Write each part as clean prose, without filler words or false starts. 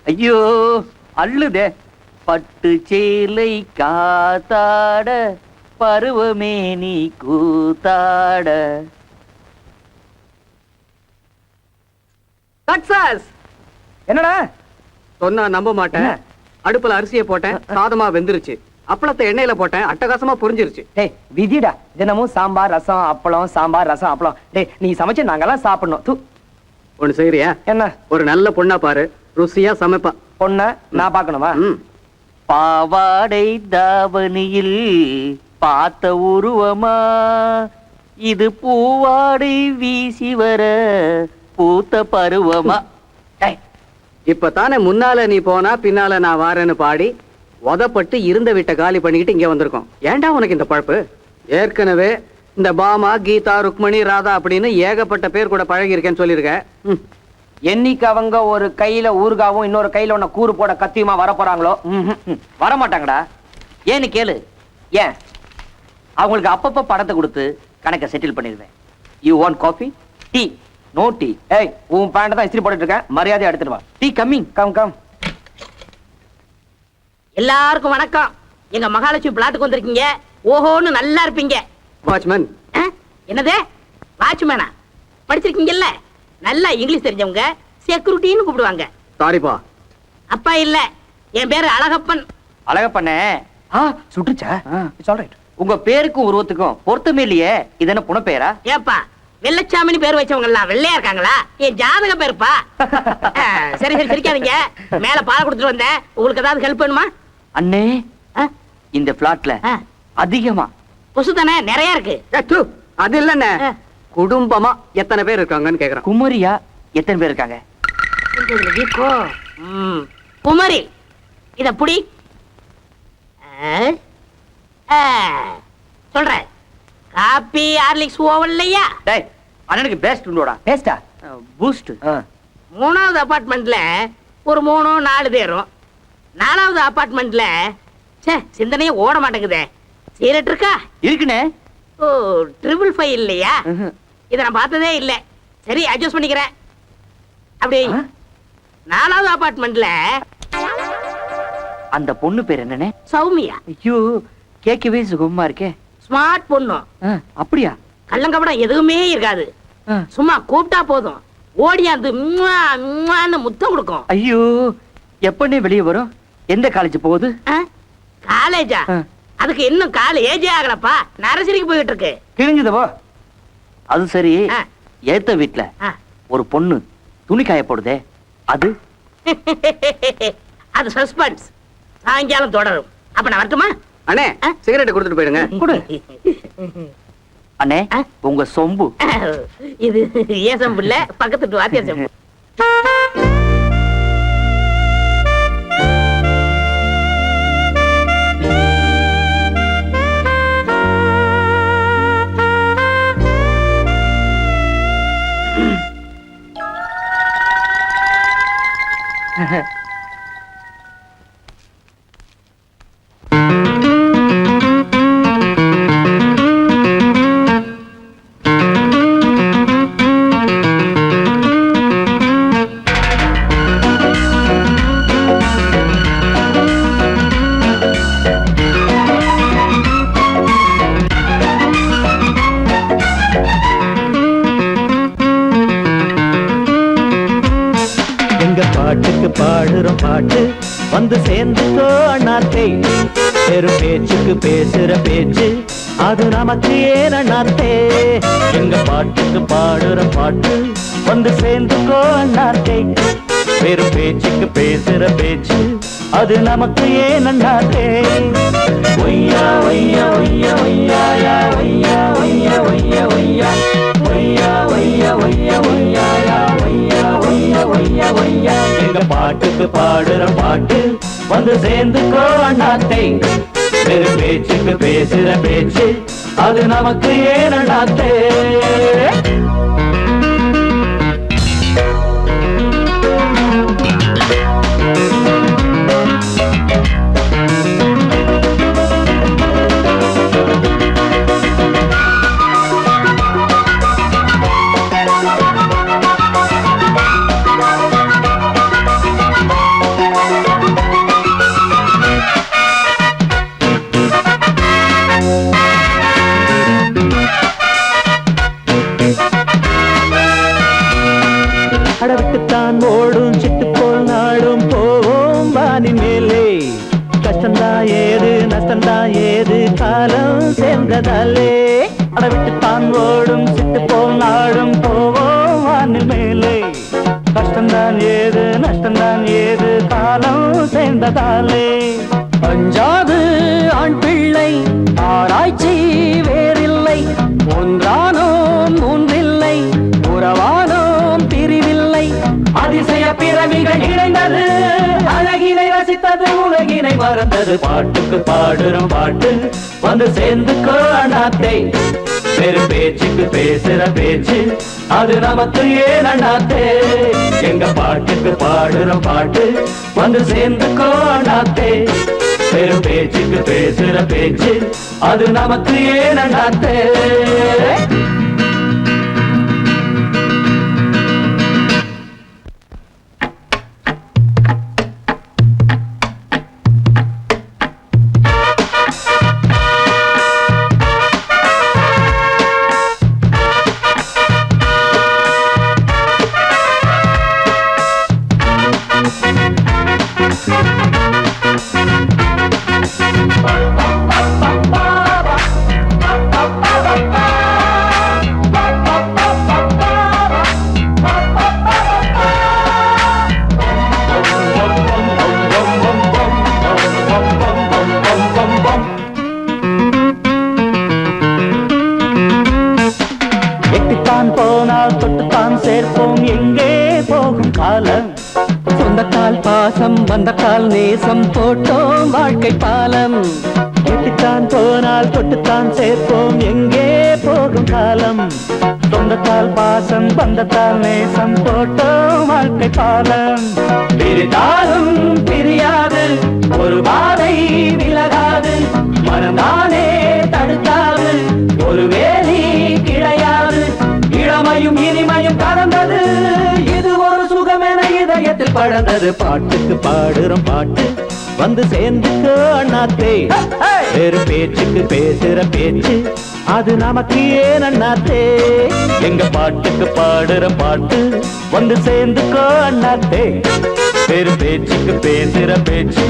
ஐயோ அள்ளுதே. பட்டு சேலை காத்தாட பருவமே நீ கூத்தாட. சக்சஸ். என்னடா சொன்னா நம்ப மாட்டேன். அடுப்புல அரிசியை போட்டேன், சாதமா வெந்துருச்சு. அப்பளத்தை எண்ணெயில போட்டேன், அட்டகாசமா புரிஞ்சிருச்சு. டேய் விதிடா, தினமும் சாம்பார் ரசம் அப்பளம் சாம்பார் ரசம் அப்பளம். டேய் நீ சமைச்சு நாங்கெல்லாம் சாப்பிடணும். ஒண்ணு செய்யறியா? என்ன? ஒரு நல்ல பொண்ணா பாரு, ருசியா சமைப்பா. பொண்ண நான் பாக்கணுமா? பாவாடை தாவணியில் பார்த்த உருவமா, இது பூவாடை வீசி வர பூத்த பருவமா. இப்பதானே முன்னால நீ போனா பின்னால நான் வாரேன்னு பாடி உதப்பட்டு இருந்த வீட்டை காலி பண்ணிக்கிட்டு இங்க வந்திருக்கோம். ஏண்டா உனக்கு இந்த பழப்பு? ஏற்கனவே இந்த பாமா கீதா ருக்மணி ராதா அப்படின்னு ஏகப்பட்ட பேர் கூட பழகி இருக்கேன்னு சொல்லியிருக்க. என்னைக்கு அவங்க ஒரு கையில ஊறுகாவும் இன்னொரு கையில உன்ன கூறு போட கத்தியுமா வர போறாங்களோ வரமாட்டாங்கடா. ஏன்னு கேளு. ஏன் அவங்களுக்கு அப்பப்ப படத்தை கொடுத்து கணக்கை செட்டில் பண்ணிடுவேன். You want coffee? Tea? No tea. ஏய் உன் பேண்ட் தான் இஸ்திரி போட்டுட்டு இருக்கேன், மரியாதை எடுத்துட்டு வா. Tea coming. Come come. எல்லாருக்கும் வணக்கம். எங்க மகாலட்சுமி பிளாட்டுக்கு வந்திருக்கீங்க. ஓஹோன்னு நல்லா இருப்பீங்க. வாட்ச்மேன். என்னது வாட்ச்மேனா? படிச்சிருக்கீங்கல்ல, நல்லா இங்கிலீஷ் தெரிஞ்சவங்க செக்யூரிட்டின்னு கூப்பிடுவாங்க. சாரிப்பா. அப்பா இல்ல, என் பேரு அழகப்பன். அழகப்பண்ணே. சுட்டுச்சா? It's alright. உங்க பேருக்கும் உருவத்துக்கும் பொருத்தமே இல்லையே. இது என்ன புன பேரா? ஏப்பா வெள்ளச்சாமின்னு பேர் வச்சவங்க எல்லாம் வெள்ளையா இருக்காங்களா? என் ஜாதக பேருப்பா. சரி சரி சிரிக்காதீங்க. மேல பால் கொடுத்துட்டு வந்தேன். உங்களுக்கு ஏதாவது ஹெல்ப் வேணுமா? அண்ணே இந்த பிளாட்ல அதிகமா கொசு தானே நிறைய இருக்கு. அது இல்லண்ணே, குடும்பமா எத்தனை பேர் இருக்காங்கன்னு கேக்குறேன். குமரியா எத்தனை பேர் இருக்காங்க? குமரி இத புடி சொல்றேன். காப்பி ஹார்லிக்ஸ் ஓவல்லையா? டேய் அண்ணனுக்கு பெஸ்ட் உண்டோடா. பெஸ்டா? பூஸ்ட். மூணாவது அபார்ட்மெண்ட்ல ஒரு 3-4 பேரும். 4வது அபார்ட்மெண்ட்ல சிந்தனையே ஓட மாட்டேங்குதே. சீரட் இருக்கா? இருக்குனே. ஓ 555 இல்லையா? இத நான் பார்த்ததே இல்ல. சரி அட்ஜஸ்ட் பண்ணிக்கிறேன். அப்படி 4வது அபார்ட்மெண்ட்ல அந்த பொண்ணு பேர் என்னனே? சௌமியா. ஐயோ கேக்கவே சுகமா இருக்கே. ஸ்மார்ட் பொண்ணு. அப்படியா? கள்ளங்கபடம் எதுவுமே இருக்காது. சும்மா கூப்பிட்டா போதும் ஓடியாந்து முத்தம் கொடுக்கும். ஐயோ எப்பனே வெளியே வரும்? எந்த காலேஜ் போகுது? காலேஜா? அதுக்கு இன்னும் காலேஜே ஆகலப்பா. நரசரிக்கு போயிட்டு இருக்கு. கிழிஞ்சதவோ? அது சரி. ஏத்த வீட்ல ஒரு பொண்ணு துணி காய போடுதே, அது அது சஸ்பென்ஸ். சாயங்காலம் தொடரும். அப்ப நான் வரட்டுமா? அண்ணே சிகரெட் கொடுத்துட்டு போயிடுங்க. கொடு. அண்ணே உங்க சொம்பு. இது ஏன் சொம்பு இல்ல, பக்கத்து வாத்தியார் சொம்பு. பாட்டுக்கு பாடுறோம் பாட்டு வந்து சேர்ந்துக்கோ அண்ணாத்தே. பெரும் பேச்சுக்கு பேசுற பேச்சு அது நமக்கு ஏன் அண்ணாத்தே. எங்க பாட்டுக்கு பாடுற பாட்டு வந்து சேர்ந்துக்கோ அண்ணாத்தே. பெரும் பேச்சுக்கு பேசுற பேச்சு அது நமக்கு ஏன் அண்ணாத்தே. ஒய்யா ஒய்யா ஒய்யா ஒய்யா ஒய்யா ஒய்யா ஒய்யா ஒய்யா ஒய்யா ஒய்யா ஒய்யா ஒய்யா ஒய்யா ஒய்யா ஒய்யா ஒய்யா. எங்க பாட்டுக்கு பாடுற பாட்டு வந்து சேர்ந்துக்கோ அண்ணாத்தை. பெரும் பேச்சுக்கு பேசுற பேச்சு அது நமக்கு ஏன் அண்ணாத்தே. அடவிட்டுத்தான் ஓடும் சிட்டு போல் நாடும் போவோம் வானின் மேலே கஷ்டந்தா ஏது நஷ்டந்தா ஏது காலம் சேர்ந்ததாலே அடவிட்டுத்தான் ஓடும் சிட்டு போல் நாடும் போவோம் வானின் மேலே கஷ்டந்தான் ஏது நஷ்டந்தான் ஏது காலம் சேர்ந்ததாலே அஞ்சாது ஆண் பிள்ளை ஆராய்ச்சி வேறில்லை ஒன்றானோம் மூன்றில்லை உறவானோம் பிரிவில்லை அதிசய பிறவிகள் இணைந்தது அழகினை ரசித்தது உலகினை மறந்தது பாட்டுக்கு பாடுறோம் பாட்டு வந்து சேர்ந்துக்கோ அண்ணாத்தை பெரும் பேச்சுக்கு பேசுற பேச்சு அது நமக்கு ஏன் அண்ணாத்தே எங்க பாட்டுக்கு பாடுறோம் பாட்டு வந்து சேர்ந்துக்கோ அண்ணாத்தே பெரும் பேச்சுக்கு பேசுற பேச்சு அது நமக்கு ஏன் அண்ணாத்தே போனால் தொட்டுத்தான் சேர்ப்போம் எங்கே போகும் காலம் சொந்தத்தால் பாசம் வந்தத்தால் நேசம் போட்டோம் வாழ்க்கை பாலம் எட்டித்தான் போனால் தொட்டுத்தான் சேர்ப்போம் எங்கே போகும் காலம் சொந்தத்தால் பாசம் வந்தத்தால் நேசம் போட்டோம் வாழ்க்கை பாலம் பிரித்தாலும் பிரியாது ஒரு பாதை விலகாது மனதானே தடுக்காது ஒரு வேலி கிடையாது இளமையும் இனிமையும் கலந்தது இது ஒரு சுகமென இதயத்தில் பழந்தது பாட்டுக்கு பாடுறோம் பாட்டு வந்து சேர்ந்துக்கோ அண்ணாத்தே வேறு பேச்சுக்கு பேசுற பேச்சு அது நமக்கு ஏன் அண்ணாத்தே எங்க பாட்டுக்கு பாடுற பாட்டு வந்து சேர்ந்துக்கோ அண்ணாத்தே வேறு பேச்சுக்கு பேசுற பேச்சு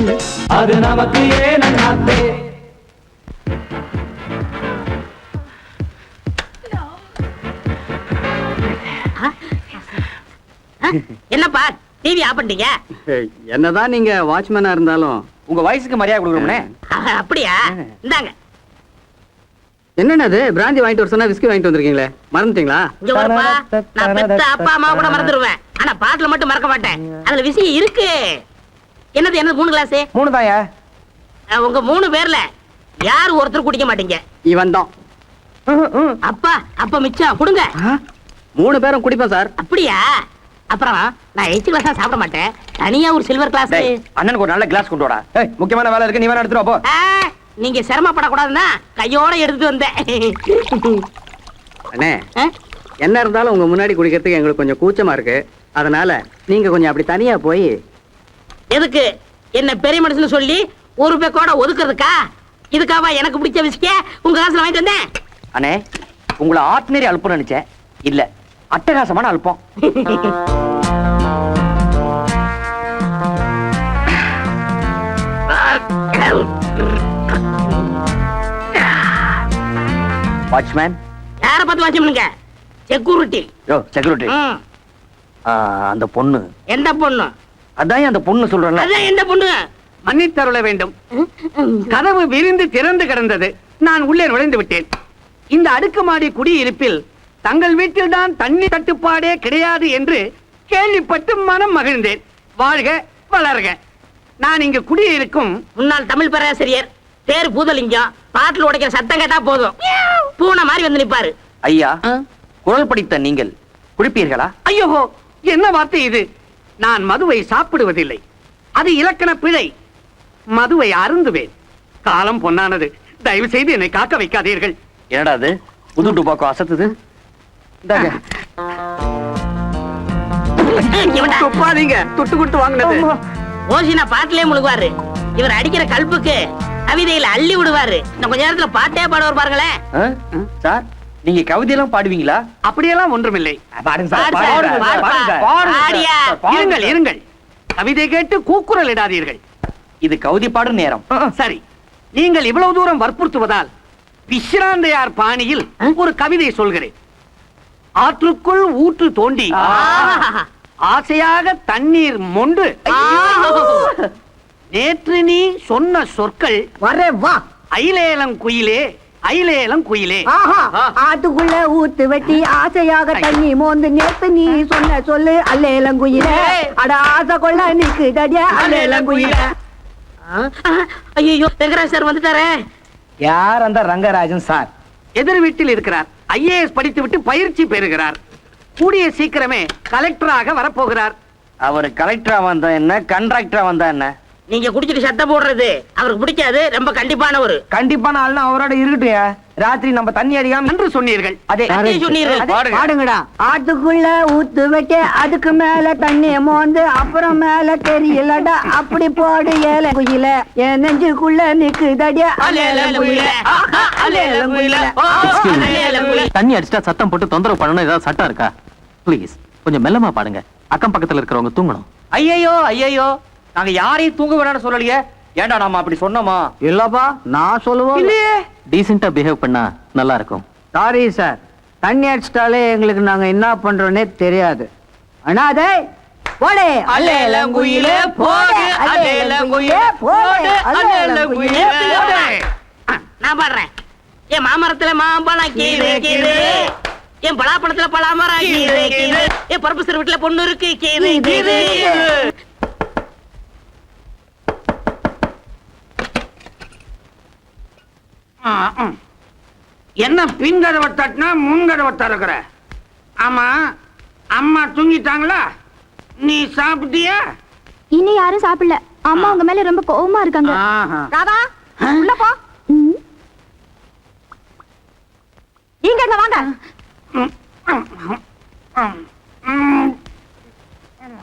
அது நமக்கு ஏன் அண்ணாத்தே என்னப்பா டிவி ஆஃப் பண்ணிட்டீங்க? என்னதான் நீங்க வாட்ச்மேனா இருந்தாலும் உங்க வயசுக்கு மரியாதை கொடுக்கணும்னே. அப்படியா? இந்தாங்க. என்னது பிராந்தி வாங்கிட்டு வர சொன்னா விஸ்கி வாங்கிட்டு வந்திருக்கீங்களே, மறந்துட்டீங்களா? இங்க வரப்பா, நான் பெத்த அப்பா அம்மா கூட மறந்துடுவேன், ஆனா பாட்டில மட்டும் மறக்க மாட்டேன். அதுல விஷயம் இருக்கு. என்னது 3 கிளாஸ்? 3 தாயா? உங்க 3 பேர்ல யாரு ஒருத்தர் குடிக்க மாட்டீங்க? இவன் தான். அப்பா மிச்சம் கொடுங்க. 3 பேரும் குடிப்போம் சார். அப்படியா? அப்புறம் நான் 8 கிளாஸ் சாப்பிட மாட்டேன், தனியா ஒரு சில்வர் கிளாஸ். அண்ணனுக்கு ஒரு நல்ல கிளாஸ் கொண்டு வாடா. முக்கியமான வேலை இருக்கு, நீ வேணா எடுத்துட்டு வா போ. நீங்க சிரமப்படக்கூடாதுன்னா கையோட எடுத்துட்டு வந்தேன். அண்ணே, என்ன இருந்தாலும் உங்க முன்னாடி குடிக்கிறதுக்கு எங்களுக்கு கொஞ்சம் கூச்சமா இருக்கு. அதனால நீங்க கொஞ்சம் அப்படி தனியா போய். எதுக்கு என்ன பெரிய மனுஷன் சொல்லி ஒரு பேக்கோட ஒதுக்குறதுக்கா? இதுக்காவா எனக்கு பிடிச்ச விஸ்கிய உங்க காசுல வாங்கிட்டு வந்தேன்? அண்ணே, உங்களை ஆர்டினரி அல்பம் நினைச்சேன், இல்ல அட்டகாசமான அல்பம். வாட்ச்மேன் யார பார்த்து வாட்ச் பண்ணுங்க? செக்யூரிட்டி. யோ செக்யூரிட்டி, அந்த பொண்ணு. எந்த பொண்ணு? அதான் அந்த பொண்ணு சொல்றேன். அதான் எந்த பொண்ணு? மன்னித்தருள வேண்டும். கதவு விரிந்து திறந்து கிடந்தது. நான் உள்ளே நுழைந்து விட்டேன். இந்த அடுக்குமாடி குடியிருப்பில் தங்கள் வீட்டில் தான் தண்ணி தட்டுப்பாடே கிடையாது என்று கேள்விப்பட்டு மனம் மகிழ்ந்தேன். வாழ்க வளர்க. நான் இங்கு குடியிருக்கும் முன்னாள் தமிழ் பேராசிரியர் பேரு பூதலிங்கம். பாட்டில் உடைக்கிற சத்தம் கேட்டா போதும் பூனை மாதிரி வந்து நிப்பாரு. ஐயா, குரல் படித்த நீங்கள் குடிப்பீர்களா? ஐயோ, என்ன வார்த்தை இது? நான் மதுவை சாப்பிடுவதில்லை, அது இலக்கண பிழை. மதுவை அருந்துவேன். காலம் பொன்னானது, தயவு செய்து என்னை காக்க வைக்காதீர்கள். என்னடா அது புது டுபாக்கோ அசத்துது? துப்பாதீங்க, துட்டு குட்டு வாங்கினது. ஓசினா பாட்டிலே முழுகுவாரு. இவர் அடிக்கிற கல்புக்கு கவிதையில அள்ளி விடுவாரு. இன்னும் கொஞ்ச நேரத்துல பாட்டே பாடுவார் பாருங்களேன். சார், நீங்க கவிதையெல்லாம் பாடுவீங்களா? அப்படியெல்லாம் ஒன்றுமில்லை. பாடுங்க பாடு சார், சார், பாடுங்க பாடு சார், சார். பாடுங்க சார். இருங்கள் இருங்கள், கவிதை கேட்டு கூக்குரல் இடாதீர்கள். இது கவுதி பாடும் நேரம். சரி, நீங்கள் இவ்வளவு தூரம் வற்புறுத்துவதால் விஸ்ராந்தையார் பாணியில் ஒரு கவிதை சொல்கிறேன். ஆற்றுக்குள் ஊற்று தோண்டி ஆசையாக தண்ணீர் மொண்டு நேற்று நீ சொன்ன சொற்கள் வரே வா. ஐலேலம் குயிலே ஐலேலம் குயிலே. ஆத்துக்குள்ள ஊத்து வெட்டி ஆசையாக தண்ணி மோந்து நேத்து நீ சொன்ன சொல்லு அல்லேலங்குயில. அட ஆசை கொள்ள நிக்கு தடியா அல்லேலங்குயில. ஐயோ வெங்கராஜ் சார் வந்துட்டாரே. யார் அந்த ரங்கராஜன் சார்? எதிர் வீட்டில் இருக்கிறார். ஐஏஎஸ் படித்துவிட்டு பயிற்சி பெறுகிறார். கூடிய சீக்கிரமே கலெக்டராக வரப்போகிறார். அவர் கலெக்டரா வந்தா என்ன, கண்ட்ராக்டரா வந்தா என்ன? நீங்க குடிச்சிட்டு சத்தம் போடுறது அவருக்கு பிடிக்காது. ரொம்ப கண்டிப்பானவர். கண்டிப்பான ஆள்னா அவரோட இருக்கட்டும். ராத்திரி நம்ம தண்ணி அடிக்காம என்று சொன்னீர்கள். அதே சொன்னீர்கள். பாடுங்கடா. ஆத்துக்குள்ள ஊத்து வெட்டி அதுக்கு மேல தண்ணி மோந்து அப்புறம் மேல தெரியலடா அப்படி போடு ஏலங்குயில. என் நெஞ்சுக்குள்ள நிக்கு தடியா அல்லேலங்குயில. தண்ணி அடிச்சா சத்தம் போட்டு தொந்தரவு பண்ணணும் ஏதாவது சட்டம் இருக்கா? ப்ளீஸ் கொஞ்சம் மெல்லமா பாடுங்க. அக்கம் பக்கத்துல இருக்கிறவங்க தூங்கணும். ஐயோ ஐயோ, நாங்க யாரையும் தூங்க வேணாம்னு சொல்லலையே. ஏண்டா நாம அப்படி சொன்னோமா? இல்லப்பா, நான் சொல்லுவோம். இல்லையே. டீசெண்டா பிஹேவ் பண்ணா நல்லா இருக்கும். சாரி சார், தண்ணி அடிச்சிட்டாலே எங்களுக்கு நாங்க என்ன பண்றோன்னே தெரியாது. அண்ணாதே போடே அல்லேலங்குயிலே போடு, அல்லேலங்குயிலே போடு, அல்லேலங்குயிலே போடு. நான் பாடுறேன். என் மாமரத்துல மாம்பழம் கீழே கீழே, என் பலாப்பழத்துல பலாமரம் கீழே கீழே, என் பருப்பு சிறு வீட்டுல பொண்ணு இருக்கு கீழே கீழே. என்ன பின் கதவை தட்டினா முன் கதவை திறக்கிற? ஆமா, அம்மா தூங்கிட்டாங்களா? நீ சாப்பிட்டியா? இன்னும் யாரும் சாப்பிடல. அம்மா உங்க மேல ரொம்ப கோவமா இருக்காங்க. ராதா உள்ள போ. நீங்க எங்க வாங்க.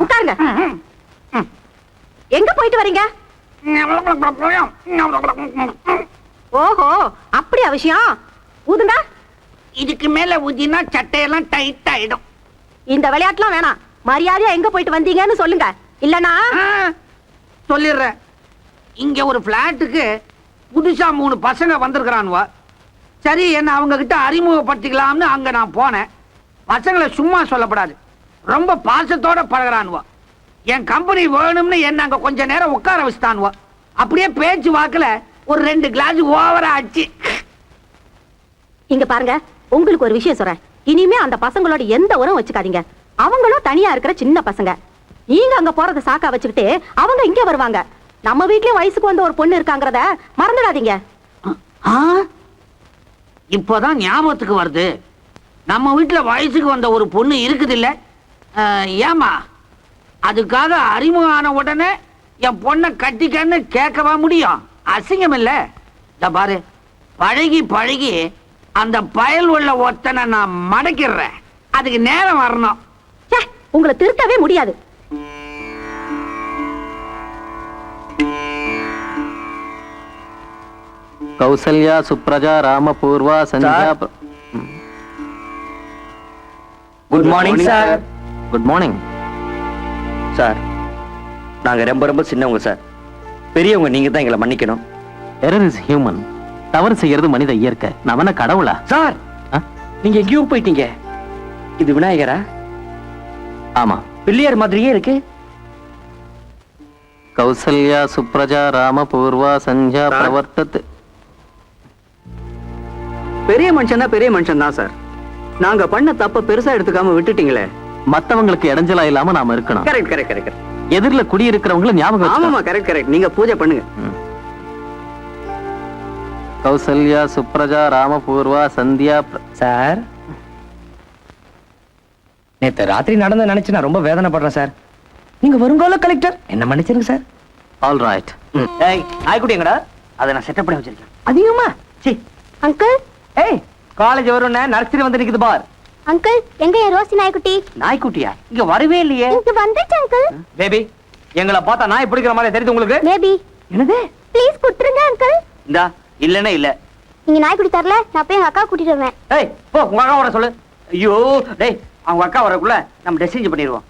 உட்காருங்க. எங்க போயிட்டு வரீங்க? ஓஹோ, அப்படியா விஷயம்? ஊதுங்க. இதுக்கு மேல ஊதினா சட்டையெல்லாம் டைட் ஆயிடும். இந்த விளையாட்டுலாம் வேணாம். மரியாதையா எங்க போயிட்டு வந்தீங்கன்னு சொல்லுங்க. இல்லனா சொல்லிடுறேன். இங்க ஒரு பிளாட்டுக்கு புதுசா 3 பசங்க வந்திருக்கிறானுவா. சரி, என்ன அவங்க கிட்ட அறிமுகப்படுத்திக்கலாம்னு அங்க நான் போனேன். பசங்களை சும்மா சொல்லப்படாது, ரொம்ப பாசத்தோட பழகிறானுவா. என் கம்பெனி வேணும்னு என்ன அங்க கொஞ்ச நேரம் உட்கார வச்சுட்டானுவா. அப்படியே பேச்சு வாக்குல ஒரு 2 கிளாஸ் ஓவரா அடிச்சு. இங்க பாருங்க, உங்களுக்கு ஒரு விஷயம் சொல்றேன். இனிமே அந்த பசங்களோட எந்த உறவும் வச்சுக்காதீங்க. அவங்களும் தனியா இருக்கிற சின்ன பசங்க. நீங்க அங்க போறத சாக்கா வச்சுக்கிட்டு அவங்க இங்க வருவாங்க. நம்ம வீட்லயும் வயசுக்கு வந்த ஒரு பொண்ணு இருக்காங்கறத மறந்துடாதீங்க. இப்போதான் ஞாபகத்துக்கு வருது, நம்ம வீட்டுல வயசுக்கு வந்த ஒரு பொண்ணு இருக்குது இல்ல? ஏமா, அதுக்காக அறிமுகம் ஆன உடனே என் பொண்ணை கட்டிக்கன்னு கேட்கவா முடியும்? அசிங்கம் இல்ல? இந்த பாரு, பழகி பழகி அந்த பயல் உள்ள ஒத்தனை நான் மடக்கிடுறேன். அதுக்கு நேரம் வரணும். ச்சே, உங்களை திருத்தவே முடியாது. கௌசல்யா சுப்ரஜா ராமபூர்வா சந்தியா. Good morning sir. Good morning sir, நாங்க ரொம்ப ரொம்ப சின்னவங்க சார். பெரியவங்க நீங்க தான் எங்களை மன்னிக்கணும். Error is human. தவறு செய்யறது மனித இயற்கை. நான் என்ன கடவுளா? சார், நீங்க எங்கேயோ போயிட்டீங்க. இது விநாயகரா? ஆமா, பிள்ளையார் மாதிரியே இருக்கு. கௌசல்யா சுப்ரஜா ராமபூர்வா சந்தியா பிரவர்த்தத். பெரிய மனுஷன்னா பெரிய மனுஷன் தான் சார். நாங்க பண்ண தப்ப பெருசா எடுத்துக்காம விட்டுட்டீங்களே. மத்தவங்களுக்கு இடைஞ்சலா இல்லாம நாம இருக்கணும். Correct correct correct. எதிரில குடியிருக்கிறவங்களும் ஞாபகம் ஆமாமா, வச்சுக்கணும். Correct correct. நீங்க பூஜை பண்ணுங்க. கௌசல்யா சுப்ரஜா ராமபூர்வா சந்தியா சார், நேத்து ராத்திரி நடந்து நினைச்சு நான் ரொம்ப வேதனைப்படுறேன் சார். நீங்க வருங்கால கலெக்டர், என்ன மன்னிச்சிருங்க சார். All right. நாய்க்குட்டி எங்கடா? அதை நான் செட்டப் பண்ணி வச்சிருக்கேன். அதிகமா சி. அங்கிள் ஏய், காலேஜ் வரும் நர்சரி வந்து நிக்குது பார். அங்கிள் எங்க என் ரோசி நாய்க்குட்டி? நாய்க்குட்டியா? இங்க வரவே இல்லையே. இங்க வந்துச்சு அங்கிள். பேபி, எங்களை பார்த்தா நாய் பிடிக்கிற மாதிரி தெரியுது உங்களுக்கு? பேபி என்னது? ப்ளீஸ் குடுத்துருங்க அங்கிள். இந்தா, இல்லன்னா இல்ல. நீங்க நாய்க்குட்டி தரல, நான் போய் எங்க அக்கா கூட்டிட்டு வருவேன். ஏய், போ உங்க அக்கா வர சொல்லு. ஐயோ டேய், அவங்க அக்கா வரக்குள்ள நம்ம டெசிஷன் பண்ணிடுவோம்.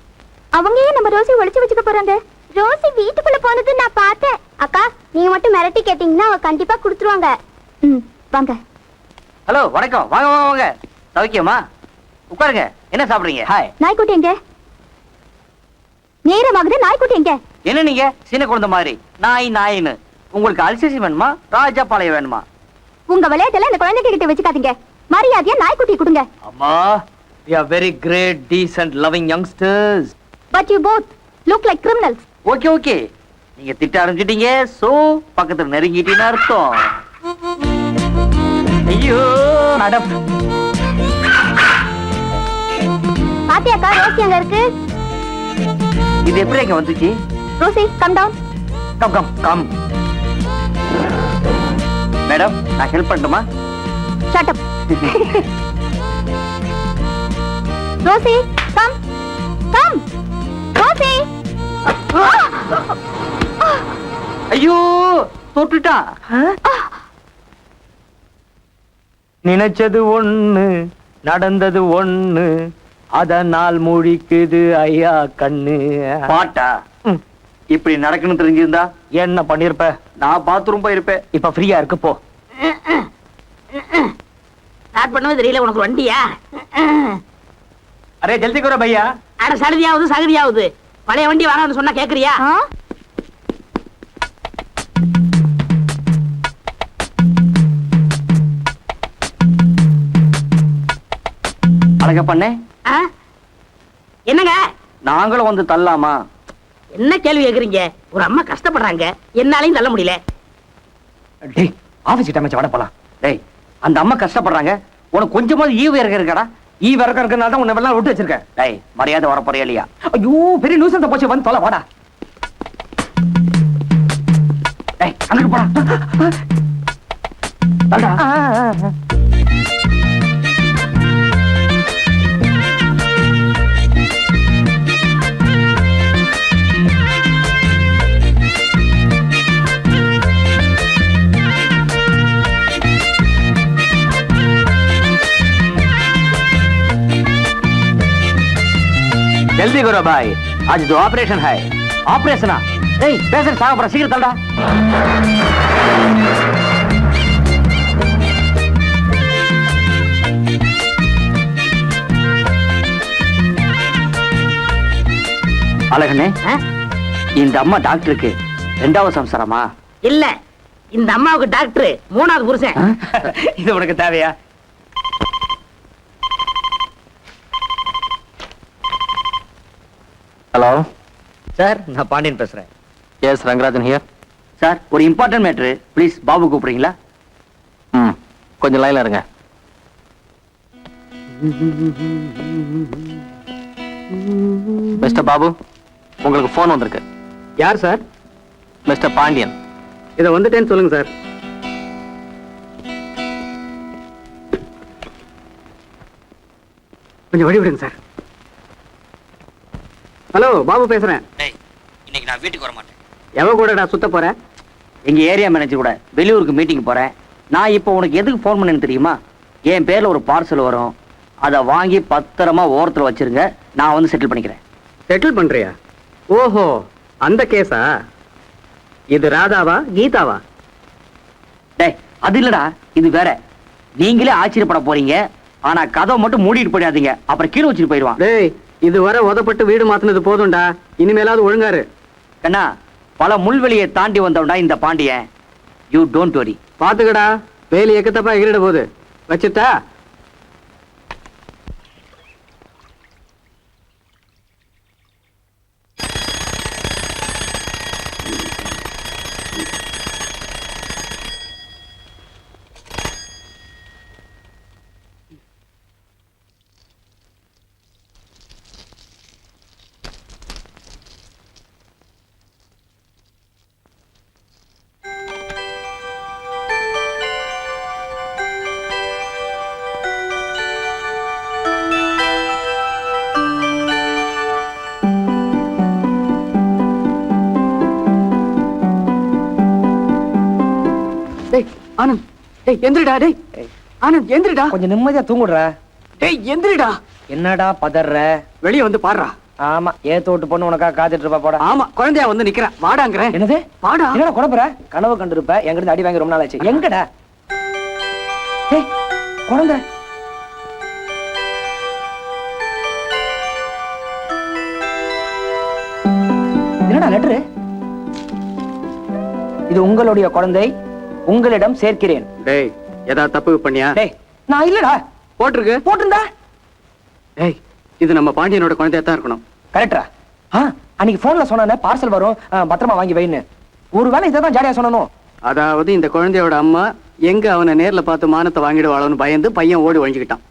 அவங்க ஏன் நம்ம ரோசி ஒளிச்சு வச்சுக்க போறாங்க? ரோசி வீட்டுக்குள்ள போனது நான் பார்த்தேன். அக்கா நீங்க மட்டும் மிரட்டி கேட்டீங்கன்னா அவ கண்டிப்பா கொடுத்துருவாங்க. வாங்க. ஹலோ, வணக்கம். வாங்க வாங்க வாங்க. சௌக்கியமா? உட்காருங்க. என்ன சாப்பிடுறீங்க? ஹாய். நாய்க்குட்டி எங்க? நேரமாகுது, நாய்க்குட்டி எங்க? என்ன நீங்க சின்ன குழந்தை மாதிரி நாயின்னு? உங்களுக்கு அல்சேசி வேணுமா, ராஜாபாளையம் வேணுமா? உங்க விளையாட்டெல்லாம் இந்த குழந்தைங்க கிட்ட வச்சுக்காதீங்க. மரியாதையா நாய்க்குட்டி கொடுங்க. அம்மா, we are very great, decent, loving youngsters. But you both look like criminals. Okay okay, நீங்க திட்ட ஆரம்பிச்சிட்டீங்க. சோ பக்கத்துல நெருங்கிட்டீன்னு அர்த்தம். ஐயோ மேடம். பாத்தியாக்கா ரோசி அங்க இருக்கு? இது எப்படி இங்க வந்துச்சு? Rosie come down. Come come come. Madam, நான் ஹெல்ப் பண்ணட்டுமா? Shut up. Rosie come come. Rosie. ஐயோ தொட்டுட்டா. நினைச்சது ஒண்ணு நடந்தது ஒண்ணு, அதனால் முழிக்குது ஐயா கண்ணு. பாட்டா? இப்படி நடக்கணும் தெரிஞ்சிருந்தா என்ன பண்ணிருப்ப? நான் பாத்ரூம் போயிருப்பேன். இப்ப ஃப்ரீயா இருக்கு போ. ஸ்டார்ட் பண்ணவே தெரியல உனக்கு வண்டியா? அரே ஜல்தி கரோ பையா. அட சடுதியாவது சகதியாவது பழைய வண்டி வாங்கன்னு சொன்னா கேக்குறியா? அழகா பண்ணே. என்னங்க நாங்களும் வந்து தள்ளலாமா? என்ன கேள்வி கேக்குறீங்க? ஒரு அம்மா கஷ்டப்படுறாங்க, என்னாலையும் தள்ள முடியல. டேய், ஆபீஸ் டைம் வட போலாம். டேய், அந்த அம்மா கஷ்டப்படுறாங்க, உனக்கு கொஞ்சமாவது ஈவு இறக்க இருக்கடா. ஈவு இறக்க இருக்கறனால தான் உன்னை எல்லாம் விட்டு வச்சிருக்கேன். டேய், மரியாதை வர போறியா இல்லையா? ஐயோ பெரிய நியூஸ் போச்சு, வந்து தொலை வாடா. டேய், அங்க போடா. தள்ளுடா. जल्दी करो भाई, आज तो ऑपरेशन है. ஆபரேஷனா? டேய், பேசுற சாகப்பற, சீக்கிரம் தள்ளுடா. அழகனே, இந்த அம்மா டாக்டருக்கு 2வது சம்சாரமா? இல்ல, இந்த அம்மாவுக்கு டாக்டர் 3வது புருஷன். இது உனக்கு தேவையா? ஹலோ சார், நான் பாண்டியன் பேசுறேன். Yes Rangarajan here. சார், ஒரு இம்பார்ட்டன்ட் மேட்ரு, ப்ளீஸ் பாபு கூப்பிடுறீங்களா? கொஞ்சம் லைன்ல இருங்க. மிஸ்டர் பாபு, உங்களுக்கு போன் வந்திருக்கு. யார் சார்? மிஸ்டர் பாண்டியன். இத வந்துட்டேன்னு சொல்லுங்க சார். கொஞ்சம் வழி விடுங்க சார். ஹலோ, பாபு பேசுறேன். டேய், இன்னைக்கு நான் வீட்டுக்கு வர மாட்டேன். எவ கூடடா சுத்த போற? எங்க ஏரியா மேனேஜர் கூட வெளியூருக்கு மீட்டிங் போறேன். நான் இப்போ உனக்கு எதுக்கு போன் பண்ணேன்னு தெரியுமா? என் பேர்ல ஒரு பார்சல் வரும், அதை வாங்கி பத்திரமா ஓரத்துல வச்சிருங்க, நான் வந்து செட்டில் பண்ணிக்கிறேன். செட்டில் பண்றியா? ஓஹோ, அந்த கேஸா? இது ராதாவா கீதாவா? டேய், அது இல்லடா, இது வேற. நீங்களே ஆச்சரியப்பட போறீங்க. ஆனா கதவை மட்டும் மூடிட்டு போயிடாதீங்க, அப்புறம் கீழே வச்சுட்டு போயிடுவான். டேய், இதுவரை உதப்பட்டு வீடு மாத்தினது போதும்டா, இனிமேலாவது ஒழுங்காரு. கண்ணா, பல முள்வெளியை தாண்டி வந்தவன்டா இந்த பாண்டியன். You don't worry. பாத்துக்கடா, வேலி எக்கத்தப்பா எகிரிட போகுது. வச்சுட்டா? டேய் ஆனந்த், டேய் எந்திரிடா. டேய் ஆனந்த், எந்திரிடா. கொஞ்சம் நிம்மதியா தூங்குடுற. டேய் எந்திரிடா. என்னடா பதற? வெளிய வந்து பாருடா. ஆமா ஏத்து விட்டு பொண்ணு உனக்காக காத்துட்டு இருப்பா போடா. ஆமா குழந்தையா வந்து நிக்கிறேன் வாடாங்கிறேன். என்னது வாடா. என்னடா குழம்புற? கனவு கண்டிருப்ப எங்கிட்ட அடி வாங்கி ரொம்ப நாள் ஆச்சு. எங்கடா ஏய் குழந்தை? என்னடா லெட்டரு? இது உங்களுடைய குழந்தை, உங்களிடம் சேர்க்கிறேன். டேய் ஏதாவது தப்பு பண்ணியா? டேய் நான் இல்லடா. போட்டிருக்கு. போட்டிருந்தா? டேய் இது நம்ம பாண்டியனோட குழந்தையா தான் இருக்கணும். கரெக்டா? அன்னைக்கு போன்ல சொன்ன பார்சல் வரும் பத்திரமா வாங்கி வைன்னு. ஒருவேளை இதான் ஜாலியா சொல்லணும். அதாவது இந்த குழந்தையோட அம்மா எங்க அவனை நேர்ல பார்த்து மானத்தை வாங்கிடுவாளோன்னு பயந்து பையன் ஓடி ஒழிஞ்சுக்கிட்டான்.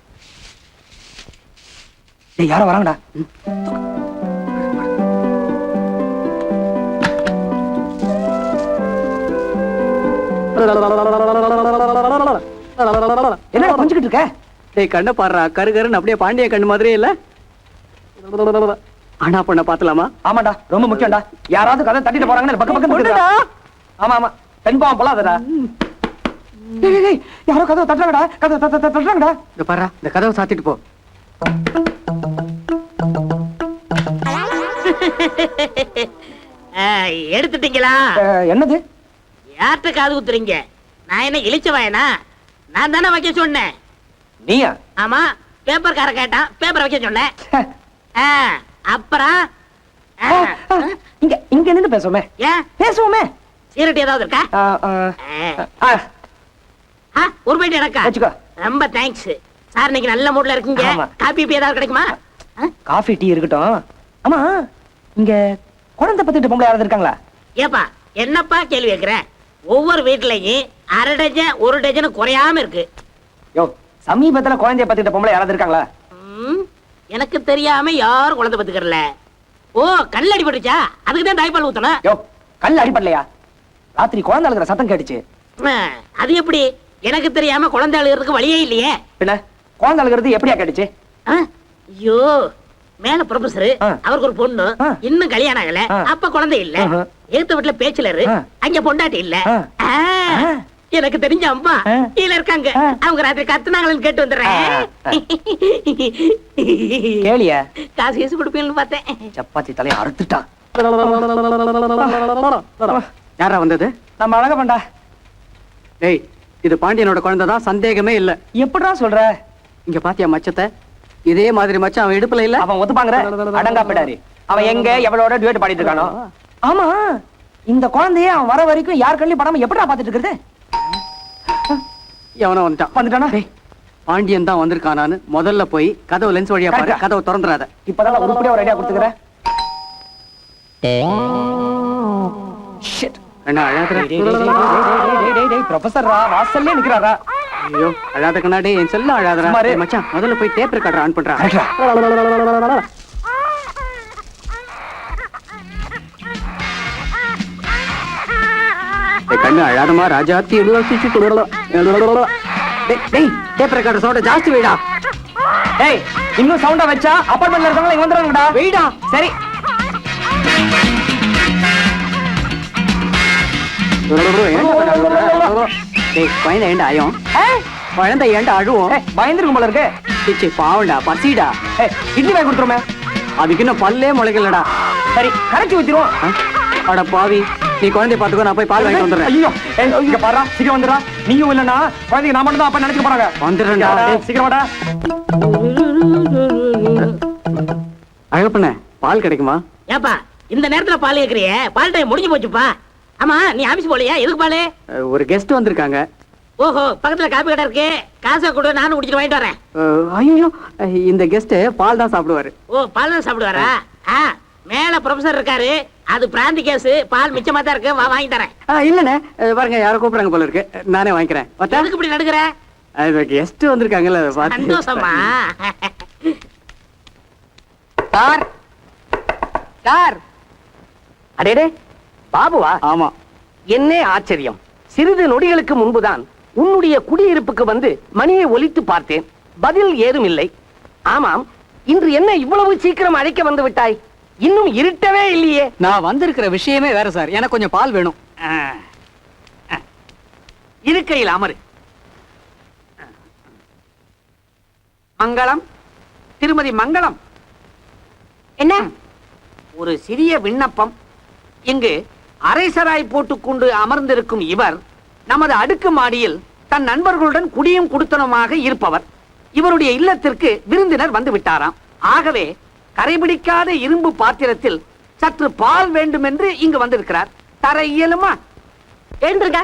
டேய் யாரோ வராங்கடா. என்ன கொஞ்சிட்டு இருக்க? டேய் கண்ணை பாடுறா, கருகருன்னு அப்படியே பாண்டிய கண்ணு மாதிரியே இல்ல. ஆனா பொண்ண பாத்தலாமா? ஆமாடா ரொம்ப முக்கியம்டா. யாராவது கதை தட்டிட்டு போறாங்கன்னு பக்க பக்கம் இருக்குடா. ஆமா ஆமா பெண்பாவம் போலாதடா. டேய் டேய் யாரோ கதவை தட்டுறாங்கடா. கதவை தட்டுறாங்கடா. இந்த பாரு இந்த கதவை சாத்திட்டு போ. எடுத்துட்டீங்களா? என்னது? யார்கிட்ட காது குத்துறீங்க? நான் என்ன இழிச்ச வாயனா? நான் தானே வைக்க சொன்னேன். நீயா? ஆமா பேப்பர் கார கேட்டான், பேப்பர் வைக்க சொன்னேன். அப்புறம் இங்க இங்க நின்னு பேசுவோமே. ஏன் பேசுவோமே. சீரட் ஏதாவது இருக்கா? ஒரு பைட் எனக்கா? வச்சுக்கோ. ரொம்ப தேங்க்ஸ் சார். இன்னைக்கு நல்ல மூட்ல இருக்கீங்க. ஆமா. காபி பீ ஏதாவது கிடைக்குமா? காஃபி டீ இருக்கட்டும். ஆமா இங்க குழந்தை பத்திட்டு பொம்பளை யாராவது இருக்காங்களா? ஏப்பா என்னப்பா கேள்வி கேக்குற? ஒவ்வொரு வீட்லயும் அரை டஜன் ஒரு டஜன் குறையாம இருக்கு. யோ சமீபத்துல குழந்தைய பத்திட்டு பொம்பளை யாராவது இருக்காங்களா? எனக்கு தெரியாம யாரும் குழந்தை பத்துக்கறல. ஓ கல் அடிபட்டுச்சா? அதுக்கு தான் தாய்ப்பால் ஊத்தணும். யோ கல் அடிபடலையா? ராத்திரி குழந்தை அழுகிற சத்தம் கேட்டுச்சு. அது எப்படி? எனக்கு தெரியாம குழந்தை அழுகிறதுக்கு வழியே இல்லையே. பின்ன குழந்தை அழுகிறது எப்படியா கேட்டுச்சு? ஐயோ மேல ப்ரொஃபசர் அவருக்கு ஒரு பொண்ணு இன்னும் கல்யாணம் ஆகல. அப்ப குழந்தை இல்ல. எழுத்த வீட்டுல பேச்சுலரு அங்க பொண்டாட்டி இல்ல. எனக்கு தெரிஞ்ச அம்மா கீழ இருக்காங்க. அவங்க ராத்திரி கத்துனாங்களன்னு கேட்டு வந்துடுறேன். கேளியா? காசு கேசு கொடுப்பீங்கன்னு பார்த்தேன். சப்பாத்தி தலையை அறுத்துட்டான். யாரா வந்தது? நம்ம அழக பண்டா. டேய் இது பாண்டியனோட குழந்தை தான், சந்தேகமே இல்ல. எப்படிடா சொல்ற? இங்க பாத்தியா மச்சத்தை? இதே மாதிரி மச்சான் அவன் இடுப்புல இல்ல. அவன் ஒத்துப்பாங்கற அடங்கா போடாரு. அவன் எங்க எவளோட டுவேட் பாடிட்டு இருக்கானோ. ஆமா இந்த குழந்தைய அவன் வர வரைக்கும் யார் கண்ணிலும் படாம எப்படிடா பாத்துட்டு இருக்குது? எவனோ வந்துட்டானா? பாண்டியன் தான் வந்திருக்கானான்னு முதல்ல போய் கதவு லென்ஸ் வழியா பாரு. கதவை திறந்துறாத. இப்பதான் உருப்படியா ஒரு ஐடியா கொடுத்துக்கிறேன். என்ன அழாதடா? ப்ரொஃபசர் வாசல்ல நிக்கறாரா? ஐயோ அழாத கண்ணாடி என் செல்லம் அழாதடா. மச்சான் முதல்ல போய் டேப் ரெக்கார்டர் ஆன் பண்றா. கண்ணு அழாதமா ராஜாத்தி டேப் ரெக்கார்டர் சவுண்ட் ஜாஸ்தி வைடா. டேய் இன்னும் சவுண்டா வச்சா அபார்ட்மெண்ட்ல இருக்கவங்க இங்க வந்துறாங்கடா. வைடா. சரி குழந்தை ஏண்டா ஆயும்? குழந்தை ஏண்டா அழுவும்? பயந்துருக்கும் போல இருக்கு. பாவண்டா பசிடா. இட்லி வாங்கி கொடுத்துருமே. அதுக்கு இன்னும் பல்லே முளைக்கலடா. சரி கரைச்சி ஊத்திடுவோம். அட பாவி நீ குழந்தைய பாத்துக்கோ, நான் போய் பால் வாங்கிட்டு வந்துடுறேன். ஐயோ இங்க பாரு சீக்கிரம் வந்துடா. நீயும் இல்லனா குழந்தைக்கு நான் மட்டும் தான் அப்ப நினைக்க போறாங்க. வந்துடுறேன்டா. சீக்கிரம் வாடா. அழகப்பண்ண பால் கிடைக்குமா? ஏப்பா இந்த நேரத்துல பால் கேக்குறியே? பால் டைம் முடிஞ்சு போச்சுப்பா. ஆமா நீ ஆபீஸ் போலையா? எதுக்கு பாலு? ஒரு கெஸ்ட் வந்திருக்காங்க. ஓஹோ பக்கத்துல காபி கடை இருக்கு. காசை கொடு நானும் குடிச்சிட்டு வாங்கிட்டு வரேன். ஐயோ இந்த கெஸ்ட் பால் தான் சாப்பிடுவாரு. ஓ பால் தான் சாப்பிடுவாரா? மேல ப்ரொஃபசர் இருக்காரு. அது பிராந்தி கேஸ். பால் மிச்சமா தான் இருக்கு. வா வாங்கி தரேன். இல்லண்ணே பாருங்க யாரோ கூப்பிடுறாங்க போல இருக்கு. நானே வாங்கிக்கிறேன். எதுக்கு இப்படி நடுக்குற? கெஸ்ட் வந்திருக்காங்கல்ல. சந்தோஷமா? Sir sir. அடேடே பாபுவா? ஆமா. என்ன ஆச்சரியம். சிறிது நொடிகளுக்கு முன்புதான் உன்னுடைய குடியிருப்புக்கு வந்து மணியை ஒலித்து பார்த்தேன். பதில் ஏதும் இல்லை. ஆமாம் இன்று என்ன இவ்வளவு சீக்கிரம் அழைக்க வந்து விட்டாய்? இன்னும் இருட்டவே இல்லையே. நான் வந்திருக்கிற விஷயமே வேற சார். எனக்கு கொஞ்சம் பால் வேணும். இருக்கையில் அமரு. மங்களம் திருமதி மங்களம். என்ன? ஒரு சிறிய விண்ணப்பம். இங்கு அரைசராய் போட்டுக்கொண்டு அமர்ந்திருக்கும் இவர் நமது அடுக்கு மாடியில் தன் நண்பர்களுடன் குடியும் குடுத்தனமாக இருப்பவர். இவருடைய இல்லத்திற்கு விருந்தினர் வந்து விட்டாராம். ஆகவே கரைபிடிக்காத இரும்பு பாத்திரத்தில் சற்று பால் வேண்டும் என்று இங்கு வந்திருக்கிறார். தர இயலுமா? எழுந்துருங்க,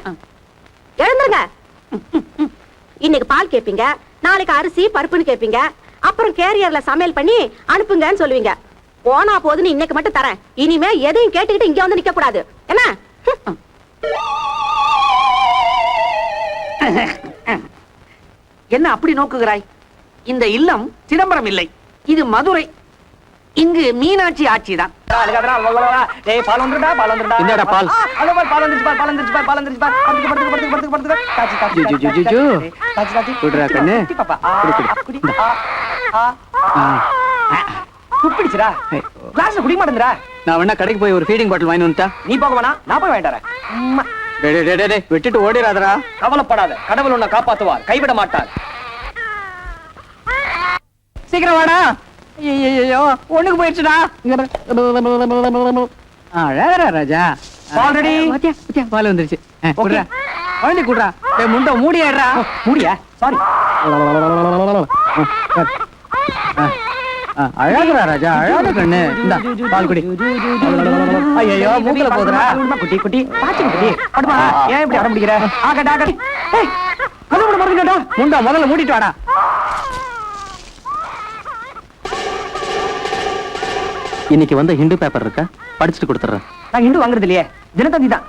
எழுந்துருங்க. இன்னைக்கு பால் கேப்பீங்க, நாளைக்கு அரிசி பருப்புன்னு கேப்பீங்க, அப்புறம் கேரியர்ல சமையல் பண்ணி அனுப்புங்கன்னு சொல்லுவீங்க. போனா போதுன்னு இன்னைக்கு மட்டும் தரேன். இனிமே எதையும் கேட்டுக்கிட்டு இங்க வந்து நிக்க கூடாது. என்ன? என்ன அப்படி நோக்குகிறாய்? இந்த இல்லம் சிதம்பரம் இல்லை, இது மதுரை. இங்கு மீனாட்சி ஆட்சிதான். டேய் பால் வந்துடா, பால் வந்துடா. இந்தாடா பால். அங்க பால், பால் வந்துருச்சு பால், பால் வந்துருச்சு பால், பால் வந்துருச்சு பால். படுத்துக்க. காச்சி காச்சி. காச்சி காச்சி. குடுறா கண்ணு. குடி பாப்பா. குடி. துப்பிடுச்சுடா. கிளாஸ்ல குடி மாட்டேங்கடா. நான் வேணா கடைக்கு போய் ஒரு ஃபீடிங் பாட்டில் வாங்கி வந்துட்டா. நீ போக வேணா, நான் போய் வாங்கிட்டு வரேன். டேய் விட்டுட்டு ஓடிராதடா. கவலைப்படாத, கடவுள் உன்னை காப்பாத்துவார், கைவிட மாட்டார். சீக்கிரம் வாடா. ஐயோ ஒண்ணுக்கு போயிடுச்சுடா. அழகரா ராஜா. ஆல்ரெடி பால் வந்துருச்சு. குடுறா குழந்தை குடுறா. முண்டை மூடியாடுறா. மூடியா? சாரி. அழகரா ராஜா, அழகு கண்ணு. இந்தா பால் குடி. ஐயோ மூக்குல போதுடா. குட்டி குட்டி பாச்சி குட்டி. அடுமா ஏன் இப்படி அடம் பிடிக்கிற? ஆகடா ஆகடி. ஏய் கதவு மறந்துடா. முண்டா முதல்ல மூடிட்டு வாடா. இன்னைக்கு வந்த ஹிந்து பேப்பர் இருக்கா? படிச்சுட்டு கொடுத்துறேன். நான் இண்டு வாங்குறது இல்லையே, தினத்தந்தி தான்.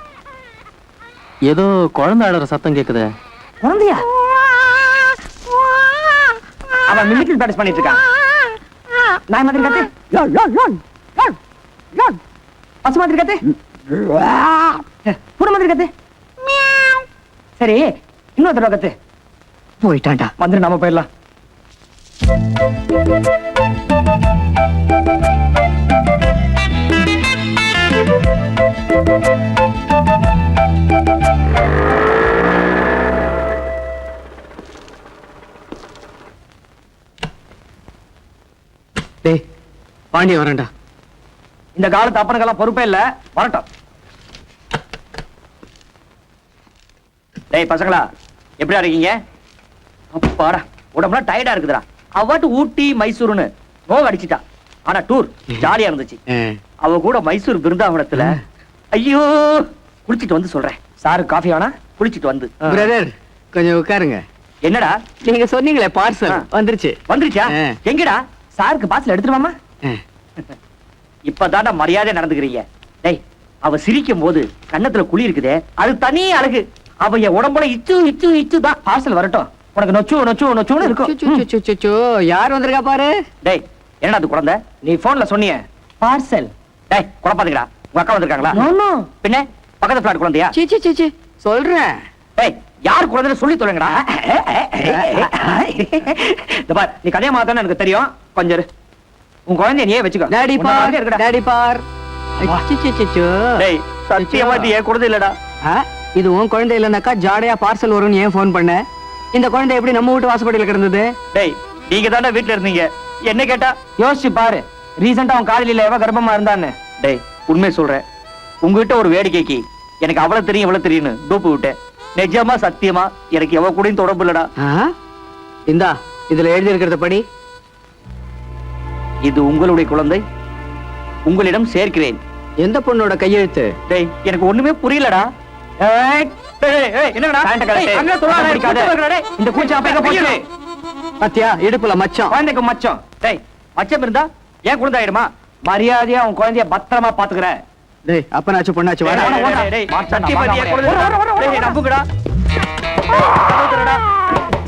ஏதோ குழந்தை அழற சத்தம் கேக்குதே. குழந்தையா? அவன் மிமிக்ரி பிராக்டிஸ் பண்ணிட்டு இருக்கான். நாய் மாதிரி கத்து. பசு மாதிரி கத்து. பூனை மாதிரி கத்து. சரி இன்னொரு தடவை கத்து. போயிட்டான்டா. வந்துரு, நாம போயிடலாம். டேய் பாண்டிய வரேன்டா. இந்த காலத்து அப்பனுக்கெல்லாம் பொறுப்பே இல்ல, வரட்டும். டேய் பசங்களா, எப்படியா இருக்கீங்க? அப்பாடா, உடம்புலாம் டயர்டா இருக்குதுடா. அவாட்டு ஊட்டி மைசூர்னு நோவு அடிச்சிட்டா. ஆனா டூர் ஜாலியா இருந்துச்சு. அவ கூட மைசூர் பிருந்தாவனத்துல ஐயோ குளிச்சிட்டு வந்து சொல்றேன். சாரு காஃபி வேணா? குளிச்சிட்டு வந்து. பிரதர் கொஞ்சம் உட்காருங்க. என்னடா நீங்க சொன்னீங்களே பார்சல் வந்துருச்சு. வந்துருச்சா? எங்கடா? சாருக்கு பாஸ்ல எடுத்துருவாமா? இப்பதான்டா மரியாதை நடந்துக்கிறீங்க. டேய் அவ சிரிக்கும் போது கண்ணத்துல குழி இருக்குதே, அது தனி அழகு. அவ என் உடம்புல இச்சு இச்சு இச்சு தான். பார்சல் வரட்டும், உனக்கு நொச்சு நொச்சு நொச்சுன்னு இருக்கும். யார் வந்திருக்கா பாரு. டேய் என்னடா அது குழந்தை? நீ போன்ல சொன்னியே பார்சல். டேய் குழப்பாதீங்கடா. உங்க அக்கா வந்திருக்காங்களா? பின்ன பக்கத்து பிளாட் குழந்தையா? சீ சொல்றேன். டேய் யார் குழந்தைன்னு சொல்லி தொலைங்கடா. இந்த பார், நீ கதையா மாத்தானே எனக்கு தெரியும். கொஞ்சம் இரு. உன் குழந்தைய நீயே வச்சுக்கோ. டாடி பார், டாடி பார். டேய் சத்தியமா இது என் குழந்தை இல்லடா. இது உன் குழந்தை இல்லனாக்கா ஜாடையா பார்சல் வரும்னு ஏன் போன் பண்ண? இந்த குழந்தை எப்படி நம்ம வீட்டு வாசப்படியில கிடந்தது? டேய் நீங்க தானே வீட்டுல இருந்தீங்க, என்ன கேட்டா? யோசிச்சு பாரு, ரீசெண்டா அவன் காதலில எவ கர்ப்பமா இருந்தான்னு. டேய் உண்மை சொல்றேன், உங்ககிட்ட ஒரு வேடிக்கைக்கு எனக்கு அவ்வளவு தெரியும் இவ்வளவு தெரியும்னு டூப்பு விட்டேன். நிஜமா சத்தியமா எனக்கு எவ கூடயும் தொடர்பு இல்லடா. இந்தா இதுல எழுதி இருக்கிறத படி. இது உங்களுடைய குழந்தை, உங்களிடம் சேர்க்கிறேன். எந்த பொண்ணோட கையெழுத்து? டேய் எனக்கு ஒண்ணுமே புரியலடா. என்னடா இந்த கூச்சம் அப்ப எங்க போச்சு? பாத்தியா இடுப்புல மச்சம். குழந்தைக்கு மச்சம். டேய் மச்சம் இருந்தா ஏன் குழந்தை ஆயிடுமா? மரியாதையா உன் குழந்தைய பத்திரமா பாத்துக்கிற. டேய் அப்பனாச்சு பொண்ணாச்சு வாடா. சத்தியமா நீ என் குழந்தை. டேய் நம்புங்கடா.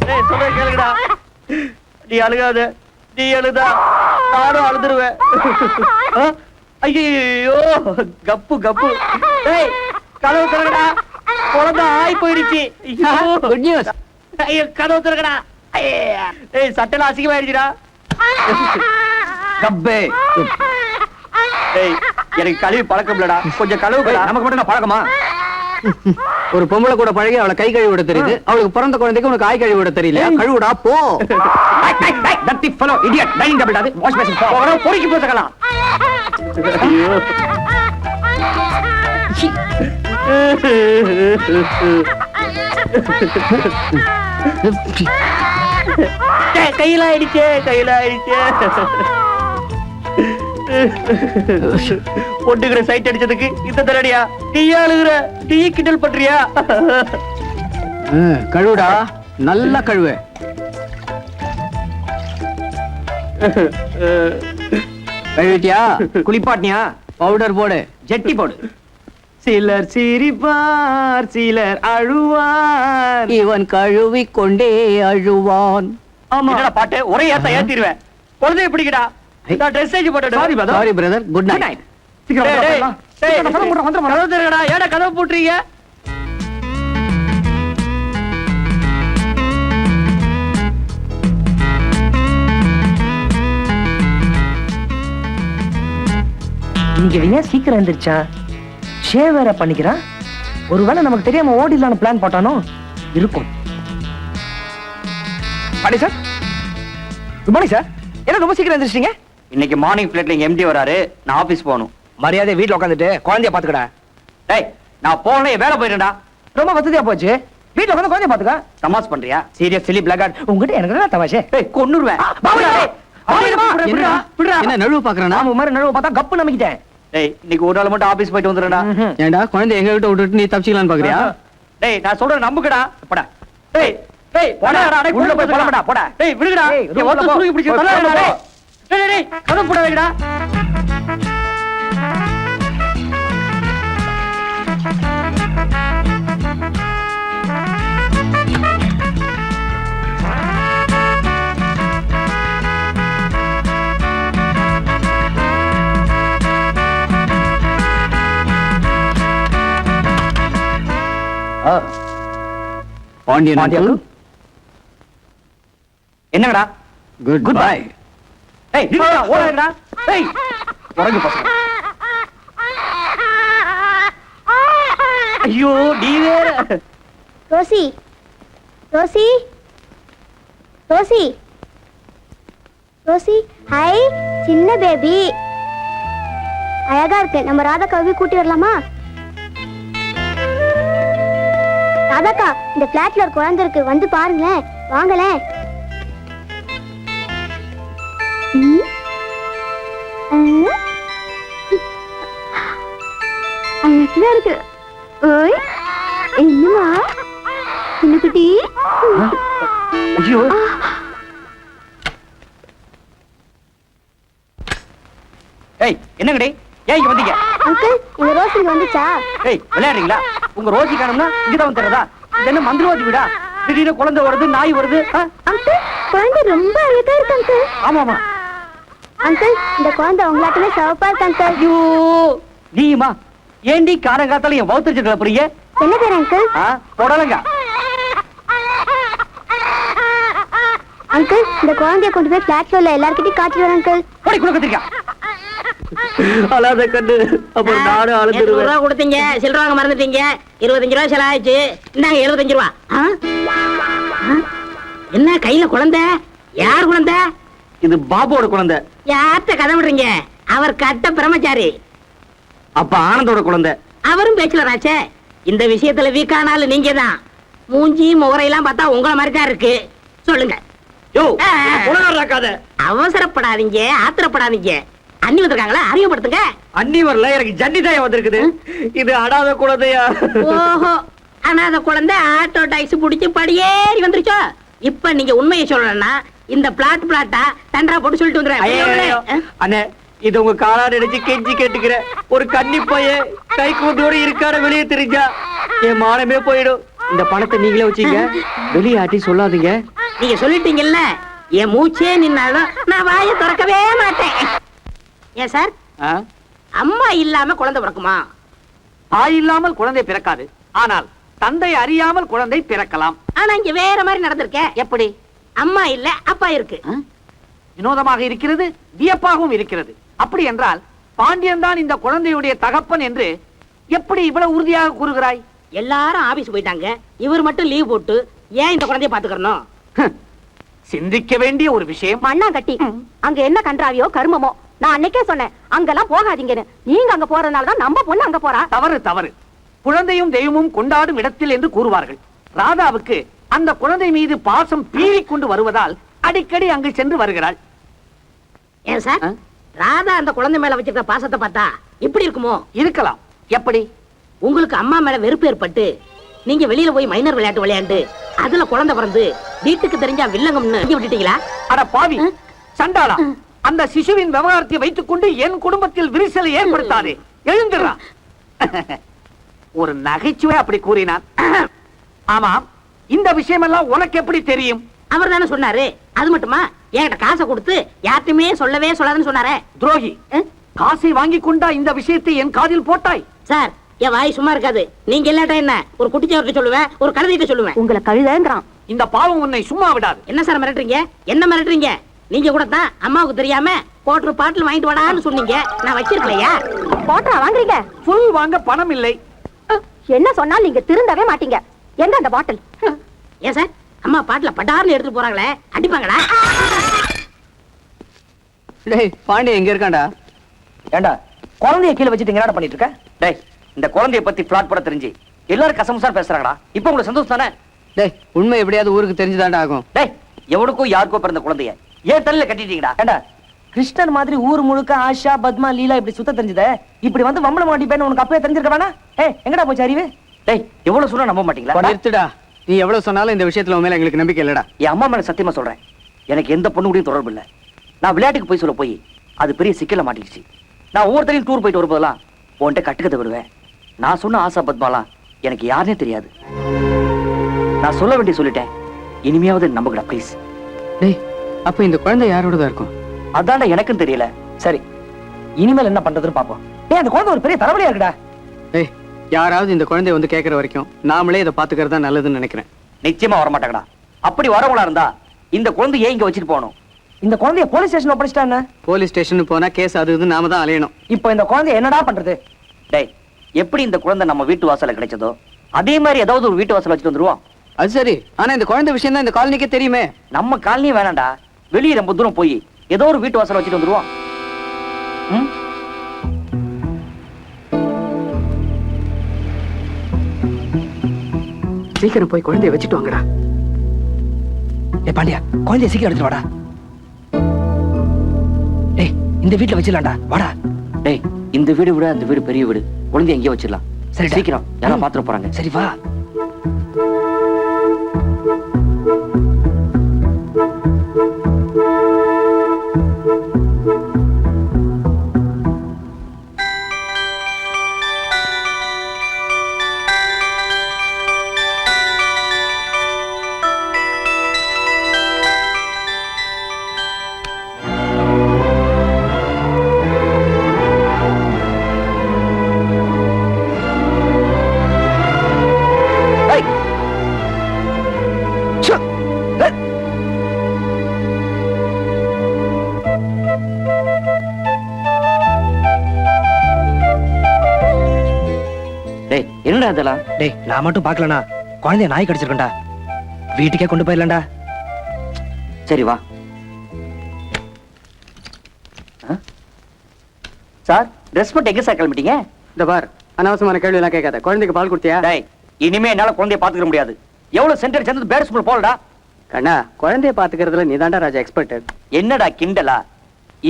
டேய் சொல்றத கேளுங்கடா. நீ அழுகாத, நீ அழுதா நானும் அழுதுருவேன். ஐயோ கப்பு கப்பு. டேய் கதவு திறக்கடா, குழந்தை ஆய் போயிடுச்சு. Good news. ஐயோ கதவு திறக்கடா. டேய் சட்டல அசிங்கமாயிடுச்சுடா. கப்பே. டேய் எனக்கு கழுவி பழக்கம் இல்லடா, கொஞ்சம் கழுவுடா. நமக்கு மட்டும் நான் பழக்கமா? ஒரு பொம்பளை கூட பழகி அவளை கை கழுவி விட தெரியுது, அவளுக்கு பிறந்த குழந்தைக்கு உனக்கு காய் கழுவி விட தெரியல. கழுவுடா போ. தட்டி ஃபெலோ இடியட் டைனிங் டேபிள் அது வாஷ் பேசின் போ. பொறுக்கி போட்டுக்கலாம். கையில ஆயிடுச்சே பொட்டுக்கிற சைட் அடிச்சதுக்கு இந்த தரடியா டீ அழுகுற டீ கிண்டல் பண்றியா? கழுவுடா, நல்லா கழுவு. கழுவிட்டியா? குளிப்பாட்டினியா? பவுடர் போடு, ஜெட்டி போடு. சிலர் சிரிப்பார், சிலர் அழுவார். இவன் கழுவி கொண்டே அழுவான். ஆமா பாட்டு ஒரே ஏத்த ஏத்திடுவேன். குழந்தைய பிடிக்கடா. நான் ட்ரெஸ் சேஞ்ச் போட்டுடு. Sorry brother, good night. கதவு திறக்கடா. ஏடா கதவு போட்டுறீங்க? இங்க ஏன் சீக்கிரம் எந்திரிச்சா? ஷேவ் வேற பண்ணிக்கிறான். ஒருவேளை நமக்கு தெரியாம ஓடிடலான்னு பிளான் போட்டானோ இருக்கும். பாடி சார், குட் மார்னிங் சார். என்ன ரொம்ப சீக்கிரம் எந்திரிச்சிட்டீங்க? இன்னைக்கு மார்னிங் ஃபிளைட்ல எங்க எம்டி வராரு. நான் ஆபீஸ் போகணும். மரியாதை வீட்ல உட்காந்துட்டு குழந்தைய பாத்துக்கடா. டேய், நான் போனே வேலை போயிட்டேன்டா. ரொம்ப வசதியா போச்சு. வீட்ல உட்காந்து குழந்தைய பாத்துக்க. தமாஸ் பண்றியா? சீரியஸ் சிலி பிளாக். உங்ககிட்ட எனக்கு என்ன தமாஷே? டேய், கொன்னுருவேன். என்ன நழுவு பாக்குறானா? நாம மாதிரி நழுவு பார்த்தா கப்பு நம்பிக்கிட்டேன். டேய், இன்னைக்கு ஒரு நாள் மட்டும் ஆபீஸ் போயிட்டு வந்துறடா. ஏண்டா குழந்தை எங்க கிட்ட விட்டுட்டு நீ தப்பிச்சிக்கலாம்னு பாக்குறியா? டேய், நான் சொல்றேன் நம்புக்கடா. போடா. டேய், டேய், போடா. டேய், உள்ள போய் போடா. போடா. டேய், விடுடா. நீ ஒத்த சுருகி பிடிச்சு தள்ளாதடா. டேய். டேய், டேய், கதவு போட வைடா. பாண்டியன் அங்கிள், என்னங்கடா? Good bye. டேய், நில்லுடா. ஓடுடா. டேய், உறங்கு பசங்க. ஐயோ, நீ வேற. Rousey Rousey Rousey Rousey, hi சின்ன பேபி, அழகா இருக்கு. நம்ம ராதாக்காவை கூட்டி வரலாமா? ராதாக்கா, இந்த பிளாட்ல ஒரு குழந்தை இருக்கு, வந்து பாருங்களேன், வாங்களேன். அழகா இருக்கு. ஓய், என்னமா சின்ன குட்டி? ஐயோ, ஏய், என்னங்கடி? ஏன் இங்க வந்தீங்க? அங்கிள், இந்த ரோஸ் இங்க வந்துச்சா? ஏய், விளையாடுறீங்களா? உங்க ரோஜி காணும்னா இங்கதான் வந்துறதா? இது என்ன மந்திரவாதி வீடா? திடீர்னு குழந்தை வருது, நாய் வருது. அங்கிள், குழந்தை ரொம்ப அழகா இருக்கு அங்கிள். ஆமாமா. அங்கிள், இந்த குழந்தை உங்களாட்டமே சிவப்பா இருக்கு அங்கிள். ஐயோ, நீயுமா? ஏண்டி காரங்காத்தால என் வவுத்தரிச்சு கிளப்புறீங்க? என்ன பேர் அங்கிள்? போடலங்க. அங்கிள், இந்த குழந்தைய கொண்டு போய் பிளாட்ல உள்ள எல்லார்கிட்டயும் காட்டிட்டு வரேன் அங்கிள். போடி குடுக்கத்திருக்கா. அழாத கண்ணு. அப்புறம் நானும் அழுதுருவேன். ரூபா கொடுத்தீங்க, சில்லற வாங்க மறந்துட்டீங்க. 25 ரூபா செலவாயிடுச்சு. இந்தாங்க 75 ரூபா. என்ன கையில குழந்தை? யார் குழந்தை? இது பாபுவோட குழந்தை. யார்கிட்ட கதை விடுறீங்க? அவர் கட்ட பிரம்மச்சாரி. அப்ப ஆனந்தோட குழந்தை. அவரும் பேச்சுலராச்சே. இந்த விஷயத்துல வீக்கானாலும் நீங்க தான். மூஞ்சி முகரையெல்லாம் பார்த்தா உங்களை மாதிரி தான் இருக்கு. சொல்லுங்க. யோ, உலகாக்காத. அவசரப்படாதீங்க, ஆத்திரப்படாதீங்க. அண்ணி வந்திருக்காங்களா? அறிமுகப்படுத்துங்க. அண்ணி வரல, எனக்கு ஜன்னி தாயா வந்திருக்குது. இது அடாத குழந்தையா? ஓஹோ, அனாதை குழந்தை ஆட்டோ டாக்ஸி பிடிச்சு படியேறி வந்துருச்சோ. இப்ப நீங்க உண்மையை சொல்லணும்னா இந்த பிளாட்டா தண்டரா போட்டு சொல்லிட்டு வந்துடுறேன். அண்ணே, இது உங்க காலா நினைச்சு கெஞ்சி கேட்டுக்கிறேன். ஒரு கன்னி பையன் கை கூட்டோட இருக்கார வெளியே தெரிஞ்சா என் மானமே போயிடும். இந்த பணத்தை நீங்களே வச்சீங்க, வெளியாட்டி சொல்லாதீங்க. நீங்க சொல்லிட்டீங்கல்ல, என் மூச்சே நின்னாலும் நான் வாயை திறக்கவே மாட்டேன். ஏன் சார், அம்மா இல்லாம குழந்தை பிறக்குமா? தாய் இல்லாமல் குழந்தை பிறக்காது, ஆனால் தந்தை அறியாமல் குழந்தை பிறக்கலாம். ஆனா இங்க வேற மாதிரி நடந்திருக்க. எப்படி? அம்மா இல்ல, அப்பா இருக்கு. வினோதமாக இருக்கிறது, வியப்பாகவும் இருக்கிறது. அப்படி என்றால் பாண்டியன் தான் இந்த குழந்தையுடைய தகப்பன் என்று எப்படி இவ்வளவு உறுதியாக கூறுகிறாய்? எல்லாரும் ஆபீஸ் போயிட்டாங்க, இவர் மட்டும் லீவ் போட்டு ஏன் இந்த குழந்தைய பாத்துக்கறணும்? சிந்திக்க வேண்டிய ஒரு விஷயம். மண்ணா கட்டி அங்க என்ன கன்றாவியோ கருமமோ நான் அன்னைக்கே சொன்னேன் அங்கெல்லாம் போகாதீங்கன்னு. நீங்க அங்க போறதுனால தான் நம்ம பொண்ணு அங்க போறா. தவறு தவறு. குழந்தையும் தெய்வமும் கொண்டாடும் இடத்தில் என்று கூறுவார்கள். ராதாவுக்கு அந்த குழந்தை மீது பாசம் பீறிக்கொண்டு வருவதால் அடிக்கடி அங்கு சென்று வருகிறாள். ஏன் சார், ராதா அந்த குழந்தை மேல வச்சிருக்க பாசத்தை பார்த்தா இப்படி இருக்குமோ? இருக்கலாம். எப்படி? உங்களுக்கு அம்மா மேல வெறுப்பு ஏற்பட்டு நீங்க வெளியில போய் மைனர் விளையாட்டு விளையாண்டு அதுல குழந்தை பிறந்து வீட்டுக்கு தெரிஞ்சா வில்லங்கம்னு விட்டுட்டீங்களா? அட பாவி சண்டாளா, அந்த சிசுவின் விவகாரத்தை வைத்துக் கொண்டு என் குடும்பத்தில் விரிசலை ஏற்படுத்தாதே. எழுந்துடா. ஒரு நகைச்சுவை அப்படி கூறினார். ஆமாம், இந்த விஷயம் எல்லாம் உனக்கு எப்படி தெரியும்? அவர் தானே சொன்னாரு. அது மட்டுமா, என்கிட்ட காசை கொடுத்து யார்ட்டுமே சொல்லவே சொல்லாதுன்னு சொன்னாரே. துரோகி, காசை வாங்கி கொண்டா இந்த விஷயத்தை என் காதில் போட்டாய்? சார், என் வாய் சும்மா இருக்காது. நீங்க இல்லாட்டா என்ன, ஒரு குட்டிச்சவர்கிட்ட சொல்லுவேன், ஒரு கழுதைகிட்ட சொல்லுவேன். உங்களை கழுதங்கிறான். இந்த பாவம் உன்னை சும்மா விடாது. என்ன சார் மிரட்டுறீங்க? என்ன மிரட்டுறீங்க? நீங்க கூட தான் அம்மாவுக்கு தெரியாம கோட்டர் பாட்டில் வாங்கிட்டு வாடான்னு சொன்னீங்க. நான் வச்சிருக்கலையா? போட்டா வாங்குறீங்க? புல் வாங்க பணம் இல்லை. என்ன சொன்னாலும் நீங்க திருந்தவே மாட்டீங்க. எங்க அந்த பாட்டில்? ஏன் சார், அம்மா பாட்டில பட்டார்னு எடுத்துட்டு போறாங்களே, அடிப்பாங்களா? டேய் பாண்டி எங்க இருக்காண்டா? ஏண்டா குழந்தைய கீழே வச்சுட்டு என்னடா பண்ணிட்டு இருக்க? டேய், இந்த குழந்தைய பத்தி பிளாட் போட தெரிஞ்சு எல்லாரும் கசமுசார் பேசுறாங்கடா. இப்போ உங்களுக்கு சந்தோஷம் தானே? டேய், உண்மை எப்படியாவது ஊருக்கு தெரிஞ்சுதாண்டா ஆகும். டேய், எவனுக்கோ யாருக்கோ பிறந்த குழந்தைய ஏன் தலையில கட்டிட்டீங்கடா? ஏண்டா கிருஷ்ணன் மாதிரி ஊர் முழுக்க ஆஷா பத்மா லீலா இப்படி சுத்த தெரிஞ்சத இப்படி வந்து மம்பள மாட்டிப்பேன்னு உனக்கு அப்பவே தெரிஞ்சிருக்க வேணா? எங்கடா போச்சு அறிவு? டேய், எவ்வளவு சொன்னா நம்ப மாட்டீங்களா? நிறுத்துடா. நீ எவ்வளவு சொன்னாலும் இந்த விஷயத்துல உன் மேல எங்களுக்கு நம்பிக்கை இல்லடா. என் அம்மா மேல சத்தியமா சொல்றேன், எனக்கு எந்த பொண்ணு கூடயும் தொடர்பு இல்ல. நான் விளையாட்டுக்கு போய் சொல்ல போய் அது பெரிய சிக்கல மாட்டிடுச்சு. நான் ஒவ்வொருத்தரையும் டூர் போயிட்டு வரும்போதெல்லாம் உன்கிட்ட கட்டுக்கதை விடுவேன். நான் சொன்ன ஆசா பத்மாலாம் எனக்கு யாருனே தெரியாது. நான் சொல்ல வேண்டிய சொல்லிட்டேன். இனிமையாவது நம்புகடா ப்ளீஸ். டேய், அப்ப இந்த குழந்தை யாரோடதா இருக்கும்? அதான்டா எனக்கும் தெரியல. சரி, இனிமேல் என்ன பண்றதுன்னு பாப்போம். அந்த குழந்தை ஒரு பெரிய தலைவலியா இருக்குடா. டேய், யாராவது இந்த குழந்தைய வந்து கேட்கற வரைக்கும் நாமளே இதை பாத்துக்கிறது தான் நல்லதுன்னு நினைக்கிறேன். நிச்சயமா வரமாட்டாங்கடா. அப்படி வரவங்களா இருந்தா இந்த குழந்தைய இங்க வச்சுட்டு போகணும். இந்த குழந்தைய போலீஸ் ஸ்டேஷன் ஒப்படைச்சிட்டா என்ன? போலீஸ் ஸ்டேஷன் போனா கேஸ் அது இது நாம தான் அலையணும். இப்போ இந்த குழந்தை என்னடா பண்றது? டேய், எப்படி இந்த குழந்தை நம்ம வீட்டு வாசல்ல கிடைச்சதோ அதே மாதிரி ஏதாவது ஒரு வீட்டு வாசல் வச்சுட்டு வந்துருவோம். அது சரி, ஆனா இந்த குழந்தை விஷயம் தான் இந்த காலனிக்கே தெரியுமே. நம்ம காலனியும் வேணாம்டா, வெளியே ரொம்ப தூரம் போய் ஏதோ ஒரு வீட்டு வாசல் வச்சுட்டு வந்துருவோம். சீக்கிரம் போய் குழந்தைய வச்சுட்டு வாங்கடா. ஏ பாண்டியா, குழந்தைய சீக்கிரம் எடுத்துட்டு வாடா. டேய், இந்த வீட்டுல வச்சிடலாம்டா, வாடா. டேய், இந்த வீடு விட அந்த வீடு பெரிய வீடு, குழந்தைய எங்கேயோ வச்சிடலாம். சரி, சீக்கிரம், யாரும் பாத்துட்டு போறாங்க. சரி வா. டேய், என்னடா இதெல்லாம்? டேய், நான் மட்டும் பார்க்கலனா குழந்தைய நாய் கடிச்சிருக்கேன்டா. வீட்டுக்கே கொண்டு போயிடலாம்டா. சரி வா. சார், ட்ரெஸ் போட்டு எங்க சார் கிளம்பிட்டீங்க? இந்த பார், அனாவசியமான கேள்வி எல்லாம் கேட்காத. குழந்தைக்கு பால் கொடுத்தியா? டேய், இனிமே என்னால குழந்தைய பாத்துக்க முடியாது. எவ்வளவு சென்டர் சேர்ந்து பேர் ஸ்கூல் போலடா. கண்ணா, குழந்தைய பாத்துக்கிறதுல நீ தாண்டா ராஜா எக்ஸ்பர்ட். என்னடா கிண்டலா?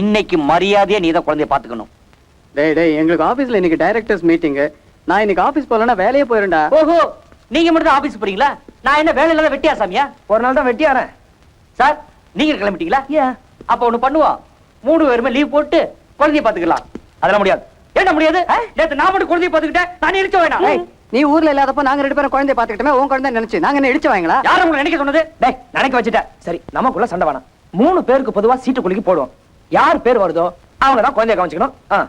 இன்னைக்கு மரியாதையா நீதான் குழந்தைய பாத்துக்கணும். டேய் டேய், எங்களுக்கு ஆபீஸ்ல இன்னைக்கு டைரக்டர்ஸ் மீட்டிங். நான் இன்னைக்கு ஆபீஸ் போலனா வேலையே போயிருண்டா. ஓஹோ, நீங்க மட்டும் ஆபீஸ் போறீங்களா? நான் என்ன வேலை இல்லாத வெட்டியா சாமியா? ஒரு நாள் தான் வெட்டியாரேன். சார், நீங்க கிளம்பிட்டீங்களா? அப்ப ஒண்ணு பண்ணுவோம், 3 பேருமே லீவ் போட்டு குழந்தைய பாத்துக்கலாம். அதெல்லாம் முடியாது. என்ன முடியாது? நேத்து நான் மட்டும் குழந்தைய பாத்துக்கிட்டேன், நான் இடிச்ச வேணாம். நீ ஊர்ல இல்லாதப்ப நாங்க 2 பேரும் குழந்தைய பாத்துக்கிட்டோமே, உன் குழந்தை நினைச்சு நாங்க என்ன இடிச்சு வாங்களா? யாரும் உங்களை நினைக்க சொன்னது? டேய், நினைக்க வச்சுட்டேன். சரி, நமக்குள்ள சண்டை வேணாம். 3 பேருக்கு பொதுவா சீட்டு குலுக்கி போடுவோம். யார் பேர் வருதோ அவங்க தான் குழந்தைய கவனிச்சுக்கணும்.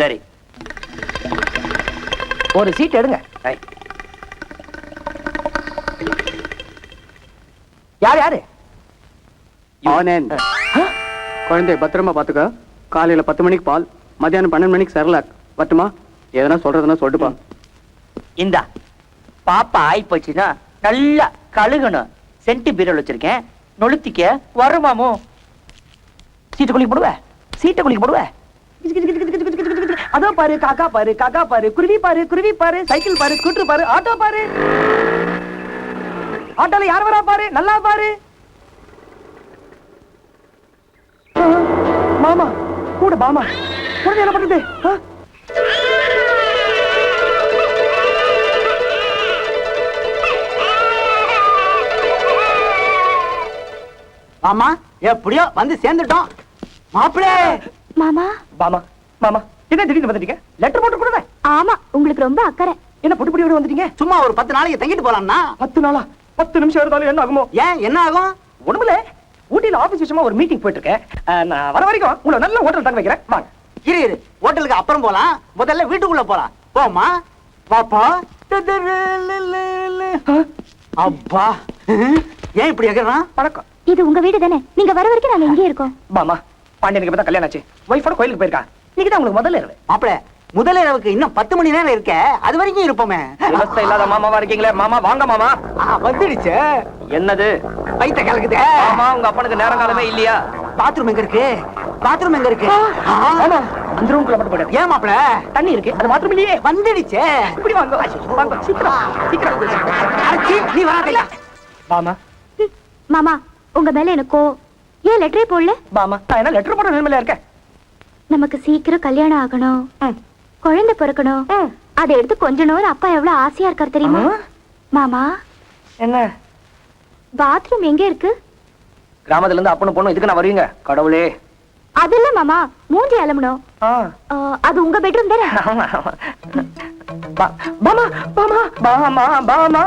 சரி, ஒரு சீட் எடுங்க. யார் யாரு? ஆனந்த். குழந்தைய பத்திரமா பாத்துக்க. காலையில 10 மணிக்கு பால், மத்தியானம் 12 மணிக்கு செர்லாக். பட்டுமா? எதனா சொல்றதுன்னா சொல்லுப்பா. இந்தா பாப்பா ஆயி போச்சுன்னா நல்லா கழுகணும். சென்டி பீரல் வச்சிருக்கேன், நொழுத்திக்க வருமாமோ. சீட்டு குளிக்க போடுவ? சீட்டை குளிக்க போடுவ? அதோ பாரு காக்கா பாரு காக்கா பாரு குருவி பாரு குருவி பாரு சைக்கிள் பாரு ஸ்கூட்டர் பாரு ஆட்டோ பாரு ஆட்டோல யார் வரா பாரு நல்லா பாரு மாமா கூட பாமா குழந்தை என்ன பண்ணுது ஆமா எப்படியோ வந்து சேர்ந்துட்டோம் மாப்பிளே. மாமா பாமா மாமா என்ன திடீர்னு வந்துட்டீங்க லெட்டர் போட்டு கொடுங்க ஆமா உங்களுக்கு ரொம்ப அக்கறை. என்ன பொடி பொடி வந்துட்டீங்க சும்மா ஒரு 10 நாளைக்கு தங்கிட்டு போலாம்னா 10 நாளா 10 நிமிஷம் இருந்தாலும் என்ன ஆகுமோ ஏன் என்ன ஆகும்? ஒண்ணுமில்ல ஊட்டியில ஆபீஸ் விஷயமா ஒரு மீட்டிங் போயிட்டு இருக்கேன் நான் வர வரைக்கும் உங்களை நல்ல ஹோட்டல் தங்க வைக்கிறேன் வாங்க இரு ஹோட்டலுக்கு அப்புறம் போலாம், முதல்ல வீட்டுக்குள்ள போலாம். போமா பாப்பா. அப்பா ஏன் இப்படி கேக்குறான்? வணக்கம் இது உங்க வீடு தானே? நீங்க வர வரைக்கும் நாங்க இங்கே இருக்கோம். பாமா பாண்டியனுக்கு இப்பதான் கல்யாணம் ஆச்சு ஒய்ஃபோட கோயிலுக்கு போயிருக்கா இன்னைக்கு தான் உங்களுக்கு முதல்ல இரவு மாப்பிள முதல் இரவுக்கு இன்னும் 10 மணி நேரம் இருக்க, அது வரைக்கும் இருப்போமே. விவசாய இல்லாத மாமாவா இருக்கீங்களே மாமா வாங்க மாமா வந்துடுச்சு. என்னது வயித்த கலக்குது. ஆமா உங்க அப்பனுக்கு நேரம் காலமே இல்லையா பாத்ரூம் எங்க இருக்கு? பாத்ரூம் எங்க இருக்கு? ஆமா அந்த ரூம்குள்ள மட்டும் போயிடு ஏன் மாப்பிள? தண்ணி இருக்கு அது மாத்திரம் இல்லையே வந்துடுச்சு. இப்படி வாங்க வாங்க சீக்கிரம் சீக்கிரம் அரைச்சி நீ வராதே. பாமா மாமா உங்க மேல எனக்கோ ஏன் லெட்டரே போடல? பாமா நான் என்ன லெட்டர் போட நிலைமையில இருக்கேன் நமக்கு சீக்கிரம் கல்யாணம் ஆகணும், குழந்தை பிறக்கணும், அதை எடுத்து கொஞ்சணும். அப்பா எவ்வளவு ஆசையா இருக்காரு தெரியுமா? மாமா என்ன பாத்ரூம் எங்க இருக்கு? கிராமத்துல இருந்து அப்பனும் பொண்ணும் இதுக்கு நான் வருவீங்க கடவுளே அது இல்ல மாமா, மூஞ்சி அலம்பணும். அது உங்க பெட்ரூம் தானே? பாமா பாமா பாமா பாமா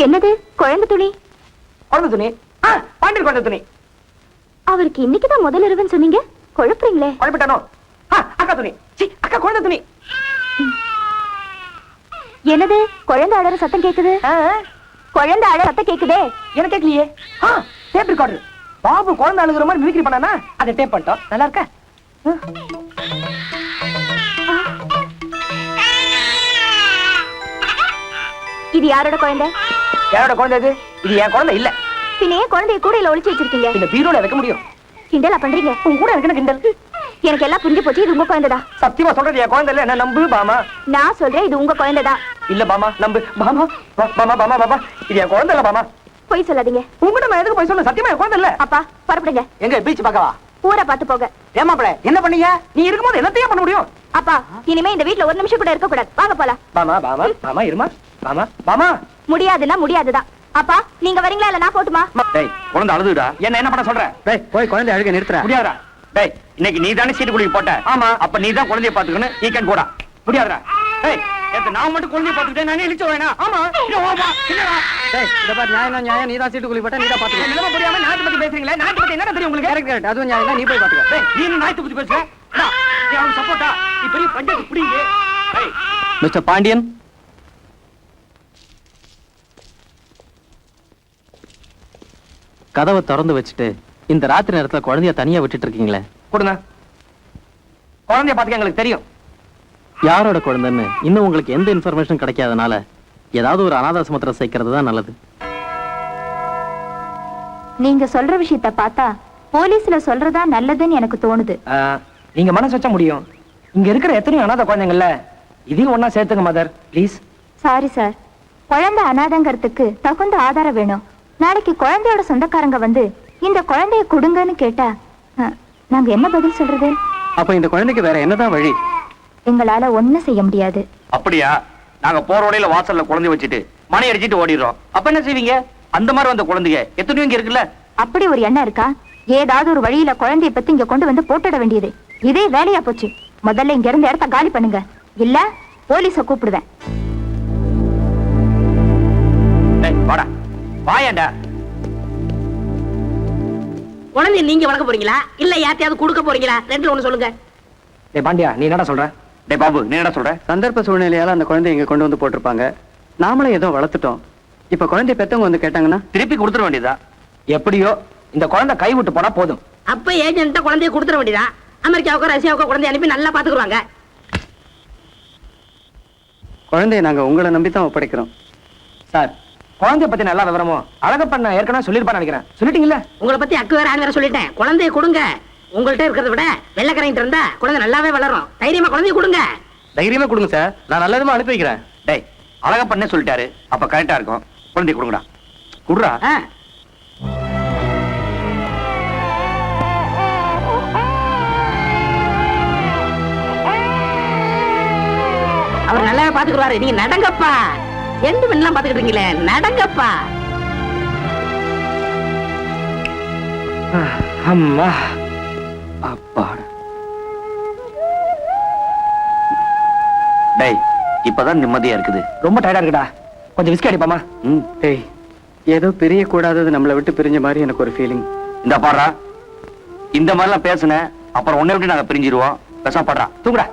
என்னது? குழந்தை துணி. குழந்தை துணி பாண்டியன் குழந்தை துணி அவருக்கு இன்னைக்குதான் முதல் இரவுன்னு சொன்னீங்க, குழப்பறீங்களே. குழப்பிட்டானோ அக்கா துணி அக்கா குழந்தை துணி என்னது? குழந்தை அழற சத்தம் கேக்குது. குழந்தை அழற சத்தம் கேக்குதே. எனக்கு கேட்கலையே டேப் ரெக்கார்டர் பாபு குழந்தை அழுகுற மாதிரி மிமிக்ரி பண்ணானா அதை டேப் பண்ணிட்டோம் நல்லா இருக்க இது யாரோட குழந்தை? யாரோட குழந்தை இது? இது என் குழந்தை இல்ல. பின்ன ஏன் குழந்தைய கூடையில ஒளிச்சு வச்சிருக்கீங்க? இந்த பீரோல வைக்க முடியும். கிண்டலா பண்றீங்க? உன் கூட எனக்கு என்ன கிண்டல்? எனக்கு எல்லாம் புரிஞ்சு போச்சு, இது உங்க குழந்தைதான். சத்தியமா சொல்றது என் குழந்தை இல்ல, என்ன நம்பு பாமா. நான் சொல்றேன் இது உங்க குழந்தைதான். இல்ல பாமா நம்பு பாமா பாமா பாமா பாமா இது என் குழந்தை இல்ல பாமா. போய் சொல்லாதீங்க. உங்ககிட்ட நான் எதுக்கு போய் சொல்ல? சத்தியமா என் குழந்தை இல்ல. அப்பா புறப்படுங்க. எங்க பீச் பார்க்கவா? ஊரை பார்த்து போக. ஏமாப்பிள என்ன பண்ணீங்க? நீ இருக்கும்போது என்னத்தையும் பண்ண முடியும்? அப்பா இனிமே இந்த வீட்ல ஒரு நிமிஷம் கூட இருக்க கூடாது. வாங்க போலாம். பாமா பாமா பாமா இருமா பாமா பாமா. முடியாதுன்னா முடியாதுதான். அப்பா நீங்க வரீங்களா இல்ல நான் போட்டுமா? டேய் குழந்தை அழுதுடா என்ன பண்ண சொல்ற டேய் போய் குழந்தை அழுக நிறுத்துற. முடியாதுடா டேய் இன்னைக்கு நீ தானே சீட்டு குளிக்க போட்ட ஆமா அப்ப நீ தான் குழந்தைய பாத்துக்கணும் நீ கேன் போடா முடியாதுடா டேய் நான் மட்டும் குழந்தைய பாத்துக்கிட்டே நானே இழுச்சு வேணா ஆமா இல்லடா டேய் இத பாரு நியாயம் நியாயம், நீ தான் சீட்டு குளி போட்ட, நீ தான் பாத்துக்க. நிலம புரியாம நாட்டு பத்தி பேசுறீங்களே நாட்டு பத்தி என்ன தெரியும் உங்களுக்கு? கரெக்ட் அதுவும் நியாயம் தான், நீ போய் பாத்துக்க. டேய் நீ என்ன நாட்டு பத்தி பேசுற நீ அவன் சப்போர்ட்டா நீ பெரிய பஞ்சாயத்து புடிங்க. டேய் மிஸ்டர் பாண்டியன், கதவை திறந்து வச்சுட்டு இந்த ராத்திரி நேரத்துல குழந்தைய தனியா விட்டுட்டு இருக்கீங்களே, கொடுங்க குழந்தைய பாத்துக்க எங்களுக்கு தெரியும். யாரோட குழந்தைன்னு இன்னும் உங்களுக்கு எந்த இன்ஃபர்மேஷன் கிடைக்காதனால ஏதாவது ஒரு அனாதாசிரமத்துல சேர்க்கறது தான் நல்லது. நீங்க சொல்ற விஷயத்த பார்த்தா போலீஸ்ல சொல்றதா நல்லதுன்னு எனக்கு தோணுது. நீங்க மனசு வச்சா முடியும். இங்க இருக்கிற எத்தனையோ அனாதை குழந்தைங்கள்ல இதையும் ஒன்னா சேர்த்துங்க மதர் ப்ளீஸ். சாரி சார், குழந்தை அனாதைங்கிறதுக்கு தகுந்த ஆதாரம் வேணும். நாளைக்கு குழந்தையோட சொந்தக்காரங்க வந்து இந்த குழந்தைய கொடுங்கன்னு கேட்டா நாங்க என்ன பதில் சொல்றது? அப்ப இந்த குழந்தைக்கு வேற என்னதான் வழி? எங்களால ஒண்ணும் செய்ய முடியாது. அப்படியா? நாங்க போற வழியில வாசல்ல குழந்தை வச்சுட்டு மணி அடிச்சிட்டு ஓடிடுறோம். அப்ப என்ன செய்வீங்க? அந்த மாதிரி வந்த குழந்தைங்க எத்தனையோ இங்க இருக்குல்ல. அப்படி ஒரு எண்ணம் இருக்கா? ஏதாவது ஒரு வழியில குழந்தைய பத்தி இங்க கொண்டு வந்து போட்டுட வேண்டியது. இதே வேலையா போச்சு. முதல்ல இங்க இருந்து இடத்த காலி பண்ணுங்க, இல்ல போலீஸ கூப்பிடுவேன். வாடா வாயாண்டா. குழந்தை நீங்க வளர்க்க போறீங்களா இல்ல யார்ட்டையாவது கொடுக்க போறீங்களா? ரெண்டுல ஒண்ணு சொல்லுங்க. டேய் பாண்டியா நீ என்னடா சொல்ற? டேய் பாபு நீ என்ன சொல்ற? சந்தர்ப்ப சூழ்நிலையால அந்த குழந்தைய இங்க கொண்டு வந்து போட்டிருப்பாங்க. நாமளே ஏதோ வளர்த்துட்டோம். இப்ப குழந்தைய பெத்தவங்க வந்து கேட்டாங்கன்னா திருப்பி கொடுத்துட வேண்டியதா? எப்படியோ இந்த குழந்தை கை விட்டு போனா போதும். அப்ப ஏஜென்ட்ட குழந்தைய கொடுத்துட வேண்டியதா? அமெரிக்காவுக்கு ரஷ்யாவுக்கு குழந்தைய அனுப்பி நல்லா பாத்துக்குவாங்க. குழந்தைய நாங்க உங்களை நம்பித்தான் ஒப்படைக்கிறோம். சார் குழந்தைய பத்தி நல்லா விவரமோ அழகப்பன் நான் ஏற்கனவே சொல்லிருப்பான்னு நினைக்கிறேன். சொல்லிட்டீங்கல்ல? உங்களை பத்தி அக்கு வேற ஆண் வேற சொல்லிட்டேன். குழந்தைய கொடுங்க. உங்கள்ட்ட இருக்கிறத விட வெள்ளைக்கரைட்டு இருந்தா குழந்தை நல்லாவே வளரும். தைரியமா குழந்தைய கொடுங்க. தைரியமா கொடுங்க சார், நான் நல்ல விதமா அனுப்பி வைக்கிறேன். டேய், அழகப்பண்ணே சொல்லிட்டாரு, அப்ப கரெக்டா இருக்கும். குழந்தை கொடுங்கடா. குடுறா. ஆ. அவர் நல்லாவே பாத்துக்குவாரு. நீங்க நடங்கப்பா. எந்த மின்னலாம் பாத்துக்கிட்டீங்களே, நடங்கப்பா. அம்மா அப்பாடா. டேய், இப்பதான் நிம்மதியா இருக்குது. ரொம்ப டயர்டா இருக்குடா. கொஞ்சம் விஸ்கி அடிப்பாமா? டேய், ஏதோ பிரிய கூடாதது நம்மளை விட்டு பிரிஞ்ச மாதிரி எனக்கு ஒரு ஃபீலிங். இந்த பாடுறா, இந்த மாதிரிலாம் பேசுன அப்புறம் உன்னை விட்டு நாங்க பிரிஞ்சிருவோம். பேசா பாடுறா. தூங்குடா.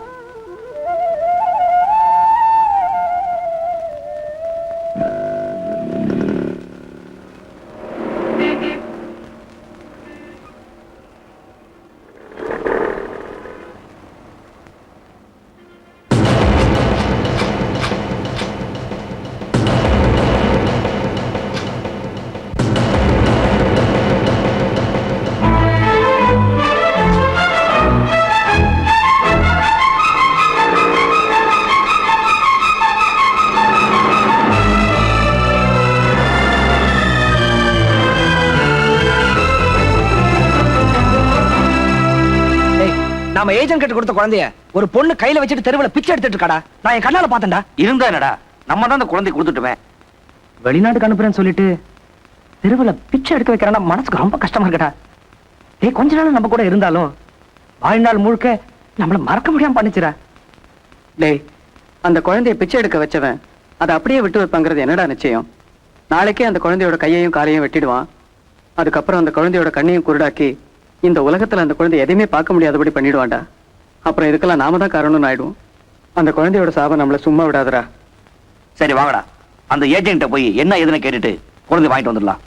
நம்ம ஏஜென்ட் கிட்ட கொடுத்த குழந்தைய ஒரு பொண்ணு கையில வச்சுட்டு தெருவுல பிச்சை எடுத்துட்டு இருக்காடா. நான் என் கண்ணால பார்த்தேன்டா. இருந்தா என்னடா, நம்ம தான் அந்த குழந்தை கொடுத்துட்டுமே. வெளிநாட்டுக்கு அனுப்புறேன்னு சொல்லிட்டு தெருவுல பிச்சை எடுக்க வைக்கிறானா, மனசுக்கு ரொம்ப கஷ்டமா இருக்கடா. டேய், கொஞ்ச நாள் நம்ம கூட இருந்தாலும் வாழ்நாள் முழுக்க நம்மள மறக்க முடியாம பண்ணிச்சுடா. டேய், அந்த குழந்தைய பிச்சை எடுக்க வச்சவன் அதை அப்படியே விட்டு வைப்பாங்கிறது என்னடா நிச்சயம்? நாளைக்கே அந்த குழந்தையோட கையையும் காலையும் வெட்டிடுவான். அதுக்கப்புறம் அந்த குழந்தையோட கண்ணையும் குருடாக்கி இந்த உலகத்துல அந்த குழந்தை எதையுமே பார்க்க முடியாதபடி பண்ணிடுவான்டா. அப்புறம் இதுக்கெல்லாம் நாம தான் காரணம்னு ஆயிடுவோம். அந்த குழந்தையோட சாபம் நம்மள சும்மா விடாதடா. சரி வாங்கடா, அந்த ஏஜென்ட்ட போய் என்ன ஏதுன்னு கேட்டுட்டு குழந்தை வாங்கிட்டு வந்துடலாம்.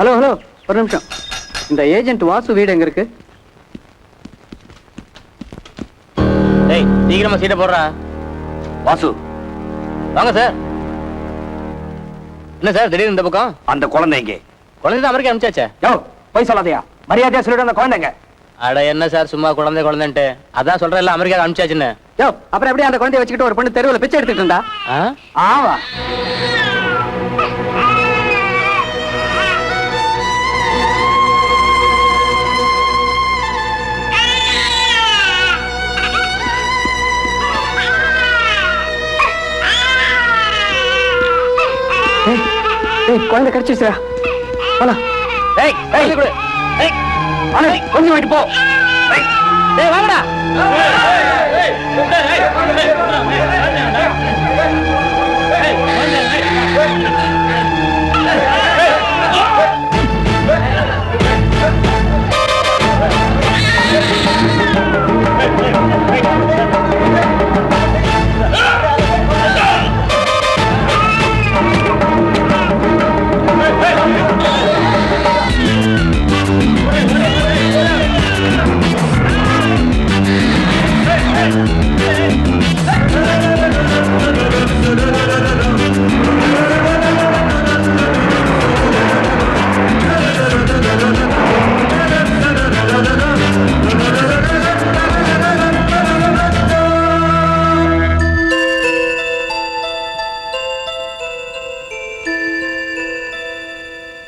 ஹலோ ஹலோ, ஒரு நிமிஷம். இந்த ஏஜென்ட் வாசு வீடு எங்க இருக்கு? டேய், சீக்கிரமா சீட்டை போடுறா. வாசு, வாங்க சார். என்ன சார் திடீர்னு இந்த பக்கம்? அந்த குழந்தை எங்கே? குழந்தை தான் அமெரிக்கா அனுப்பிச்சாச்சே. யோ, போய் சொல்லாதயா. மரியாதையா சொல்லிட்டு அந்த குழந்தைங்க. அட என்ன சார் சும்மா குழந்தை குழந்தைன்ட்டு? அதான் சொல்றேன், எல்லாம் அமெரிக்கா அனுப்பிச்சாச்சுன்னு. யோ, அப்புறம் எப்படி அந்த குழந்தைய வச்சுக்கிட்டு ஒரு பொண்ணு தெருவுல பிச்சை எடுத்துட்டு இருந்தா? ஆமா. குழந்தை கிடைச்சிருச்சா? கொஞ்சம் வாங்கிட்டு போ. வாங்கடா.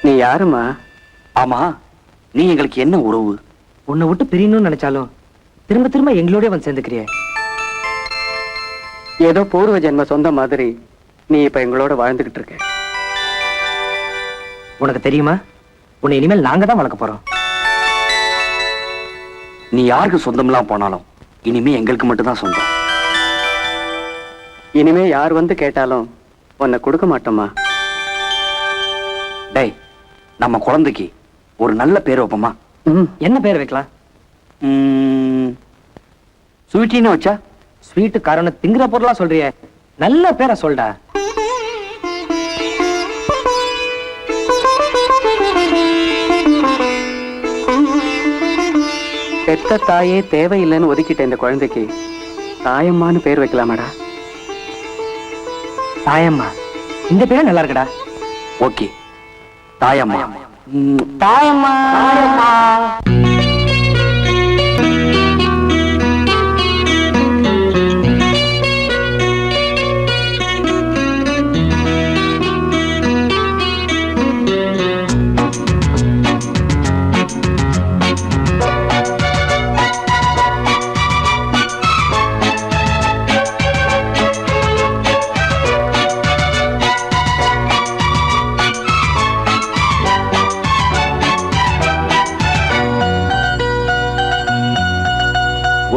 நீ யாருமா? ஆமா, நீ எங்களுக்கு என்ன உறவு? உன்னை விட்டு பிரியணும்னு நினைச்சாலும் திரும்ப திரும்ப எங்களோட வந்து சேர்ந்துக்கிறிய. ஏதோ பூர்வ ஜென்ம சொந்த மாதிரி நீ இப்ப எங்களோட வாழ்ந்துகிட்டு இருக்க. உனக்கு தெரியுமா, உன்னை இனிமேல் நாங்க தான் வளர்க்க போறோம். நீ யாருக்கு சொந்தம்லாம் போனாலும் இனிமே எங்களுக்கு மட்டும்தான் சொந்தம். இனிமே யார் வந்து கேட்டாலும் உன்னை கொடுக்க மாட்டோமா? டேய், நம்ம குழந்தைக்கு ஒரு நல்ல பேர் வைப்போமா? என்ன பேர் வைக்கலாம்? ஸ்வீட்டின்னு வச்சா? ஸ்வீட்டு காரணம் திங்குற பொருளா சொல்றிய, நல்ல பேரை சொல்டா. பெத்த தாயே தேவையில்லைன்னு ஒதுக்கிட்ட இந்த குழந்தைக்கு தாயம்மான்னு பேர் வைக்கலாமாடா? தாயம்மா, இந்த பேரும் நல்லா இருக்குடா. ஓகே, தாயம்மா. தாயம்மா.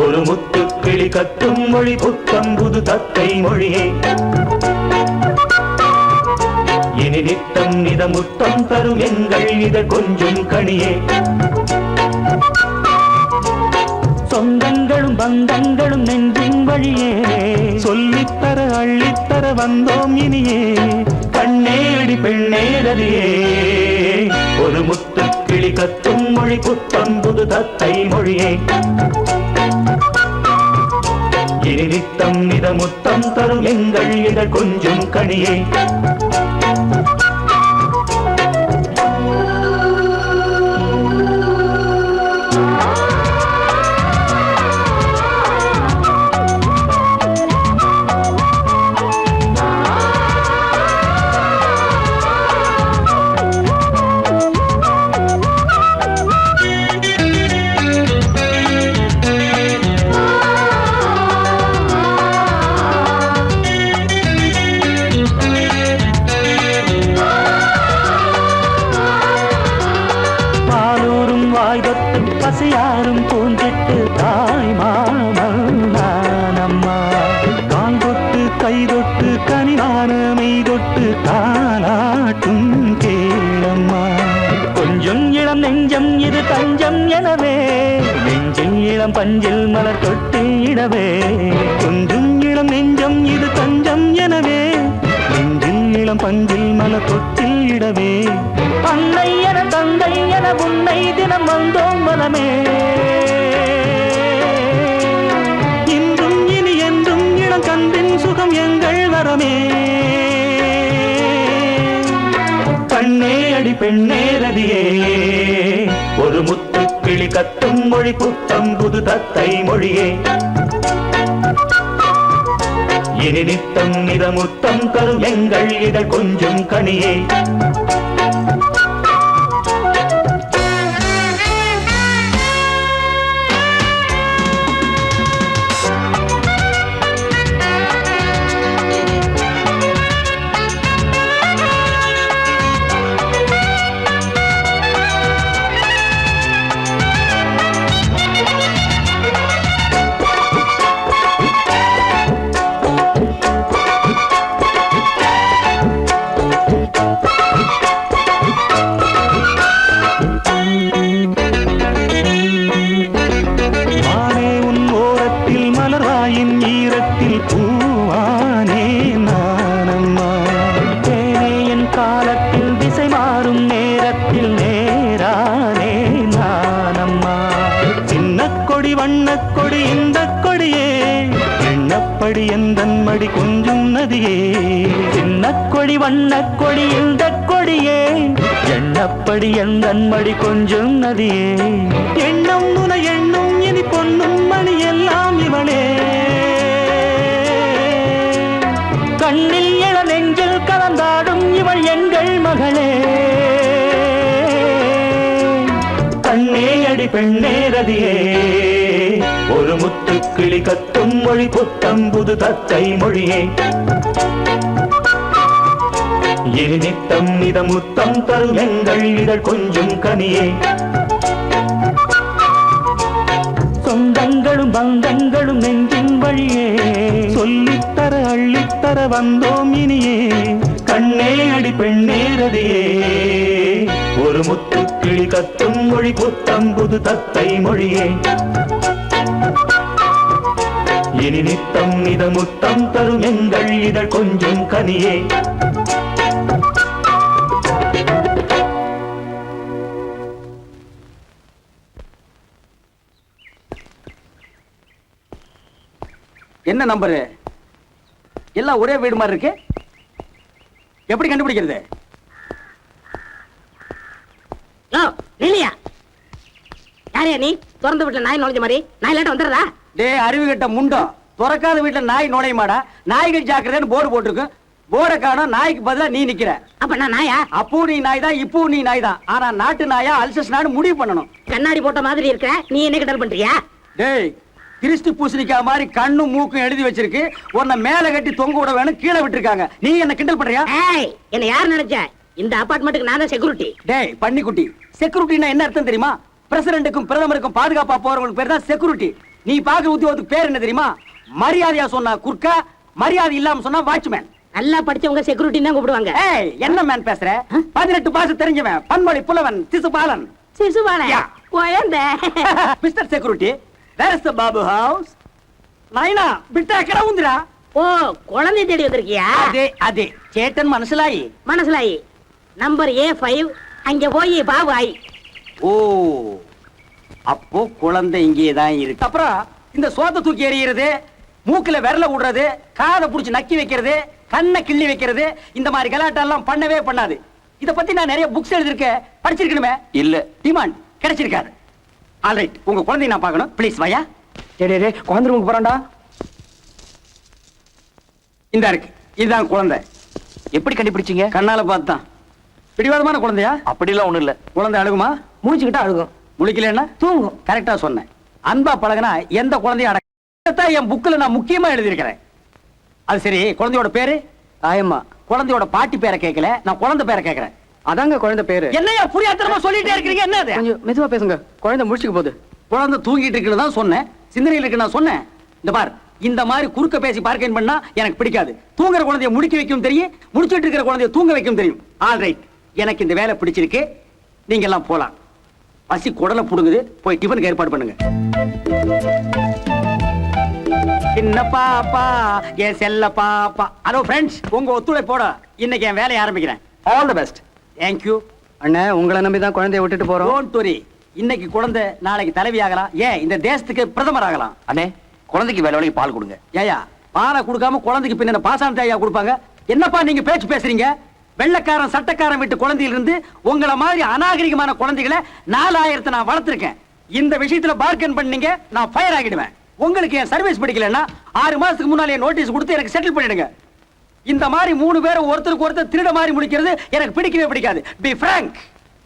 ஒரு முத்துக்கிளி கத்தும் மொழி புத்தம் புது தத்தை மொழியே, இனி நித்தம் நித முத்தம் தரும் எங்கள் இத கொஞ்சம் கனியே. சொந்தங்களும் பந்தங்களும் நெஞ்சின் வழியே, சொல்லித்தர அள்ளித்தர வந்தோம் இனியே, கண்ணேடி பெண்ணேடறியே. ஒரு முத்துக்கிளி கத்தும் மொழி புத்தம் புது தத்தை மொழியே, இனி நித்தம் நித முத்தம் தரும் எங்கள் இதழ் கொஞ்சம் கனியே. பசியாரும் பூஞ்சிட்டு தாய் மாமம்மா, கால் தொட்டு கை தொட்டு கனிவான மெய் தொட்டு தாலாட்டும் கேளம்மா. கொஞ்சம் இளம் நெஞ்சம் இது தஞ்சம் எனவே, நெஞ்சில் இளம் பஞ்சில் மலர் தொட்டு இடவே. கொஞ்சம் இளம் நெஞ்சம் இது தஞ்சம் எனவே, நெஞ்சில் இளம் பஞ்சில் மலர் தொட்டில் இடவே. அன்னை என தந்தை என உன்னை தினம் வந்தோம் மனமே, இன்றும் இனி என்றும் இளம் கண்டின் சுகம் எங்கள் வரமே. கண்ணே அடி பெண்ணே ரதியே, ஒரு முத்துக்கிளி கத்தும் மொழி புத்தம் புது தத்தை மொழியே, இனி நித்தம் நித முத்தம் தரும் எங்கள் இதழ் கொஞ்சம் கனியே. கொடி எந்தன் மடி கொஞ்சும் நதியே, சின்னக்கொடி வண்ணக்கொடி இந்த கொடியே, எண்ணப்படி எந்தன் மடி கொஞ்சும் நதியே. எண்ணம் முன எண்ணும் இனி பொன்னும் மணி எல்லாம் இவனே, கண்ணில் இள நெஞ்சில் கலந்தாடும் இவள் எங்கள் மகளே. கண்ணே அடி பெண்ணே ரதியே, ஒரு முத்துக்கிளி கத்தும் மொழி புத்தம் புது தத்தை மொழியே. இனி நித்தம் நித முத்தம் தரும் எங்கள் இதழ் கொஞ்சம் கனியே. சொந்தங்களும் பந்தங்களும் நெஞ்சின் வழியே, சொல்லித்தர அள்ளித்தர வந்தோம் இனியே. கண்ணே அடி பெண்ணே ரதியே, ஒரு முத்துக்கிளி கத்தும் மொழி புத்தம் புது தத்தை மொழியே. இனி நித்தம் நித முத்தம் தரும் எங்கள் இதழ் கொஞ்சம் கனியே. என்ன நம்பரு? எல்லாம் ஒரே வீடு மாதிரி இருக்கு. எப்படி கண்டுபிடிக்கிறது? யோ நில்லையா, யாரையா நீ? திறந்த வீட்டுல நாய் நுழைஞ்ச மாதிரி நாய் லேட்ட வந்துடுறதா? டேய் அறிவு கட்ட முண்டோ, துறக்காத வீட்டுல நாய் நுழையுமாடா? நாய்கள் ஜாக்கிரதைன்னு போர்டு போட்டிருக்கு. போர்டை காணோம், நாய்க்கு பதிலா நீ நிக்கிற. அப்ப நான் நாயா? அப்போ நீ நாய் தான், இப்போ நீ நாய் தான். ஆனா நாட்டு நாயா அல்சஸ் நாடு முடிவு பண்ணணும். கண்ணாடி போட்ட மாதிரி இருக்க, நீ என்ன கிண்டல் பண்றியா? டேய் கிறிஸ்து பூசணிக்கா மாதிரி கண்ணும் மூக்கும் எழுதி வச்சிருக்கு. உன்னை மேல கட்டி தொங்க விட வேணும், கீழே விட்டுருக்காங்க. நீ என்ன கிண்டல் பண்றியா? ஏய், என்ன யார் நினைச்ச? இந்த அபார்ட்மெண்ட்டுக்கு நான் தான் செக்யூரிட்டி. டேய் பன்னிக்குட்டி, செக்யூரிட்டினா என்ன அர்த்தம் தெரியுமா? பிரசிடென்ட்டுக்கும் பிரதமருக்கும் பாதுகாப்பா போறவங்களுக்கு பேர் தான் செக்யூரிட்டி. நீ பாக்குற உத்தியோகத்துக்கு பேர் என்ன தெரியுமா? மரியாதையா சொன்னா குர்க்கா, மரியாதை இல்லாம சொன்னா வாட்ச்மேன். நல்லா படிச்சவங்க செக்யூரிட்டி தான் கூப்பிடுவாங்க. ஏய் என்ன மேன் பேசுற? 18 பாச தெரிஞ்சவன், பன்மொழி புலவன், சிசுபாலன். சிசுபாலன் Yeah. கோயந்த. Mister security, where is the Babu house? நைனா பிட்டா எక్కడ ఉందిరా? ஓ, குழந்தை தேடி வந்திருக்கியா? அதே அதே சேட்டன் மனசுலாயி. மனசுலாயி நம்பர் A5, அங்க போய் பாபு ஆயி. ஓ, அப்போ குழந்தை இங்கே தான் இருக்கு. அப்புறம் இந்த சோத்த தூக்கி எறிகிறது, மூக்குல விரல விடுறது, காதை புடிச்சு நக்கி வைக்கிறது, கண்ணை கிள்ளி வைக்கிறது, இந்த மாதிரி கலாட்டெல்லாம் பண்ணவே பண்ணாது. இத பத்தி நான் நிறைய புக்ஸ் எழுதிருக்கேன், படிச்சிருக்கணுமே. இல்ல. டிமாண்ட் கிடைச்சிருக்காது. ஆல்ரைட், உங்க குழந்தையை நான் பார்க்கணும். ப்ளீஸ் வாயா. டேய் குழந்தை ரூமுக்கு போறான்டா. இந்த இருக்கு, இதுதான் குழந்தை. எப்படி கண்டுபிடிச்சீங்க? கண்ணால பார்த்தான். பிடிவாதமான குழந்தையா? அப்படிலாம் ஒண்ணும் இல்ல. குழந்தை அழுகுமா? மூச்சுக்கிட்டா அழுகும், முழிக்கலன்னா தூங்கும். கரெக்டா சொன்னேன். அன்பா பழகுனா எந்த குழந்தையும் அடக்கத்தான் என் புக்ல நான் முக்கியமா எழுதியிருக்கிறேன். அது சரி, குழந்தையோட பேரு? ஆயம்மா. குழந்தையோட பாட்டி பேரை கேட்கல, நான் குழந்தை பேரை கேட்கிறேன். அதாங்க குழந்தை பேரு. என்னையா புரியாத்தனமா சொல்லிட்டே இருக்கீங்க? என்ன அது? கொஞ்சம் மெதுவா பேசுங்க, குழந்தை முடிச்சுக்க போகுது. குழந்தை தூங்கிட்டு இருக்குன்னு தான் சொன்னேன், சிந்தனையில் இருக்கு நான் சொன்னேன். இந்த பார், இந்த மாதிரி குறுக்க பேசி பார்க்கேன் பண்ணா எனக்கு பிடிக்காது. தூங்குற குழந்தைய முடிக்க வைக்கும் தெரியும், முடிச்சிட்டு இருக்கிற குழந்தைய தூங்க வைக்கும் தெரியும். ஆல்ரைட், எனக்கு இந்த வேலை பிடிச்சிருக்கு. நீங்க எல்லாம் போலாம். பசி குடலை புடுங்குது, போய் டிஃபனுக்கு ஏற்பாடு பண்ணுங்க. சின்ன பாப்பா, என் செல்ல பாப்பா. ஹலோ ஃப்ரெண்ட்ஸ், உங்க ஒத்துழைப்போட இன்னைக்கு என் வேலையை ஆரம்பிக்கிறேன். All the best. Thank you. அண்ணே, உங்களை நம்பி தான் குழந்தைய விட்டுட்டு போறோம். Don't worry. இன்னைக்கு குழந்தை நாளைக்கு தலைவி ஆகலாம், ஏன் இந்த தேசத்துக்கு பிரதமர் ஆகலாம். அண்ணே, குழந்தைக்கு வேலை வேலைக்கு பால் கொடுங்க. ஏயா பாலை கொடுக்காம குழந்தைக்கு பின்ன பாசான தேயா கொடுப்பாங்க? என்னப்பா நீங்க பேச்சு பேசுறீங்க? வெள்ளக்காரன் சட்டக்காரன் வீட்டு குழந்தையிலிருந்து உங்களை மாதிரி அநாகரிகமான குழந்தைகளை 4000 நான் வளர்த்திருக்கேன். இந்த விஷயத்துல பார்கன் பண்ணீங்க, நான் ஃபயர் ஆகிடுவேன். உங்களுக்கு என் சர்வீஸ் பிடிக்கலன்னா 6 மாசத்துக்கு முன்னாலே நோட்டீஸ் கொடுத்து எனக்கு செட்டில் பண்ணிடுங்க. இந்த மாதிரி 3 பேரும் ஒருத்தருக்கு ஒருத்தர் திருட மாதிரி முடிக்கிறது எனக்கு பிடிக்கவே பிடிக்காது. Be frank.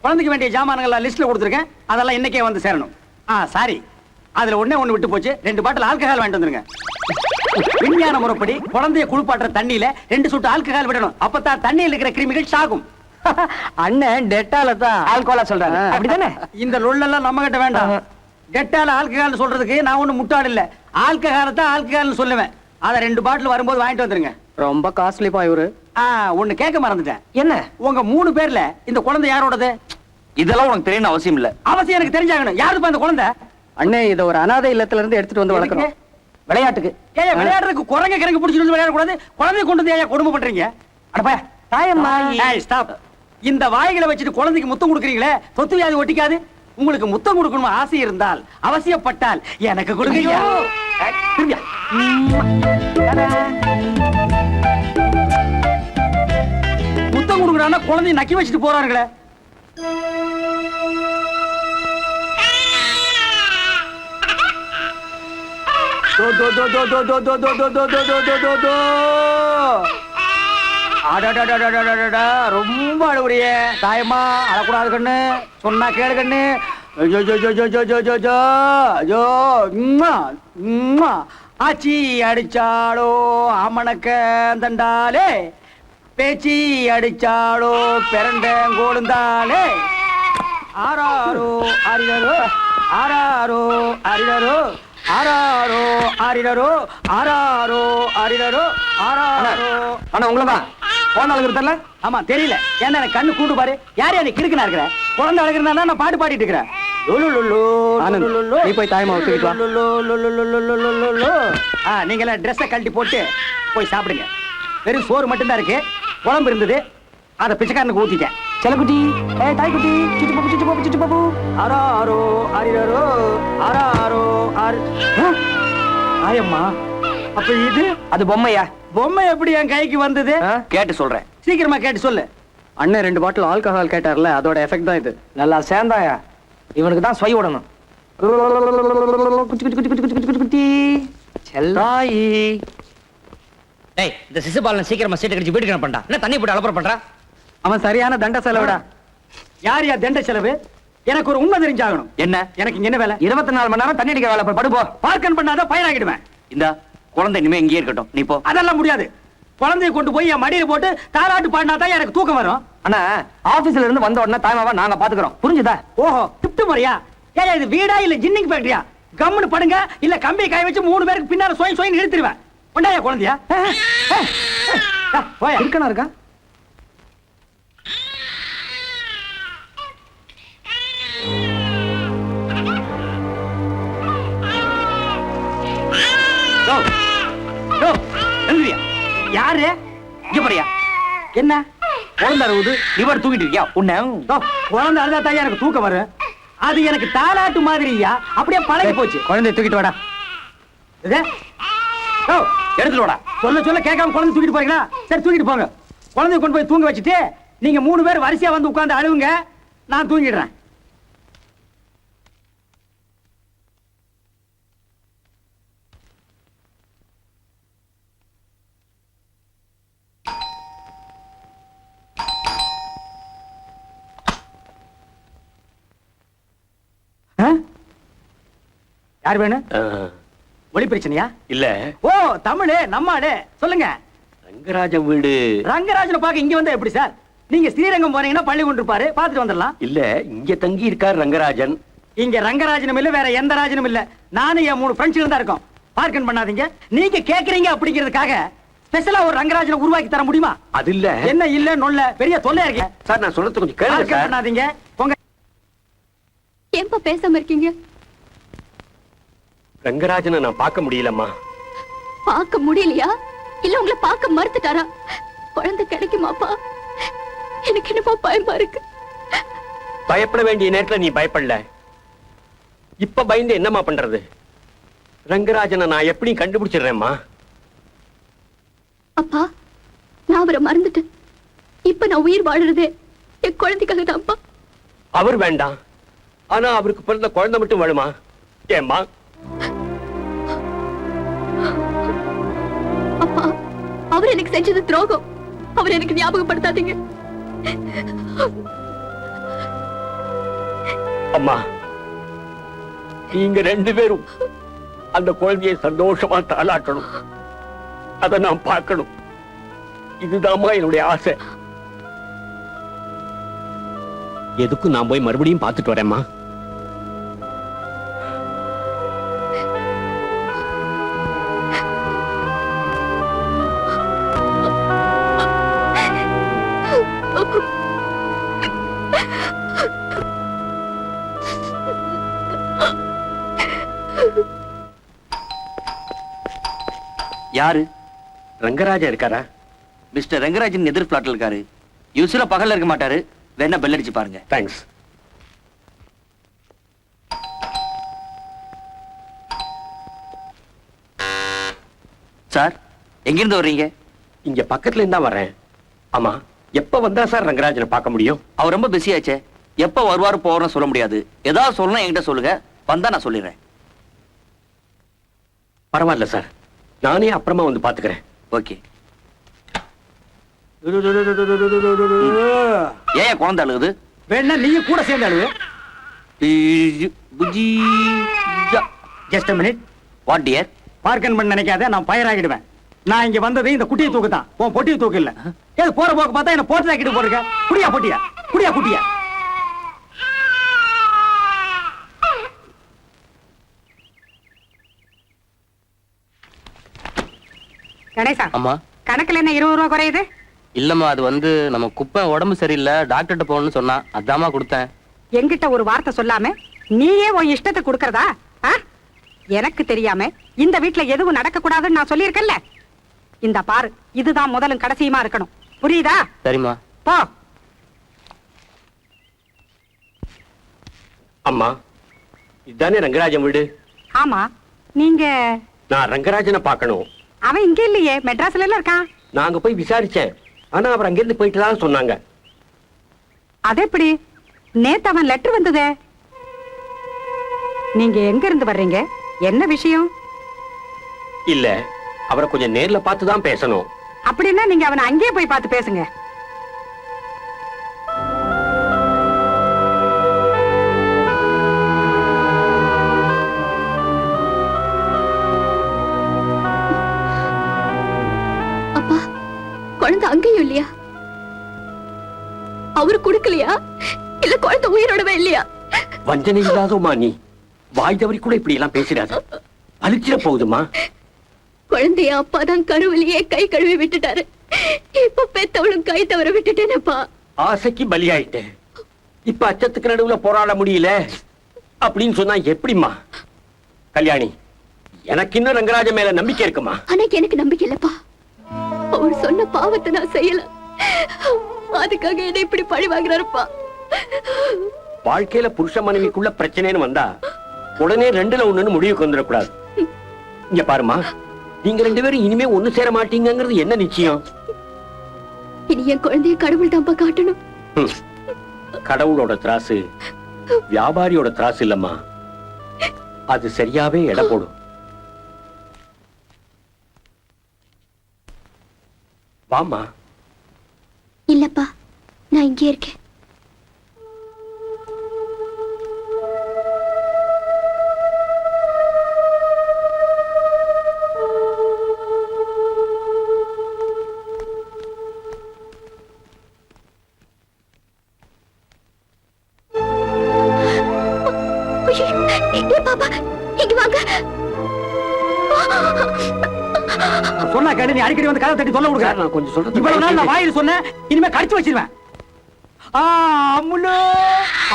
குழந்தைக்கு வேண்டிய ஜாமான்கள் லிஸ்ட்ல கொடுத்துருக்கேன், அதெல்லாம் இன்னைக்கே வந்து சேரணும். சாரி, அதுல ஒண்ணு விட்டு போச்சு. 2 பாட்டில் ஆல்கஹால் வாங்கிட்டு வந்துருங்க. விஞ்ஞான முறைப்படி குழந்தைய குளிப்பாட்டுற தண்ணியில 2 சொட்டு ஆல்கஹால் விடணும். அப்பதான் தண்ணியில் இருக்கிற கிருமிகள் சாகும். அண்ணன் டெட்டால தான் ஆல்கோலா சொல்றாங்க, அப்படிதானே? இந்த லொல்லெல்லாம் நம்ம கிட்ட வேண்டாம். டெட்டால ஆல்கஹால் சொல்றதுக்கு நான் ஒண்ணு முட்டாள் இல்ல. ஆல்கஹால தான் ஆல்கஹால்னு சொல்லுவேன். அத 2 பாட்டில் வரும்போது வாங்கிட்டு வந்துருங்க. ரொம்ப காஸ்ட்லிப்பா இவரு. ஒண்ணு கேட்க மறந்துட்டேன். என்ன? உங்க 3 பேர்ல இந்த குழந்தை யாரோடது? இதெல்லாம் உனக்கு தெரியணும் அவசியம் இல்ல. அவசியம் எனக்கு தெரிஞ்சாகணும். யாருப்பா இந்த குழந்தை? அண்ணே, இத ஒரு அனாதை இல்லத்துல இருந்து எடுத்துட்டு வந்து வளர்க்கணும். விளையாட்டுக்கு. ஏன் விளையாடுறதுக்கு குரங்க கிரங்க பிடிச்சிட்டு வந்து விளையாட கூடாது? குழந்தைய கொண்டு வந்து ஏன் கொடுமை பண்றீங்க? அடப்பா தாயம்மா. ஸ்டாப். இந்த வாய்களை வச்சுட்டு குழந்தைக்கு முத்தம் கொடுக்குறீங்களே, தொத்து வியாதி ஒட்டிக்காது. உங்களுக்கு முத்தம் கொடுக்கணும் ஆசை இருந்தால், அவசியப்பட்டால் எனக்கு கொடுங்க. முத்தம் கொடுக்குறான்னா குழந்தைய நக்கி வச்சுட்டு போறாங்களே. ரொம்ப அழுகுறியே தாயம்மா, அழக்கூடாது கண்ணு, சொன்னா கேளு கண்ணு. ஆச்சி அடிச்சாளோ அமனக்க தண்டாலே, பேச்சி அடிச்சாளோ பிறண்டோழுந்தாலே. ஆராரோ அறிதரோ, ஆராரோ அறிதரோ, ஆராரோ அறிதரோ, ஆராரோ அறிதரோ, ஆராரோ. ஆனா உங்களதான் குழந்தை அழுகிறதுல. ஆமா தெரியல, ஏன்னா எனக்கு கண்ணு கூண்டு பாரு. யார் யாரு கிறுக்குனா இருக்கிற? குழந்தை அழுகிறதா நான் பாட்டு பாடிட்டு இருக்கிறேன். நீ போய் தாயம்மா தூக்கிட்டு வா. நீங்க எல்லாம் ட்ரெஸ்ஸை கழட்டி போட்டு போய் சாப்பிடுங்க. வெறும் சோறு மட்டும்தான் இருக்கு, குழம்பு இருந்தது, அதை பிச்சைக்காரனுக்கு ஊத்திட்டேன். செல்லக்குட்டி, தாய்க்குட்டி, சுச்சு பாப்பு, சுச்சு பாப்பு, சுச்சு பாப்பு. ஆராரோ ஆரிரோ, ஆராரோ ஆரி. ஆயம்மா அப்ப இது அது பொம்மையா? பொம்மை எப்படி என் கைக்கு வந்தது? கேட்டு சொல்றேன். சீக்கிரமா கேட்டு சொல்லு. அண்ணன் 2 பாட்டில் ஆல்கஹால் கேட்டார்ல, அதோட எஃபெக்ட் தான் இது. நல்லா சேர்ந்தாயா? இவனுக்கு தான் சொய் விடணும். குச்சி குச்சி குச்சி குச்சி குச்சி குச்சி குச்சி செல்லாயி. டேய், இந்த சிசுபாலன் சீக்கிரமா சீட்டை கடிச்சு வீட்டுக்கு பண்ணா. என்ன தண்ணி போட்டு அலப்பற பண்றா? அவன் சரியான தண்ட செலவுடா. யார் யா தண்ட செலவு? எனக்கு ஒரு உண்மை தெரிஞ்சாகணும். என்ன? எனக்கு இங்க என்ன வேலை? 24 மணி நேரம் தண்ணி அடிக்க வேலை. போய் படுப்போ. பார்க்கன் பண்ணாத பயிராகிடுவேன். இந்த குழந்தை இனிமே இங்கேயே இருக்கட்டும். நீ போ. அதெல்லாம் முடியாது. குழந்தையை கொண்டு போய் என் மடியில போட்டு தாலாட்டு பாடினா தான் எனக்கு தூக்கம் வரும். அண்ணா, ஆபீஸ்ல இருந்து வந்த உடனே தாய்மாவா நாங்க பாத்துக்கிறோம். புரிஞ்சுதா? ஓஹோ, திட்டு முறையா? ஏன் இது வீடா இல்ல ஜின்னிங் ஃபேக்டரியா? கம்முன்னு படுங்க, இல்ல கம்பி காய வச்சு 3 பேருக்கு பின்னால சோய் சோயின்னு இழுத்துருவேன். கொண்டாயா குழந்தையா? போயா. இருக்கணும் இருக்கா? யாரு? இங்க போறியா? என்ன குழந்தை அழுவுது, நீ பாட்டு தூங்கிட்டு இருக்கியா? உன்னை குழந்தை அழுதா தான் எனக்கு தூக்கம் வரும். அது எனக்கு தாலாட்டு மாதிரியா, அப்படியே பழகி போச்சு. குழந்தைய தூக்கிட்டு வாடா. இது? ஓ, எடுத்துட்டு வாடா. சொல்ல சொல்ல கேட்காம குழந்தை தூக்கிட்டு போறீங்களா? சரி, தூக்கிட்டு போங்க. குழந்தைய கொண்டு போய் தூங்க வச்சுட்டு நீங்க 3 பேர் வரிசையா வந்து உட்கார்ந்து அழுவுங்க, நான் தூங்கிடுறேன். யார் வேணும்? ஒளி பிரச்சனையா? இல்ல. ஓ, தமிழ் நம்ம ஆளு. சொல்லுங்க. ரங்கராஜன் வீடு. ரங்கராஜனை பார்க்க இங்க வந்தா எப்படி சார்? நீங்க ஸ்ரீரங்கம் போனீங்கன்னா பள்ளி கொண்டு இருப்பாரு, பாத்துட்டு வந்துடலாம். இல்ல, இங்க தங்கி இருக்கார் ரங்கராஜன். இங்க ரங்கராஜனும் இல்ல, வேற எந்த ராஜனும் இல்ல. நானும் என் 3 ஃப்ரெண்ட்ஸ் தான் இருக்கோம். பார்க்கன் பண்ணாதீங்க. நீங்க கேக்குறீங்க அப்படிங்கிறதுக்காக ஸ்பெஷலா ஒரு ரங்கராஜனை உருவாக்கி தர முடியுமா? அது இல்ல. என்ன இல்ல நொல்ல பெரிய தொல்லையா இருக்கு சார். நான் சொல்றது கொஞ்சம் கேளுங்க பார்க்கன் சார். பண்ணாதீங்க. உங்க ஏன்பா பேசாம இருக்கீங்க? ரங்கராஜனை நான் பார்க்க முடியலம்மா. பார்க்க முடியலையா? இல்ல உங்களை பார்க்க மறுத்துட்டாரா? குழந்தை கிடைக்குமாப்பா? எனக்கு என்னப்பா பயமா இருக்கு. பயப்பட வேண்டிய நேரத்துல நீ பயப்படல. இப்ப பயந்து என்னம்மா பண்றது? ரங்கராஜனை நான் எப்படி கண்டுபிடிச்சிடுறேம்மா. அப்பா, நான் அவரை மறந்துட்டேன். இப்ப நான் உயிர் வாழுறதே என் குழந்தைக்காக தான்ப்பா. அவர் வேண்டாம், ஆனா அவருக்கு பிறந்த குழந்தை மட்டும் வேணுமா? ஏம்மா? அப்பா, அவர் எனக்கு செஞ்சது துரோகம். அவர் எனக்கு ஞாபகப்படுத்தாதீங்க. அம்மா, நீங்க 2 பேரும் அந்த குழந்தையை சந்தோஷமா தாளாட்டணும். அதை நான் பார்க்கணும். இதுதாம்மா என்னுடைய ஆசை. எதுக்கும் நான் போய் மறுபடியும் பார்த்துட்டு வரேம்மா. யாரு? ரங்கராஜா இருக்காரா? மிஸ்டர் ரங்கராஜன் எதிர் பிளாட்ல இருக்காரு. யூஸ்வலா பகல்ல இருக்க மாட்டாரு. வேணா பெல் அடிச்சு பாருங்க. தேங்க்ஸ். சார், எங்கிருந்து வர்றீங்க? இங்க பக்கத்துல இருந்தா வரேன். ஆமா, எப்ப வந்தா சார் ரங்கராஜனை பார்க்க முடியும்? அவர் ரொம்ப பிஸி ஆச்சே. எப்ப வருவாரு போறோம்னு சொல்ல முடியாது. ஏதாவது சொல்லணும் என்கிட்ட சொல்லுங்க, வந்தா நான் சொல்லிடுறேன். பரவாயில்ல சார், நானே அப்புறமா வந்து பாத்துக்கிறேன். ஓகே. ஏன் குழந்தை அழுகுது? வேணா நீங்க கூட சேர்ந்து அழுவு. Just a minute. What dear? பார்க்கன் பண்ண நினைக்காத, நான் பயிராகிடுவேன். நான் இங்க வந்தது இந்த குட்டியை தூக்கு தான். உன் பொட்டியை தூக்கு இல்ல. ஏது போற போக்கு பார்த்தா என்ன போட்டு தாக்கிட்டு போறீங்க. குடியா பொட்டியா? குடியா குட்டியா? கணேசா, அம்மா, கணக்குல என்ன 20 ரூபா குறையுது? இல்லம்மா, அது வந்து நம்ம குப்பை உடம்பு சரியில்லை, டாக்டர்கிட்ட போகணும்னு சொன்னா, அதாம்மா கொடுத்தேன். என்கிட்ட ஒரு வார்த்தை சொல்லாம நீயே உன் இஷ்டத்தை கொடுக்கறதா? எனக்கு தெரியாம இந்த வீட்டுல எதுவும் நடக்க கூடாதுன்னு நான் சொல்லியிருக்கேன்ல. இந்த பாரு, இதுதான் முதலும் கடைசியுமா இருக்கணும். புரியுதா? சரிம்மா. போ. அம்மா, இதுதானே ரங்கராஜன் வீடு? ஆமா, நீங்க நான் ரங்கராஜனை பார்க்கணும். அவன் இங்க இல்லையே, மெட்ராஸ்ல எல்லாம் இருக்கான். நாங்க போய் விசாரிச்சேன், ஆனா அவர் அங்கிருந்து போயிட்டு தான் சொன்னாங்க. அது எப்படி? நேத்து அவன் லெட்டர் வந்ததே. நீங்க எங்க இருந்து வர்றீங்க? என்ன விஷயம்? இல்ல, அவரை கொஞ்சம் நேர்ல பார்த்து தான் பேசணும். அப்படின்னா நீங்க அவனை அங்கேயே போய் பார்த்து பேசுங்க. அப்பா, குழந்தை அங்கேயும் இல்லையா? அவரு கொடுக்கலையா? இல்ல குழந்தை உயிரோடவே இல்லையா? வஞ்சனை இல்லாதோமா நீ? வாய் தவறி கூட இப்படி எல்லாம் பேசிடாத, அழிச்சிட போகுதுமா. குழந்தைய அப்பா தான் கருவிலேயே கை கழுவி விட்டுட்டாரு. இப்ப பெத்தவளும் கை தவற விட்டுட்டேனப்பா. ஆசைக்கு பலியாயிட்டேன். இப்ப அச்சத்துக்கு நடுவுல போராட முடியல அப்படின்னு சொன்னா எப்படிமா? கல்யாணி, எனக்கு இன்னும் ரங்கராஜ மேல நம்பிக்கை இருக்குமா? ஆனா எனக்கு நம்பிக்கை இல்லப்பா. அவர் சொன்ன பாவத்தை நான் செய்யல, அதுக்காக என்ன இப்படி பழி வாங்குறாருப்பா. வாழ்க்கையில புருஷ மனைவிக்குள்ள பிரச்சனைன்னு வந்தா உடனே 2ல 1 முடிவுக்கு வந்துடக்கூடாது. இங்க பாருமா, நீங்க 2 பேரும் இனிமே ஒண்ணு சேர மாட்டீங்கிறது என்ன நிச்சயம்? இனி என் குழந்தைய கடவுள் தான்ப்பா காட்டணும். கடவுளோட திராசு வியாபாரியோட திராசு இல்லம்மா, அது சரியாவே எடை போடும். வாமா. இல்லப்பா, நான் இங்கே இருக்கேன். பாப்பா, இங்க வாங்க. சொன்னா கேட்டு நீ அடிக்கடி வந்து கதை தட்டி சொல்ல கொடுக்க. நான் கொஞ்சம் சொல்றது இவ்வளவு நாள் நான் வாயில் சொன்னேன், இனிமே கடிச்சு வச்சிருவேன். அம்முலு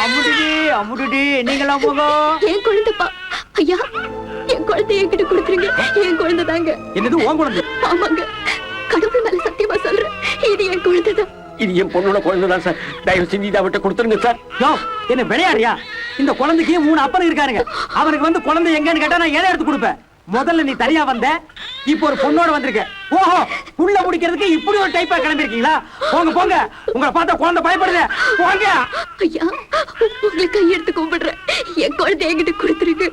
அம்முடி அம்முடி, நீங்களாம் போங்க. என் குழந்தைப்பா. ஐயா, என் குழந்தை என்கிட்ட கொடுத்துருங்க. என் குழந்தை தாங்க. என்னது உன் குழந்தை? ஆமாங்க, கடவுள் மேல சத்தியமா சொல்றேன், இது என் குழந்தை தான். இது என் பொண்ணோட குழந்தைதான் சார். தயவு செஞ்சு இதை அவட்ட கொடுத்துருங்க சார். என்ன விளையாடுறியா? இந்த குழந்தைக்கு 3 அப்பன் இருக்காருங்க. அவனுக்கு வந்து குழந்தை எங்கன்னு கேட்டா நான் எதை எடுத்து கொடுப்பேன்? முதல்ல நீ தனியா வந்த, இப்போ ஒரு பொண்ணோட வந்திருக்க. ஓஹோ, புள்ள முடிக்கிறதுக்கு இப்படி ஒரு டைப்பா கிளம்பி இருக்கீங்களா? போங்க போங்க, உங்களை பார்த்தா குழந்தை பயப்படுது. போங்க. ஐயா, உங்களை கையெடுத்து கும்பிடுறேன், என் குழந்தை என்கிட்ட கொடுத்துருங்க.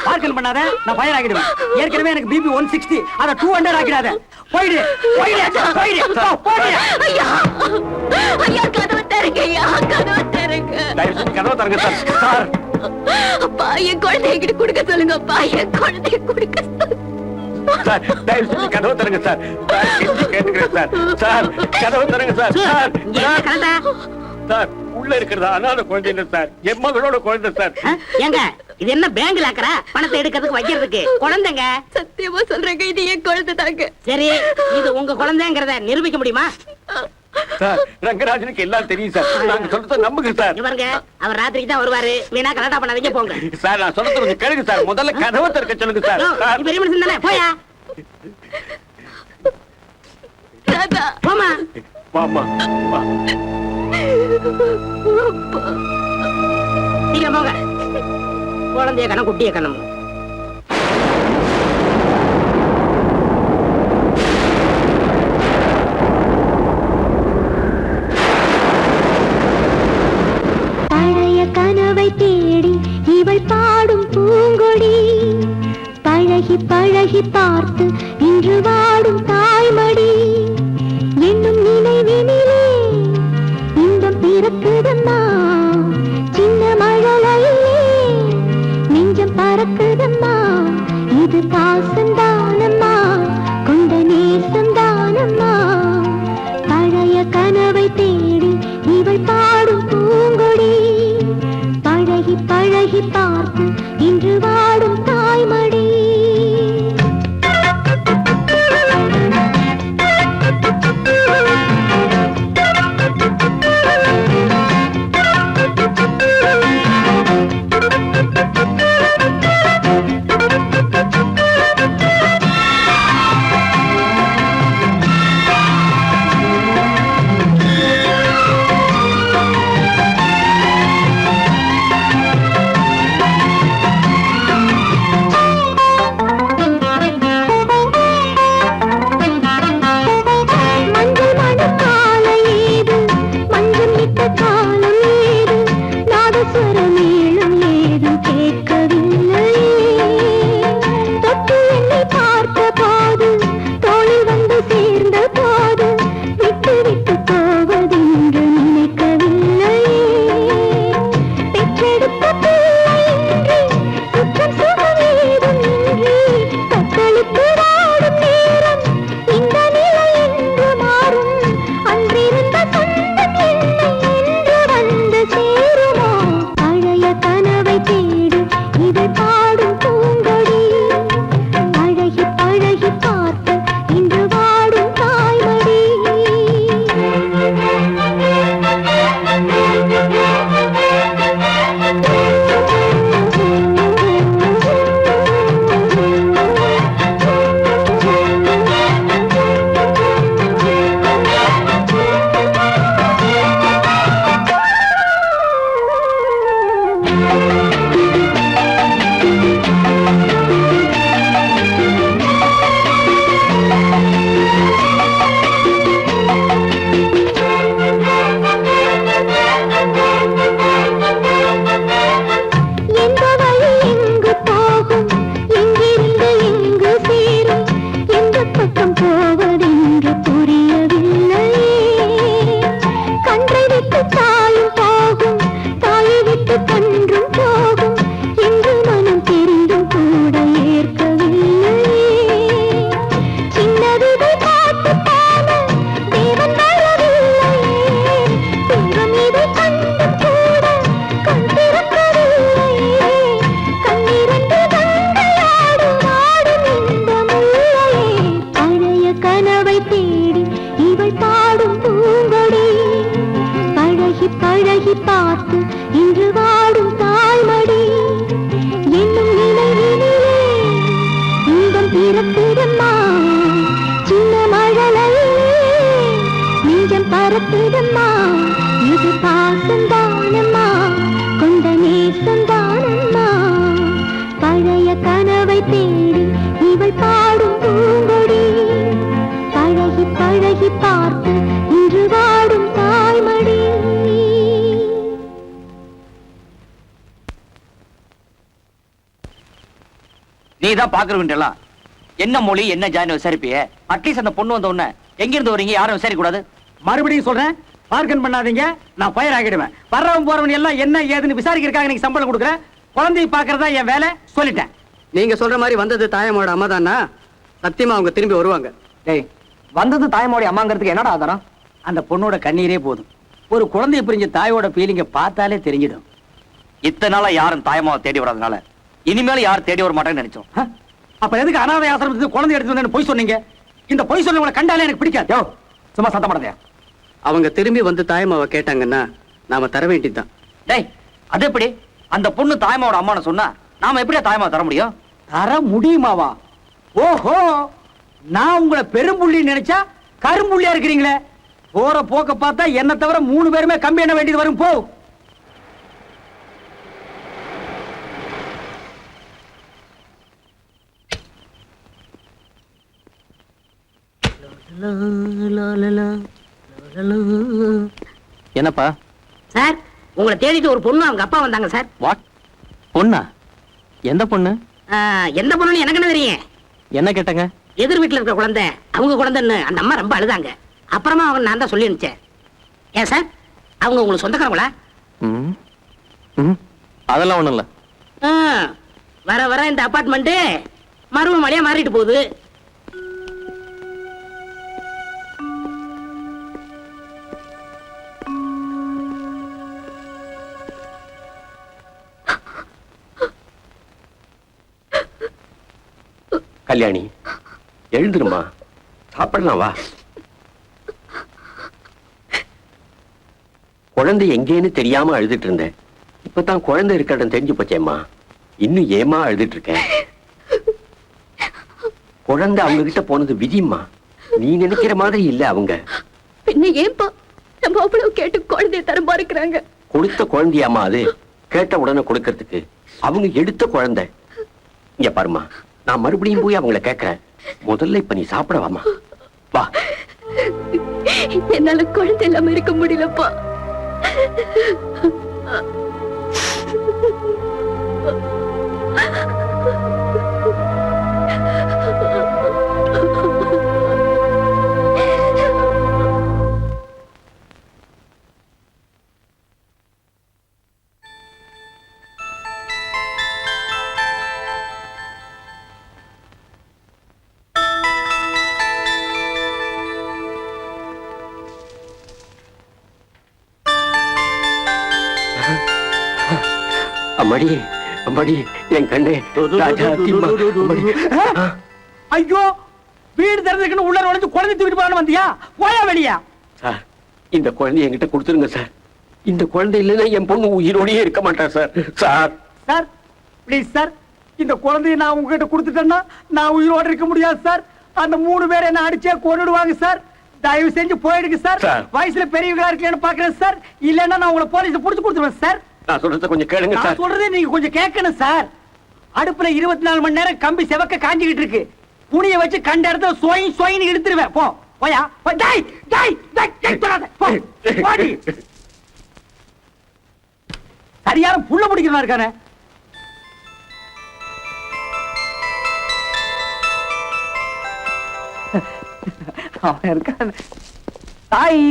பார்க்கல் பண்ணாத, நான் ஃபயர் ஆகிடுவேன். ஏற்கனவே எனக்கு பிபி 160, அதை 200 ஆக்கிடாத. போயிடு போயிடு போயிடு போயிடு. ஐயா ஐயா, கதவை தருங்க. ஐயா, கதவை தருங்க. தயவு செஞ்சு கதவை தருங்க சார். சார், அப்பா, என் குழந்தை என்கிட்ட கொடுக்க சொல்லுங்க. அப்பா, என் குழந்தைய கொடுக்க சார், தயவு செஞ்சு கதவை தருங்க சார். கேட்டுக்கிறேன் சார். சார், கதவை தருங்க சார். சார், சார், உள்ள இருக்கிறதா அனாதை குழந்தை இல்ல சார், என் மகளோட குழந்தை சார். ஏங்க, இது என்ன பேங்க்ல ஆக்கறா? பணத்தை எடுக்கிறதுக்கு வைக்கிறதுக்கு குழந்தைங்க. சத்தியமா சொல்றேங்க, இது என் குழந்தை தாங்க. சரி, இது உங்க குழந்தைங்கிறத நிரூபிக்க முடியுமா? சார், ரங்கராஜனுக்கு எல்லாம் தெரியும் சார். நாங்க சொல்றத நம்புங்க சார். இவருங்க, அவர் ராத்திரிக்கு தான் வருவாரு. வீணா கலாட்டா பண்ணாதீங்க, போங்க. சார், நான் சொல்றது கொஞ்சம் கேளுங்க சார். முதல்ல கதவை திறக்க சொல்லுங்க சார். சார், பெரிய மனுஷன் தானே, போயா. ராதா, போமா. வாமா வா. சீக்கிரம் போங்க. குழந்தைய கணம், குட்டிய கணம். பழைய கனவை தேடி இவள் பாடும் பூங்கொடி, பழகி பழகி பார்த்து இன்று வாடும் தாய்மடி. என்னும் நினைவினிலே இன்பம் பிறக்குதம்மா, சின்ன மழலையிலே நெஞ்சம் பறக்குதம்மா. இது பாசந்தானம்மா, கொண்ட நேசந்தானம்மா. பழைய கனவை தேடி இவள் பாடும் பூங்கொடி, பழகி பழகி பார்த்து இன்று வாடும் தாய்மடி. பார்த்து இன்று வாடும் தாய்மடி என்னும் நினைவினிலே இன்பம் பிறக்குதம்மா. சின்ன மழலையிலே நெஞ்சம் பறக்குதம்மா. இது பாசந்தானம்மா, கொண்ட நேசந்தானம்மா. பழைய கனவை தேடி இவள் பாடும் பூங்கொடி பழகி பழகி பார்த்து இன்று வாடும் தாய்மடி. நீ தான் பாக்குறவன்டெல்லாம் என்ன மொழி என்ன ஜாயின் விசாரிப்பிய. அட்லீஸ்ட் அந்த பொண்ணு வந்த உடனே எங்க இருந்து வரீங்க யாரும் விசாரிக்க கூடாது. மறுபடியும் சொல்றேன், பார்க்கன் பண்ணாதீங்க, நான் ஃபயர் ஆகிடுவேன். வர்றவன் போறவன் எல்லாம் என்ன ஏதுன்னு விசாரிக்கிறதுக்காக நீங்க சம்பளம் கொடுக்குறேன். குழந்தையை பாக்குறதா என் வேலை, சொல்லிட்டேன். நீங்க சொல்ற மாதிரி வந்தது தாயமோட அம்மா தானா? சத்தியமா அவங்க திரும்பி வருவாங்க. டேய், வந்தது தாயமோடைய அம்மாங்கிறதுக்கு என்னடா ஆதாரம்? அந்த பொண்ணோட கண்ணீரே போதும். ஒரு குழந்தைய பிரிஞ்ச தாயோட ஃபீலிங்க பார்த்தாலே தெரிஞ்சிடும். இத்தனை நாளா யாரும் தாயமாவை தேடி வராதனால இனிமேல் யாரும் தேடி வர மாட்டேன்னு நினைச்சோம். அப்ப எதுக்கு அனாதை ஆசிரமத்துக்கு குழந்தை எடுத்து வந்தேன்னு பொய் சொன்னீங்க? இந்த பொய் சொன்னவங்களை கண்டாலே எனக்கு பிடிக்காது. யோ, சும்மா சத்தம் போடாதயா. அவங்க திரும்பி வந்து தாயமாவை கேட்டாங்கன்னா நாம தர வேண்டியதுதான். டேய், அது எப்படி? அந்த பொண்ணு தாயமாவோட அம்மான்னு சொன்னா நாம எப்படியா தாயமாவை தர முடியும்? தர முடியுமாவா? ஓஹோ, நான் உங்களை பெரும்புள்ளி நினைச்சா கரும்புள்ளியா இருக்கிறீங்களே. போற போக்க பார்த்தா என்ன தவிர 3 பேருமே கம்பி எண்ண வேண்டியது வரும். போ. என்னப்பா சார், உங்களை தேடிட்டு ஒரு பொண்ணு அவங்க அப்பா வந்தாங்க சார். வாட்? பொண்ணா? எந்த பொண்ணு? எந்த பொண்ணுன்னு எனக்கு என்ன தெரியும்? என்ன கேட்டாங்க? எதிர் வீட்டுல இருக்கிற குழந்தை அவங்க குழந்தைன்னு அந்த அம்மா ரொம்ப அழுதாங்க. அப்புறமா அவங்க நான் தான் சொல்லி அனுப்பிச்சேன். ஏன் சார், அவங்க உங்களுக்கு சொந்தக்காரங்களா? அதெல்லாம் ஒண்ணும் இல்ல. வர வர இந்த அபார்ட்மெண்ட் மருவ மழையா மாறிட்டு போகுது. கல்யாணி, எழுந்துருமா, சாப்பிடலாம் வா. குழந்தை எங்கேன்னு தெரியாம அழுதுட்டு இருந்தேன். இப்பதான் குழந்தை இருக்க இடம் தெரிஞ்சு போச்சேம்மா. இன்னும் ஏமா அழுதுட்டு இருக்க? குழந்தை அவங்க கிட்ட போனது விதிம்மா. நீ நினைக்கிற மாதிரி இல்ல அவங்க. பின்ன ஏன்பா நம்ம அவ்வளவு கேட்டு குழந்தைய தர மறுக்கிறாங்க? கொடுத்த குழந்தையாமா அது? கேட்ட உடனே கொடுக்கறதுக்கு அவங்க எடுத்த குழந்தை. இங்க பாருமா, நான் மறுபடியும் போய் அவங்கள கேட்கிறேன். முதல்ல இப்ப நீ சாப்பிடவாமா, வா. என்னால குழந்தை இல்லாம இருக்க முடியலப்பா. அம்மாடி, அம்மாடி, என் கண்ணே, ராஜா தீம்மா, அம்மாடி. ஐயோ, வீடு திறந்துக்குன்னு உள்ள நுழைஞ்சு குழந்தை தூக்கிட்டு போறான்னு வந்தியா? போயா வெளியா? சார், இந்த குழந்தை என்கிட்ட கொடுத்துருங்க சார். இந்த குழந்தை இல்லைன்னா என் பொண்ணு உயிரோடயே இருக்க மாட்டா sir. Sir sir, please sir, இந்த குழந்தைய நான் உங்ககிட்ட கொடுத்துட்டேன்னா நான் உயிரோட இருக்க முடியாது சார். அந்த 3 பேரை என்ன அடிச்சே கொன்னுடுவாங்க சார். தயவு செஞ்சு போயிடுங்க சார். வயசுல பெரியவங்களா இருக்கேன்னு பாக்குறேன் சார். இல்லன்னா நான் உங்களை போலீஸ் புடிச்சு கொடுத்துருவேன் சார். நான் சொல்றத கொஞ்சம் கேளுங்க சார். நான் சொல்றதை நீங்க கொஞ்சம் கேட்கணும் சார். அடுப்புல 24 மணி நேரம் கம்பி செவக்க காஞ்சிக்கிட்டு இருக்கு. புனிய வச்சு கண்ட இடத்துல சோய் சோயின்னு இழுத்துருவேன். போ, போயா. டேய் டேய் டேய் தொடாத. போ, போடி. சரியான புள்ள பிடிக்கிறவா இருக்கானே. அவன் இருக்கான். தாய்,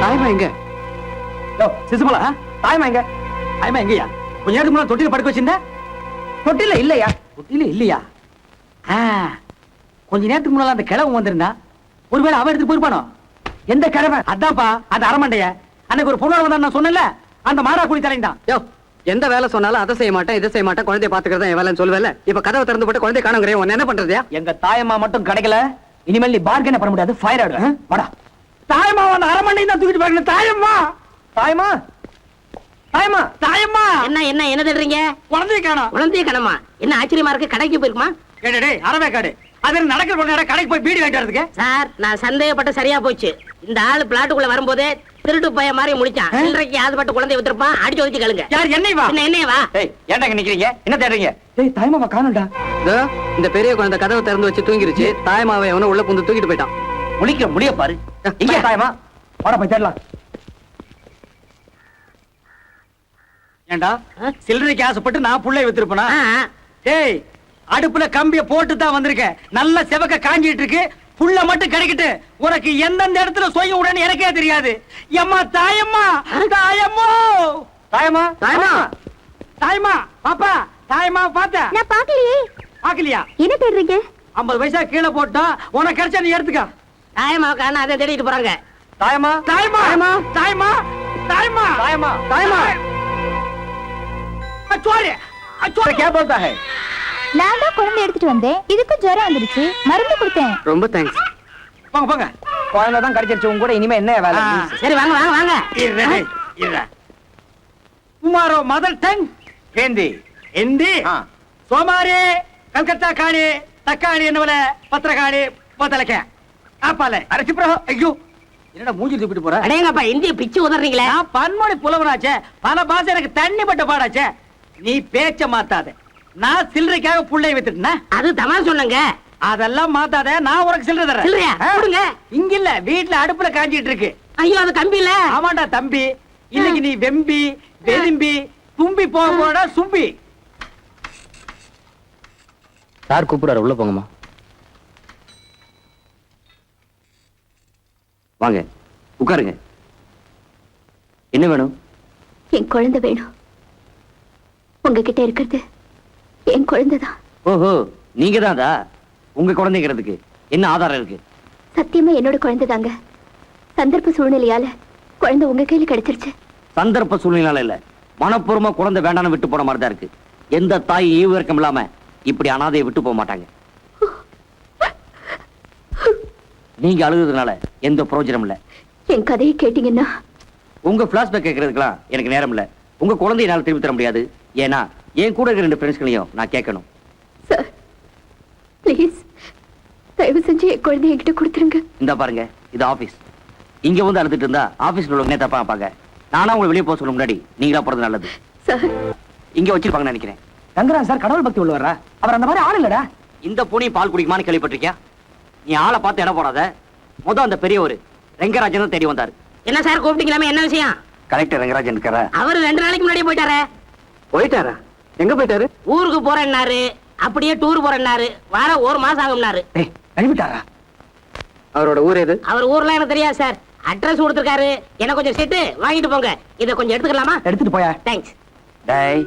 தாய்மா எங்க? சிசுமலா, தாய்மா எங்க? தாய்மா எங்கயா? கொஞ்ச நேரத்துக்கு முன்னாடி தொட்டில படுக்க வச்சிருந்த? தொட்டில இல்லையா? தொட்டில இல்லையா? கொஞ்ச நேரத்துக்கு முன்னால அந்த கிழவன் வந்திருந்தா, ஒருவேளை அவன் எடுத்து போயிருப்பானோ? எந்த கிழமை? அதான்ப்பா, அந்த அரமண்டைய அன்னைக்கு ஒரு பொண்ணு வந்தா நான் சொன்னேன்ல, அந்த மாடா குடி தலைந்தான். யோ, எந்த வேலை சொன்னாலும் அதை செய்ய மாட்டேன் இதை செய்ய மாட்டேன், குழந்தைய பாத்துக்கிறதா என் வேலைன்னு சொல்லுவேல. இப்ப கதவை திறந்து போட்டு குழந்தைய காணுங்கிறேன். உன்ன என்ன பண்றதுயா? எங்க தாயம்மா மட்டும் கிடைக்கல, இனிமேல் நீ பார்கென பண்ண முடியாது. ஃபயர் ஆயிடுவேன். வாடா. தாயம்மா அந்த அரமண்டை தான் தூக்கிட்டு போயிருக்கேன். தாயம்மா தாயமா தாயமா தாயம்மா என்ன என்ன என்ன தேடுறீங்க? குழந்தைய காணோம். குழந்தைய கணமா? என்ன ஆச்சரியமா இருக்கு, கடைக்கு போயிருக்குமா? கேட்டே அரவே காடு அது நடக்கிற கொஞ்ச நேரம் கடைக்கு போய் பீடி வாங்கிட்டு வரதுக்கு. சார் நான் சந்தேகப்பட்ட சரியா போச்சு. இந்த ஆளு பிளாட்டுக்குள்ள வரும்போதே திருட்டு பைய மாதிரி முழிச்சான். சில்லறைக்கு ஆசைப்பட்டு குழந்தைய வித்திருப்பான். அடிச்சு ஒதுக்கி கேளுங்க. யார் என்னை வா என்னைய வா. ஏய் ஏன்டா இங்க நிக்கிறீங்க? என்ன தேடுறீங்க? டேய் தாயமாவை காணோம்டா. இதோ, இந்த பெரிய குழந்தை கதவை திறந்து வச்சு தூங்கிருச்சு. தாயமாவை எவனோ உள்ள புந்து தூக்கிட்டு போயிட்டான். முழிக்கிற முடிய பாரு. இங்க தாயமா வாடா போய் தேடலாம். ஏண்டா சில்லறைக்கு ஆசைப்பட்டு நான் புள்ளைய வித்திருப்பேனா? ஆ, ஏய் அடுப்புல கம்பிய போட்டு தான் வந்திருக்கேன். நல்ல செவக்க காஞ்சிட்டு இருக்கு. புள்ள மட்டும் கிடைக்கிட்டு உனக்கு எந்தெந்த இடத்துல சொய்ய உடனே எனக்கே தெரியாது. எம்மா தாயம்மா தாயம்மோ தாயமா தாயமா தாயம்மா பாப்பா தாயம்மா பாத்த நான் பாக்கலையே. பாக்கலையா? என்ன தேடுறீங்க? 50 பைசா கீழே போட்டா உனக்கு கிடைச்சா நீ எடுத்துக்க. தாயமாவுக்கான அதை தேடிட்டு போறாங்க. தாயமா தாயம்மா தாயம்மா தாயம்மா தாயமா தாயம்மா அச்சோரி அச்சோரி क्या बोलता है? நான் தான் குழந்தை எடுத்துட்டு வந்தேன். இதுக்கு ஜுரம் வந்துருச்சு, மருந்து கொடுத்தேன். ரொம்ப தேங்க்ஸ். போங்க போங்க. குழந்தை தான் கடிச்சிருச்சு. உங்க கூட இனிமே என்ன வேலை? சரி வாங்க வாங்க வாங்க. irra तुम्हारो मदर टंग हिंदी हिंदी सोमारी कलकत्ता काणी तक्काणी என்னவல பத்திரகாணி பத்தலக்க ஆப்பால அரசிப்ரோ ஐயோ என்னடா மூஞ்சி தூக்கிட்டு போற? அடேங்கப்பா இந்திய பிச்சு உதறீங்களே. நான் பன்மொழி புலவனாச்சே, பல பாஷை எனக்கு தண்ணி பட்ட பாடாச்சே. நீ பேச்ச மாத்தாத. நான் சில்லறைக்காக புள்ளைய வித்துட்டேனா? அது தமாஷ் சொன்னங்க. அதெல்லாம் மாத்தாத. நான் உனக்கு சில்லறை தரேன். சில்லறையா? கொடுங்க. இங்க இல்ல, வீட்ல அடுப்புல காஞ்சிட்டு இருக்கு. ஐயோ அது கம்பி இல்ல. ஆமாண்டா தம்பி. இன்னைக்கு நீ வெம்பி வெதும்பி தும்பி போக போடா சும்பி. சார் கூப்பிடுறாரு, உள்ள போங்கம்மா. வாங்க உட்காருங்க. என்ன வேணும்? என் குழந்தை வேணும். உங்ககிட்ட இருக்கிறது என் குழந்தைதான். ஓஹோ நீங்க தான்டா. உங்க குழந்தைங்கிறதுக்கு என்ன ஆதாரம் இருக்கு? சத்தியமா என்னோட குழந்தைதாங்க. சந்தர்ப்ப சூழ்நிலையால குழந்தை உங்க கையில கிடைச்சிருச்சு. சந்தர்ப்ப சூழ்நிலை இல்ல, மனப்பூர்வமா குழந்தை வேண்டாம்னு விட்டு போன மாதிரி தான் இருக்கு. எந்த தாய் ஈவு இறக்கம் இல்லாம இப்படி அனாதையை விட்டு போக மாட்டாங்க. நீங்க அழுகுறதுனால எந்த பிரயோஜனம் இல்ல. என் கதையை கேட்டீங்கன்னா உங்க பிளாஷ்பேக் கேட்கறதுக்கெல்லாம் எனக்கு நேரம் இல்ல. உங்க குழந்தைய என்னால திருப்பி தர முடியாது. ஏன்னா என் கூட இருக்கிற 2 ஃப்ரெண்ட்ஸ்களையும் நான் கேட்கணும். சார் ப்ளீஸ் தயவு செஞ்சு என் குழந்தைய என்கிட்ட கொடுத்துருங்க. இந்த பாருங்க, இது ஆபீஸ். இங்க வந்து அழுதுட்டு இருந்தா ஆபீஸ்ல உள்ளவங்க தப்பா பாங்க. நானா உங்களை வெளியே போக சொல்ல முன்னாடி நீங்களா போறது நல்லது. சார் இங்க வச்சிருப்பாங்கன்னு நினைக்கிறேன். ரங்கராஜ் சார் கடவுள் பக்தி உள்ளவரா? அவர் அந்த மாதிரி ஆள் இல்லடா. இந்த பூனி பால் குடிக்குமான்னு கேள்விப்பட்டிருக்கியா? நீ ஆளை பார்த்து இடம் போடாத. அந்த பெரியவர் ரெங்கராஜன் தேடி வந்தாரு. என்ன சார் கூப்பிட்டீங்களாமே, என்ன விஷயம்? கலெக்டர் ரெங்கராஜன் இருக்காரா? அவரு 2 நாளைக்கு முன்னாடியே போயிட்டாரே. போயிட்டாரா? எங்க போயிட்டாரு? ஊருக்கு போறேன்னாரு, அப்படியே டூர் போறேன்னாரு. வர 1 மாசம் ஆகும்னாரு. டேய் கழிவிட்டாரா? அவரோட ஊர் எது? அவர் ஊர்லாம் எனக்கு தெரியாது சார். அட்ரஸ் கொடுத்திருக்காரு. எனக்கு கொஞ்சம் சீட்டு வாங்கிட்டு போங்க. இத கொஞ்சம் எடுத்துக்கலாமா? எடுத்துட்டு போயா. தேங்க்ஸ். டேய்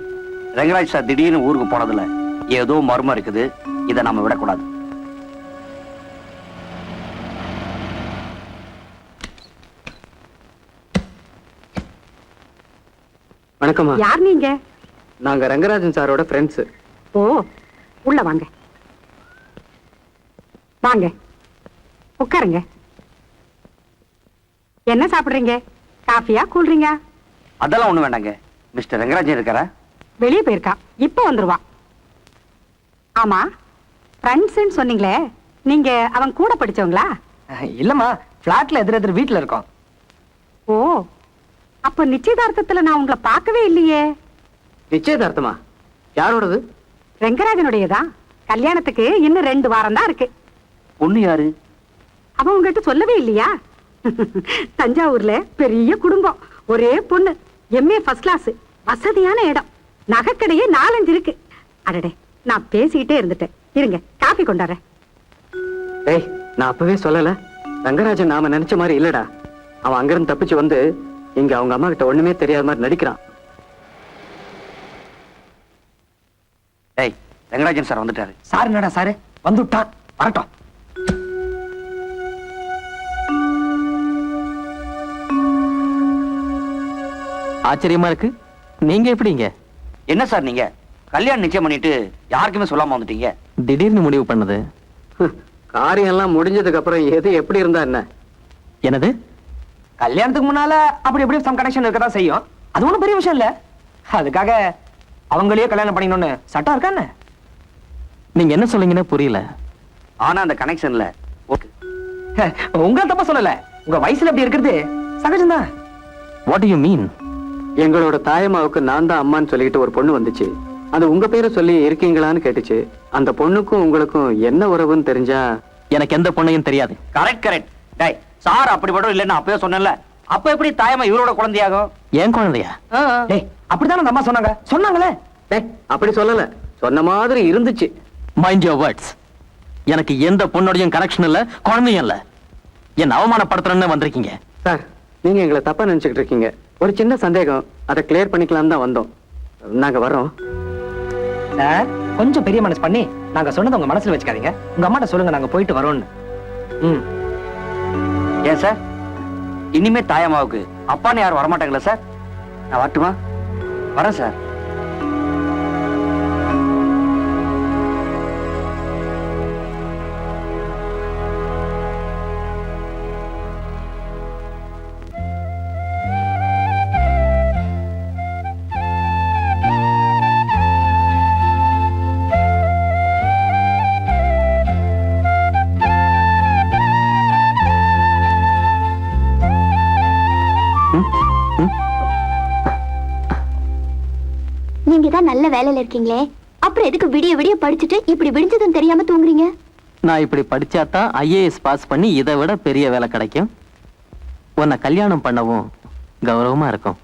ரெங்கராஜ் சார் திடீர்னு ஊருக்கு போனதுல ஏதோ மர்மம் இருக்குது. இதை நாம விடக்கூடாது. வணக்கம்மா. யார் நீங்க? நாங்க ரங்கராஜன் சாரோட ஃப்ரெண்ட்ஸ். ஓ உள்ள வாங்க வாங்க உட்காருங்க. என்ன சாப்பிடுறீங்க? காஃபியா கூல்ட்ரிங்கா? அதெல்லாம் ஒண்ணு வேண்டாங்க. மிஸ்டர் ரெங்கராஜன் இருக்காரா? வெளியே போயிருக்கா, இப்ப வந்துருவா. ஆமா ஃப்ரெண்ட்ஸ்ன்னு சொன்னீங்களே, நீங்க அவன் கூட படிச்சவங்களா? இல்லம்மா, பிளாட்ல எதிர் வீட்டுல இருக்கோம். ஓ அப்ப நிச்சயதார்த்தத்துல நான் உங்களை பார்க்கவே இல்லையே. நிச்சயதார்த்தமா? யாரோடது? ரெங்கராஜனுடையதான். கல்யாணத்துக்கு இன்னும் 2 வாரம் தான் இருக்கு. பொண்ணு யாரு? அவன் உங்ககிட்ட சொல்லவே இல்லையா? தஞ்சாவூர்ல பெரிய குடும்பம், ஒரே பொண்ணு, எம்ஏ ஃபர்ஸ்ட் கிளாஸ், வசதியான இடம், நகைக்கடையே 4-5 இருக்கு. அடடே நான் பேசிக்கிட்டே இருந்துட்டேன். இருங்க காபி கொண்டாடுறேன். ஏய் நான் அப்பவே சொல்லல, ரங்கராஜன் நாம நினைச்ச மாதிரி இல்லடா. அவன் அங்கிருந்து தப்பிச்சு வந்து இங்க அவங்க அம்மா கிட்ட ஒண்ணுமே தெரியாத மாதிரி நடிக்கிறான். டேய் ரெங்கராஜன் சார் வந்துட்டாரு. சார் என்னடா சாரு வந்துட்டான், வரட்டும். ஆச்சரியமா இருக்கு. நீங்க எப்படிங்க? என்ன சார் நீங்க கல்யாணம் நிச்சயம் பண்ணிட்டு யாருக்குமே சொல்லாம வந்துட்டீங்க? திடீர்னு முடிவு பண்ணது. காரியம் எல்லாம் முடிஞ்சதுக்கு அப்புறம் எது எப்படி இருந்தா என்ன? என்னது? கல்யாணத்துக்கு முன்னால அப்படி எப்படி சம் கனெக்ஷன் இருக்கதான் செய்யும். அது ஒண்ணும் பெரிய விஷயம் இல்ல. அதுக்காக அவங்களையே கல்யாணம் பண்ணிக்கணும்னு சட்டம் இருக்கா என்ன? நீங்க என்ன சொல்றீங்கன்னு புரியல. ஆனா அந்த கனெக்ஷன்ல உங்களை தப்பா சொல்லல. உங்க வயசுல அப்படி இருக்கிறது சகஜம்தான். What do you mean? எங்களோட தாயம்மாவுக்கு நான் தான் அம்மான்னு சொல்லிட்டு ஒரு பொண்ணு வந்துச்சு. அது உங்க பேரை சொல்லி இருக்கீங்களான்னு கேட்டுச்சு. அந்த பொண்ணுக்கும் உங்களுக்கும் என்ன உறவுன்னு தெரிஞ்சா? எனக்கு எந்த பொண்ணையும் தெரியாது. Correct correct. டேய் சார் அப்படிப்படும் இல்லைன்னு அப்பவே சொன்னேன்ல. அப்ப எப்படி தாயம்மா இவரோட குழந்தையாகும்? என் குழந்தையா? டேய் அப்படித்தானே அந்த அம்மா சொன்னாங்களே. டேய் அப்படி சொல்லல, சொன்ன மாதிரி இருந்துச்சு. Mind your words. எனக்கு எந்த பொண்ணோடையும் கனெக்ஷன் இல்ல, குழந்தையும் இல்ல. என்ன அவமானப்படுத்துறேன்னு வந்திருக்கீங்க. சார் நீங்க எங்களை தப்பா நினைச்சுக்கிட்டு இருக்கீங்க. ஒரு சின்ன சந்தேகம், அதை கிளியர் பண்ணிக்கலாம் தான் வந்தோம். நாங்க வரோம் சார். கொஞ்சம் பெரிய மனசு பண்ணி நாங்க சொன்னதை உங்க மனசுல வச்சுக்காதீங்க. உங்க அம்மாட்ட சொல்லுங்க நாங்க போயிட்டு வரோம்னு. ஏன் சார் இனிமே தாயம்மாவுக்கு அப்பான்னு யாரும் வரமாட்டாங்களா சார்? நான் வரட்டுமா? வரேன் சார். நீங்க தான் நல்ல வேலையில இருக்கீங்களே, அப்புறம் எதுக்கு விடிய விடிய படிச்சுட்டு இப்படி விடிஞ்சதும் தெரியாம தூங்குறீங்க? நான் இப்படி படிச்சாதான் ஐஏஎஸ் பாஸ் பண்ணி இதை விட பெரிய வேலை கிடைக்கும். உன்னை கல்யாணம் பண்ணவும் கௌரவமா இருக்கும்.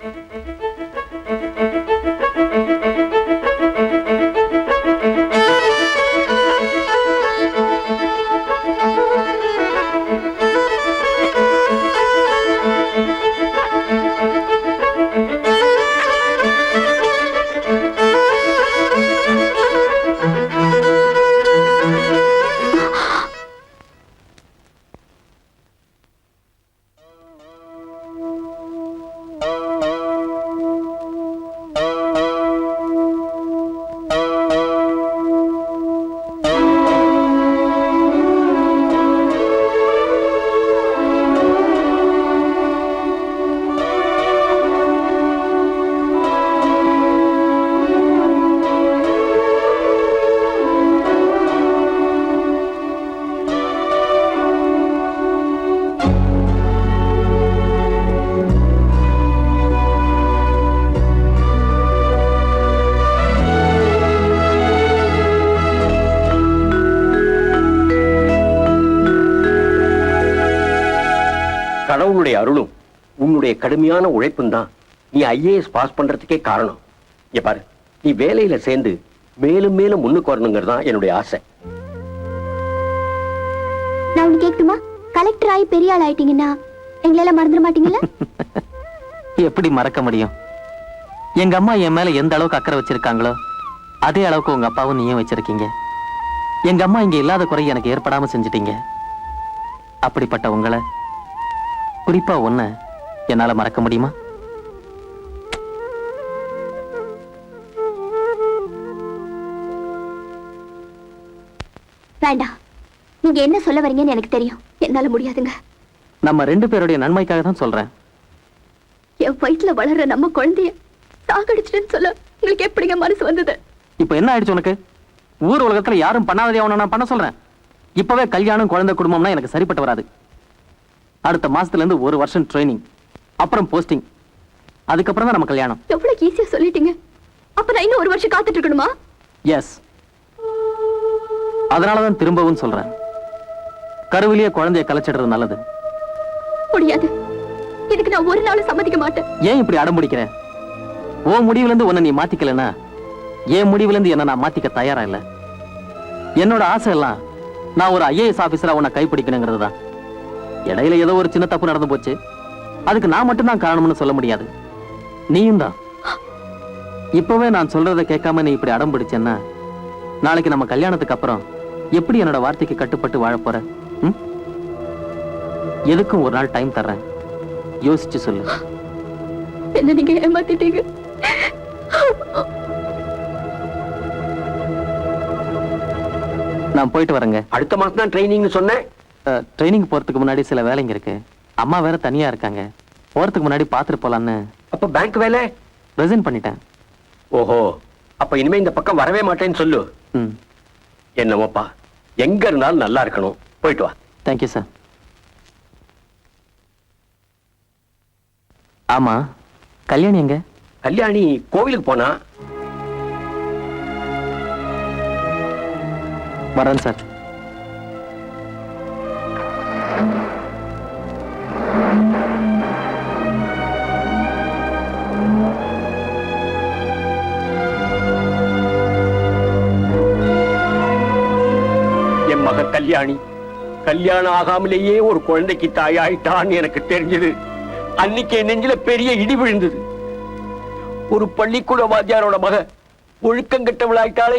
கடவுளுடைய அருளும் உன்னுடைய கடுமையான உழைப்பும் தான் நீ ஐஏஎஸ் பாஸ் பண்றதுக்கே காரணம். இங்க பாரு, நீ வேலையில சேர்ந்து மேலும் மேலும் முன்னுக்கு வரணுங்கிறது தான் என்னுடைய ஆசை. நான் ஒண்ணு கேட்கட்டுமா? கலெக்டர் ஆகி பெரிய ஆள் ஆயிட்டீங்கன்னா எங்களால மறந்துட மாட்டீங்களா? எப்படி மறக்க முடியும்? எங்க அம்மா என் மேல எந்த அளவுக்கு அக்கறை வச்சிருக்காங்களோ அதே அளவுக்கு உங்க அப்பாவும் நீயும் வச்சிருக்கீங்க. எங்க அம்மா இங்க இல்லாத குறை எனக்கு ஏற்படாம செஞ்சிட்டீங்க. அப்படிப்பட்ட உங்களை, குறிப்பா ஒன்ன என்னால மறக்க முடியுமா? வேண்டாம், நீங்க என்ன சொல்ல வரீங்கன்னு எனக்கு தெரியும். என்னால முடியாதுங்க. நம்ம ரெண்டு பேருடைய நன்மைக்காக தான் சொல்றேன். என் வயிற்றுல வளர்ற நம்ம குழந்தைய சாகடிச்சிட்டுன்னு சொல்ல உங்களுக்கு எப்படிங்க மனசு வந்தது? இப்ப என்ன ஆயிடுச்சு உனக்கு? ஊர் உலகத்துல யாரும் பண்ணாதே அவனை நான் பண்ண சொல்றேன். இப்பவே கல்யாணம், குழந்தை, குடும்பம்னா எனக்கு சரிப்பட்டு வராது. அடுத்த மாசத்துல இருந்து 1 வருஷம் ட்ரைனிங், அப்புறம் போஸ்டிங், அதுக்கப்புறம் தான் நம்ம கல்யாணம். எவ்வளவு ஈஸியா சொல்லிட்டீங்க. அப்ப நான் இன்னும் 1 வருஷம் காத்துட்டு இருக்கணுமா? எஸ். அதனாலதான் திரும்பவும் சொல்றேன், கருவிலேயே குழந்தைய கலைச்சிடுறது நல்லது. முடியாது, இதுக்கு நான் ஒரு நாளும் சம்மதிக்க மாட்டேன். ஏன் இப்படி அடம் பிடிக்கிறேன்? ஓ முடிவுல இருந்து உன்னை நீ மாத்திக்கலனா என் முடிவுல இருந்து என்ன நான் மாத்திக்க தயாரா இல்ல. என்னோட ஆசை எல்லாம் நான் ஒரு ஐஏஎஸ் ஆபீசரா உன்னை கைப்பிடிக்கணுங்கிறது தான். இடையில ஏதோ ஒரு சின்ன தப்பு நடந்து போச்சு, அதுக்கு நான் மட்டும் தான் காரணம்னு சொல்ல முடியாது, நீயும் தான். இப்பவே நான் சொல்றதை கேட்காம நீ இப்படி அடம் பிடிச்சேன்னா நாளைக்கு நம்ம கல்யாணத்துக்கு அப்புறம் எப்படி என்னோட வார்த்தைக்கு கட்டுப்பட்டு வாழ போற? எதுக்கும் ஒரு நாள் டைம் தர்றேன், யோசிச்சு சொல்லு. என்ன நீங்க ஏமாத்திட்டீங்க. நான் போயிட்டு வரேங்க. அடுத்த மாசம் தான் ட்ரைனிங்னு சொன்னேன். ட்ரைனிங் போறதுக்கு முன்னாடி சில வேலைங்க இருக்கு. அம்மா வேற தனியா இருக்காங்க. போறதுக்கு முன்னாடி பாத்துட்டு போலான்னு அப்ப பேங்க் வேலை ரிசைன் பண்ணிட்டேன். ஓஹோ, அப்ப இனிமே இந்த பக்கம் வரவே மாட்டேன்னு சொல்லு. என்னமோப்பா, எங்க இருந்தாலும் நல்லா இருக்கணும். போயிட்டு வா. Thank you sir. ஆமா, கல்யாணி எங்க? கல்யாணி கோவிலுக்கு போனா. வரேன் சார். என் மக கல்யாணி கல்யாணம் ஆகாமலேயே ஒரு குழந்தைக்கு தாயாயிட்டான்னு எனக்கு தெரிஞ்சது அன்னைக்கு என் நெஞ்சில பெரிய இடி விழுந்தது. ஒரு பள்ளிக்கூட வாத்தியாரோட மக ஒழுக்கங்கெட்டவளாயிட்டாலே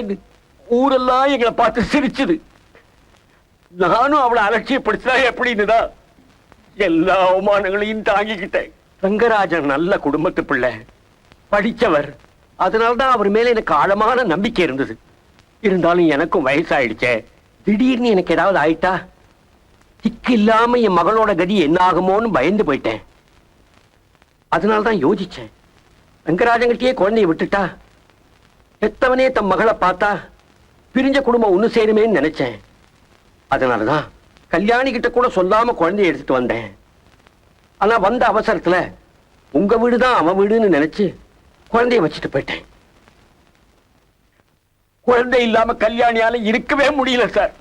ஊரெல்லாம் எங்களை பார்த்து சிரிச்சது. நானும் அவளை அலட்சியப்படுத்தினா எப்படின்னுதான் எல்லா அவமானங்களையும் தாங்கிக்கிட்டேன். ரங்கராஜன் நல்ல குடும்பத்து பிள்ளை, படிச்சவர். அதனால்தான் அவர் மேல எனக்கு ஆழமான நம்பிக்கை இருந்தது. இருந்தாலும் எனக்கும் வயசாயிடுச்சே, திடீர்னு எனக்கு ஏதாவது ஆயிட்டா திக்கு இல்லாம என் மகளோட கதி என்ன ஆகுமோன்னு பயந்து போயிட்டேன். அதனால்தான் யோசிச்சேன், ரங்கராஜன்கிட்டயே குழந்தைய விட்டுட்டா எத்தவனே தம் மகளை பார்த்தா பிரிஞ்ச குடும்பம் ஒண்ணு சேருமேன்னு நினைச்சேன். அதனாலதான் கல்யாணி கிட்ட கூட சொல்லாம குழந்தைய எடுத்துட்டு வந்தேன். ஆனா வந்த அவசரத்துல உங்க வீடுதான் அவன் வீடுன்னு நினைச்சு குழந்தைய வச்சுட்டு போயிட்டேன். குழந்தை இல்லாம கல்யாணியால இருக்கவே முடியல சார்.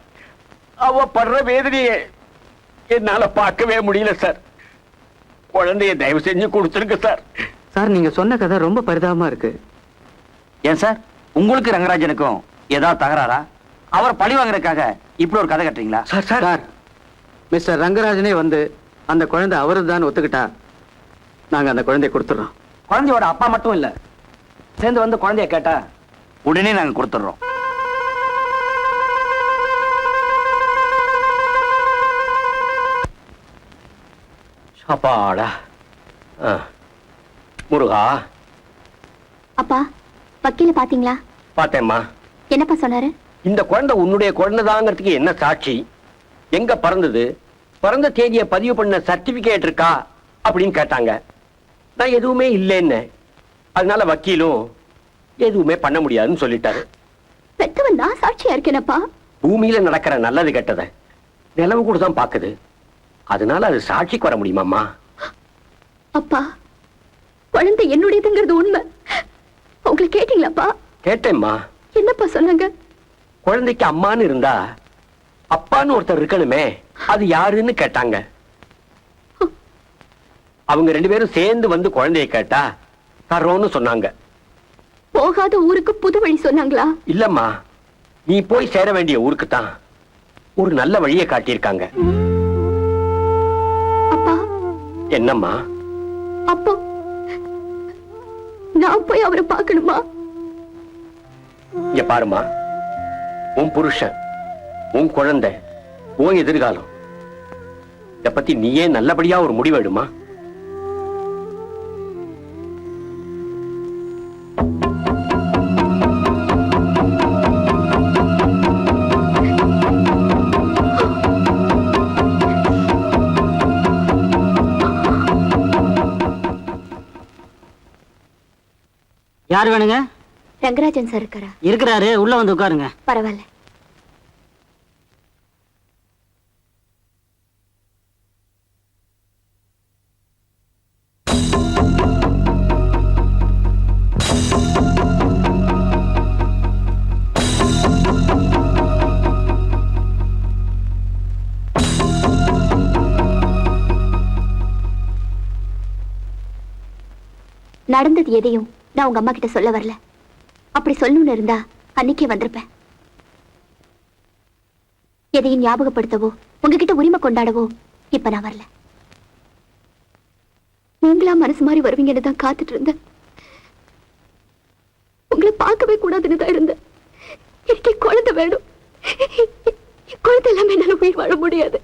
அவ படுற வேதனையை என்னால பார்க்கவே முடியல சார். குழந்தைய தயவு செஞ்சு கொடுத்துருங்க சார். சார், நீங்க சொன்ன கதை ரொம்ப பரிதாபமா இருக்கு. ஏன் சார், உங்களுக்கு ரங்கராஜனுக்கும் ஏதாவது தகராறா? அவர் பழி வாங்குறதுக்காக இப்படி ஒரு கதை கட்டுறீங்களா? சார் சார் சார், மிஸ்டர் ரங்கராஜனே வந்து அந்த குழந்தை அவரது தான் ஒத்துக்கிட்டா நாங்க அந்த குழந்தைய கொடுத்துறோம். குழந்தையோட அப்பா மட்டும் இல்ல, சேர்ந்து வந்து குழந்தைய கேட்டா உடனே நாங்க கொடுத்துடுறோம். அப்பாடா. முருகா. அப்பா, வக்கீல பாத்தீங்களா? பார்த்தேம்மா. என்னப்பா சொன்னாரு? இந்த குழந்தை உன்னுடைய குழந்தைதாங்கிறதுக்கு என்ன சாட்சி? எங்க பிறந்தது, பிறந்த தேதியை பதிவு பண்ண சர்டிபிகேட் இருக்கா அப்படின்னு கேட்டாங்க. நான் எதுவுமே இல்லைன்னு. அதனால வக்கீலும் எதுவுமே பண்ண முடியாதுன்னு சொல்லிட்டாரு. பெத்தவன் நான் சாட்சியா இருக்கேனப்பா. பூமியில நடக்கிற நல்லது கெட்டதை நிலவு கூட தான் பாக்குது. அதனால அது சாட்சிக்கு வர முடியுமாம்மா? அப்பா, குழந்தை என்னுடையதுங்கிறது உண்மை. உங்களுக்கு கேட்டீங்களாப்பா? கேட்டேம்மா. என்னப்பா சொன்னாங்க? குழந்தைக்கு அம்மான்னு இருந்தா அப்பான்னு ஒருத்தர் இருக்கணுமே, அது யாருன்னு கேட்டாங்க. அவங்க 2 பேரும் சேர்ந்து வந்து குழந்தைய கேட்டா தர்றோம்னு சொன்னாங்க. போகாத ஊருக்கு புது வழி சொன்னாங்களா? இல்லம்மா, நீ போய் சேர வேண்டிய ஊருக்கு தான் ஒரு நல்ல வழியை காட்டியிருக்காங்க. அப்பா. என்னம்மா? அப்போ நான் போய் அவரை பார்க்கணுமா? இங்க பாருமா, உன் புருஷன், உன் குழந்தை, உன் எதிர்காலம், இத பத்தி நீயே நல்லபடியா ஒரு முடிவு எடுமா. யார் வேணுங்க? ரங்கராஜன் சார் இருக்காரா? இருக்கிறாரு, உள்ள வந்து உட்காருங்க. பரவாயில்ல. நடந்தது எதையும் நான் உங்க அம்மா கிட்ட சொல்ல வரல. அப்படி சொல்லணும்னு இருந்தா அன்னைக்கே வந்திருப்பேன். எதையும் ஞாபகப்படுத்தவோ உங்ககிட்ட உரிமை கொண்டாடவோ இப்ப நான் வரல. நீங்களா மனசு மாதிரி வருவீங்கன்னு தான் காத்துட்டு இருந்தேன். உங்களை பார்க்கவே கூடாதுன்னு தான் இருந்தேன். எனக்கு குழந்தை வேணும். குழந்தை எல்லாமே என்னால உயிர் வாழ முடியாது.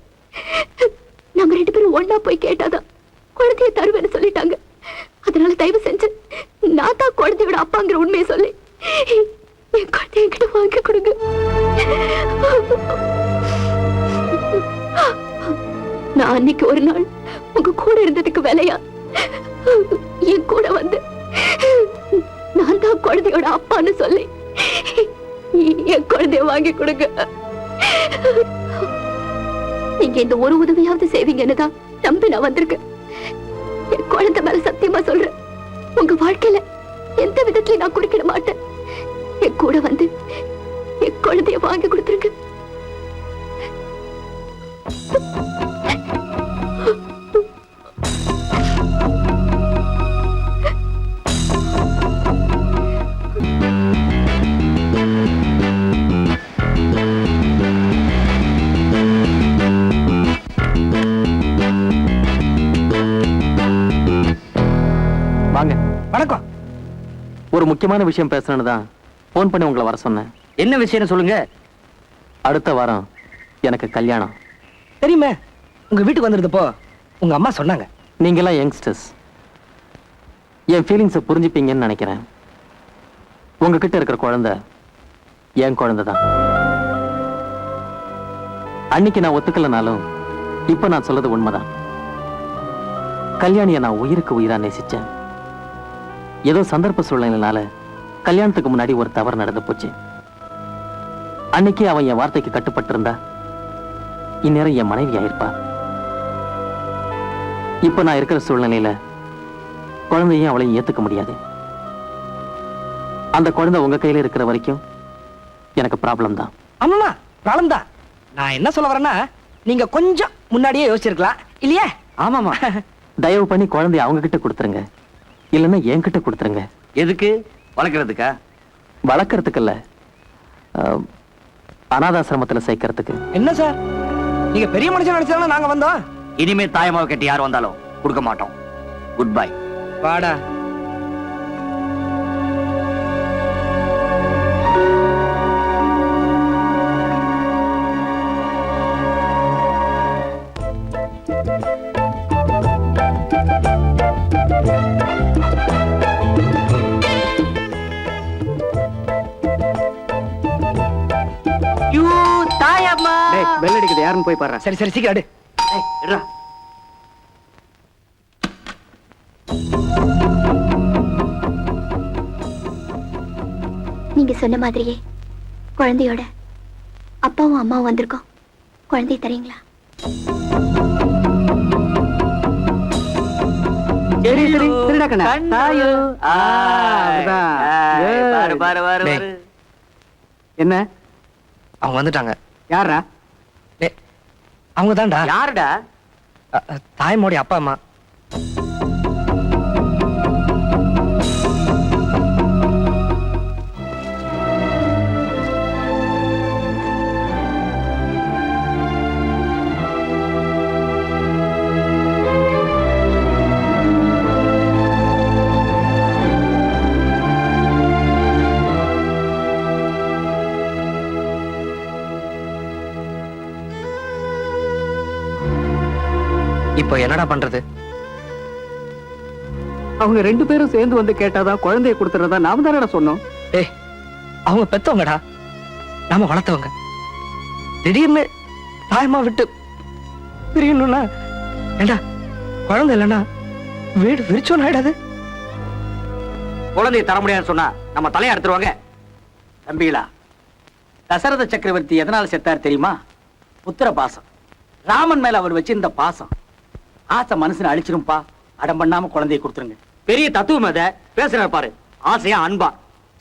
நாங்க 2 பேரும் ஒன்னா போய் கேட்டாதான் குழந்தைய தருவேன்னு சொல்லிட்டாங்க. அதனால தயவு செஞ்சு நான் தான் குழந்தையோட அப்பாங்கிற உண்மையை சொல்லி என் குழந்தைய கிட்ட வாங்கி கொடுங்க. நான் அன்னைக்கு ஒரு நாள் உங்க கூட இருந்ததுக்கு வேலையா என் கூட வந்து நான் தான் குழந்தையோட அப்பான்னு சொல்லி என் குழந்தைய வாங்கி கொடுங்க. நீங்க இந்த ஒரு உதவியாவது செய்வீங்கன்னு தான் நம்பி நான் வந்திருக்கேன். என் குழந்தை மேல சத்தியமா சொல்றேன், உங்க வாழ்க்கையில எந்த விதத்திலயும் நான் குறுக்கிட மாட்டேன். என் கூட வந்து என் குழந்தைய வாங்கி கொடுத்துருங்க. வாங்க. வணக்கம். ஒரு முக்கியமான விஷயம் பேசணும்னு தான் போன் பண்ணி உங்களை வர சொன்னேன். என்ன விஷயம் சொல்லுங்க. அடுத்த வாரம் எனக்கு கல்யாணம். தெரியுமே, உங்க வீட்டுக்கு வந்திருந்தப்போ உங்க அம்மா சொன்னாங்க. நீங்களாம் யங்ஸ்டர்ஸ், என் ஃபீலிங்ஸை புரிஞ்சுப்பீங்கன்னு நினைக்கிறேன். உங்ககிட்ட இருக்கிற குழந்தை என் குழந்தை தான். அன்னைக்கு நான் ஒத்துக்கலனாலும் இப்ப நான் சொல்றது உண்மைதான். கல்யாணியை நான் உயிருக்கு உயிரா நேசிச்சேன். ஏதோ சந்தர்ப்ப சூழ்நிலையினால கல்யாணத்துக்கு முன்னாடி ஒரு தவறு நடந்து போச்சு. அன்னைக்கு அவன் என் வார்த்தைக்கு கட்டுப்பட்டு இருந்தா இந்நேரம் என் மனைவி ஆயிருப்பா. இப்ப நான் இருக்கிற சூழ்நிலையில குழந்தையும் அவளையும் ஏத்துக்க முடியாது. அந்த குழந்தை உங்க கையில இருக்கிற வரைக்கும் எனக்கு ப்ராப்ளம் தான். ஆமாமா, ப்ராப்ளம் தான். நான் என்ன சொல்ல வரேன்னா, நீங்க கொஞ்சம் முன்னாடியே யோசிச்சிருக்கலாம் இல்லையா? ஆமாமா. தயவு பண்ணி குழந்தைய அவங்க கிட்ட கொடுத்துருங்க, இல்லைன்னா என்கிட்ட கொடுத்துருங்க. எதுக்கு? வளர்க்கறதுக்கா? வளர்க்கறதுக்கு இல்ல, அனாதாசிரமத்துல சேர்க்கறதுக்கு. என்ன சார், நீங்க பெரிய மனுஷன் நினைச்சாலும் நாங்க வந்தோம். இனிமே தாயமாவை கட்டி யார் வந்தாலும் கொடுக்க மாட்டோம். Good bye. வாடா. பெல் அடிக்குது, யாருன்னு போய் பாரு. சரி சரி, சீக்கிரம் அடு. நீங்க சொன்ன மாதிரியே குழந்தையோட அப்பாவும் அம்மாவும் வந்திருக்கோம். குழந்தை தரீங்களா? என்ன அவங்க வந்துட்டாங்க. யாரா? அவங்க தான்டா. யாருடா? தாய்மோடைய அப்பா அம்மா. இப்போ என்னடா பண்றது? அவங்க ரெண்டு பேரும் சேர்ந்து வந்து கேட்டாதான் குழந்தைய கொடுத்துறதா நாம தானடா சொன்னோம். ஏய், அவங்க பெத்தவங்கடா, நாம வளர்த்தவங்க. திடீர்னு தாயமா விட்டு பிரியணும்னா, ஏண்டா குழந்தை இல்லைன்னா வீடு விரிச்சோன்னு ஆயிடாது. குழந்தையை தர முடியாதுன்னு சொன்னா நம்ம தலையை எடுத்துருவாங்க. தம்பிகளா, தசரத சக்கரவர்த்தி எதனால செத்தார் தெரியுமா? புத்திர பாசம். ராமன் மேல அவர் வச்சு இந்த பாசம் ஆசை மனசுன்னு அழிச்சிரும்பா. அடம் பண்ணாம குழந்தையை கொடுத்துருங்க. பெரிய தத்துவம் அத பேசுறாரு பாரு. ஆசையா அன்பா.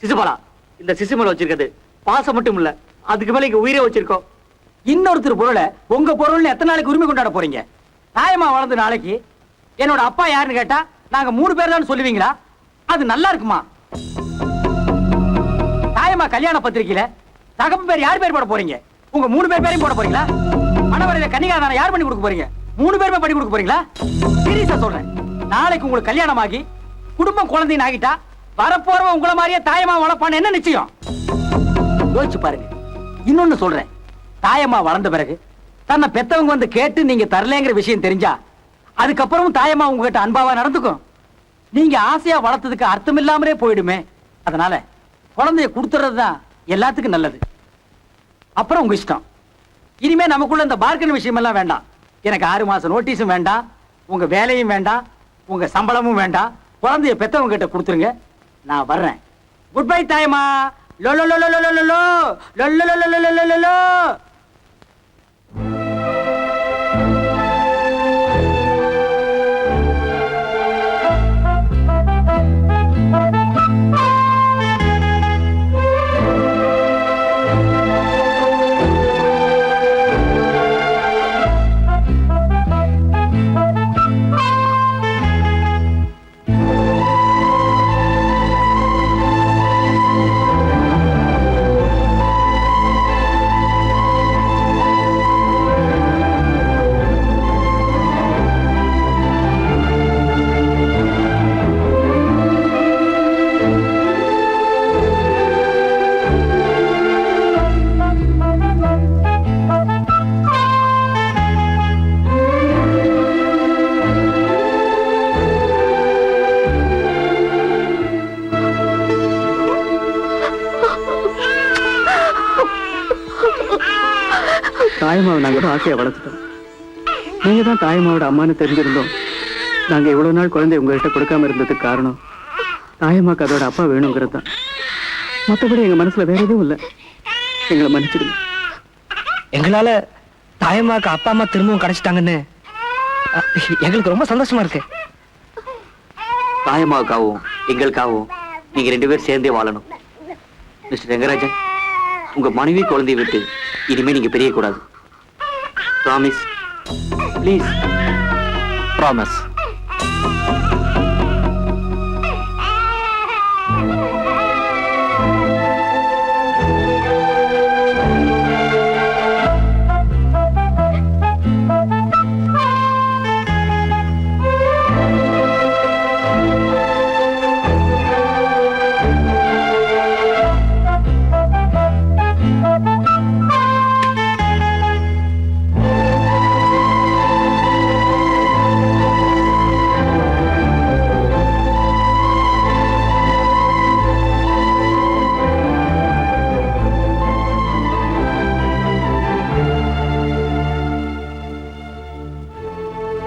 சிசுபாலா, இந்த சிசு மேல வச்சிருக்கிறது பாசம் மட்டும் இல்ல, அதுக்கு மேல இங்க உயிரை வச்சிருக்கோம். இன்னொருத்தர் பொருளை உங்க பொருள்னு எத்தனை நாளைக்கு உரிமை கொண்டாட போறீங்க? நியாயமா வளர்ந்து நாளைக்கு என்னோட அப்பா யாருன்னு கேட்டா நாங்க 3 பேர் தான் சொல்லுவீங்களா? அது நல்லா இருக்குமா? நியாயமா கல்யாண பத்திரிக்கையில தகப்பு பேர் யார் பேர் போட போறீங்க? உங்க 3 பேர் பேரையும் போட போறீங்களா? மணவரையில கன்னிகாதானம் யார் பண்ணி கொடுக்க போறீங்க? 3 பேருமே பண்ணி கொடுக்க போறீங்களா? சீரியஸா சொல்றேன். நாளைக்கு உங்களுக்கு கல்யாணம் ஆகி குடும்பம் குழந்தைன்னு ஆகிட்டா வரப்போறவன் உங்களை மாதிரியே தாயமா வளர்ப்பான்னு என்ன நிச்சயம்? யோசிச்சு பாருங்க. இன்னொன்னு சொல்றேன், தாயமா வளர்ந்த பிறகு தன்னை பெத்தவங்க வந்து கேட்டு நீங்க தரலங்கிற விஷயம் தெரிஞ்சா அதுக்கப்புறம் தாயமா உங்ககிட்ட அன்பாவா நடந்துக்கும். நீங்க ஆசையா வளர்த்ததுக்கு அர்த்தம் இல்லாமலே போயிடுமே. அதனால குழந்தைய கொடுத்துறதுதான் எல்லாத்துக்கும் நல்லது. அப்புறம் உங்க இஷ்டம். இனிமே நமக்குள்ள இந்த பார்க்கன் விஷயம் எல்லாம் வேண்டாம். எனக்கு 6 மாசம் நோட்டீஸும் வேண்டாம், உங்க வேலையும் வேண்டாம், உங்க சம்பளமும் வேண்டாம், குழந்தைய பெத்தவங்க கிட்ட கொடுத்துருங்க, நான் வர்றேன். Good bye Thayamma. லோ லோ லோ லோ லோ லோ லோ லோ லோ லோ லோ லோ லோ லோ. தாயம்மாவை நாங்க ஆசையா வளர்த்துட்டோம். நீங்க தான் தாயம்மாவோட அம்மான்னு தெரிஞ்சிருந்தோம். நாங்க இவ்வளவு நாள் குழந்தை உங்ககிட்ட கொடுக்காம இருந்ததுக்கு காரணம் தாயம்மாக்கு அதோட அப்பா வேணுங்கிறது தான். மற்றபடி எங்க மனசுல வேற எதுவும் இல்லை. எங்களை மன்னிச்சிடுங்க. எங்களால தாயம்மாக்கு அப்பா அம்மா திரும்பவும் கிடைச்சிட்டாங்கன்னு எங்களுக்கு ரொம்ப சந்தோஷமா இருக்கு. தாயம்மாவுக்காகவும் எங்களுக்காகவும் நீங்க 2 பேரும் சேர்ந்தே வாழணும். மிஸ்டர் ரங்கராஜன், உங்க மனைவி குழந்தையை விட்டு இனிமே நீங்க பிரியக்கூடாது. Promise, please. ப்ராமிஸ்.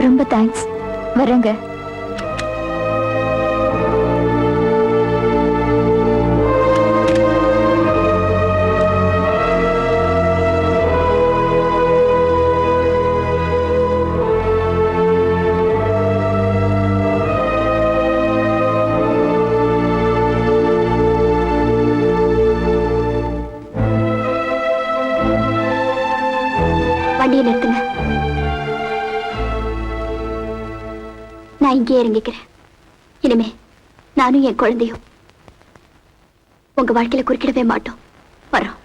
ரொம்ப தேங்க்ஸ். வரேங்க. வண்டியை நிறுத்துங்க. நான் இங்கே இறங்கிக்கிறேன். இனிமே நானும் என் குழந்தையும் உங்க வாழ்க்கையில குறுக்கிடவே மாட்டோம். வரோம்.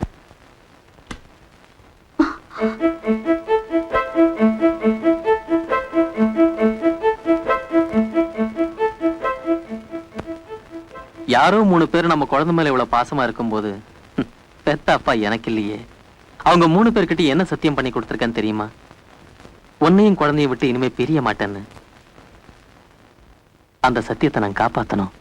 யாரோ 3 பேர் நம்ம குழந்தை மேல இவ்வளவு பாசமா இருக்கும்போது பெத்த அப்பா எனக்கு இல்லையே. அவங்க 3 பேர்கிட்ட என்ன சத்தியம் பண்ணி கொடுத்திருக்கேன்னு தெரியுமா? உன்னையும் குழந்தைய விட்டு இனிமே பிரிய மாட்டேன்னு. அந்த சத்தியத்தை நான் காப்பாத்தணும்.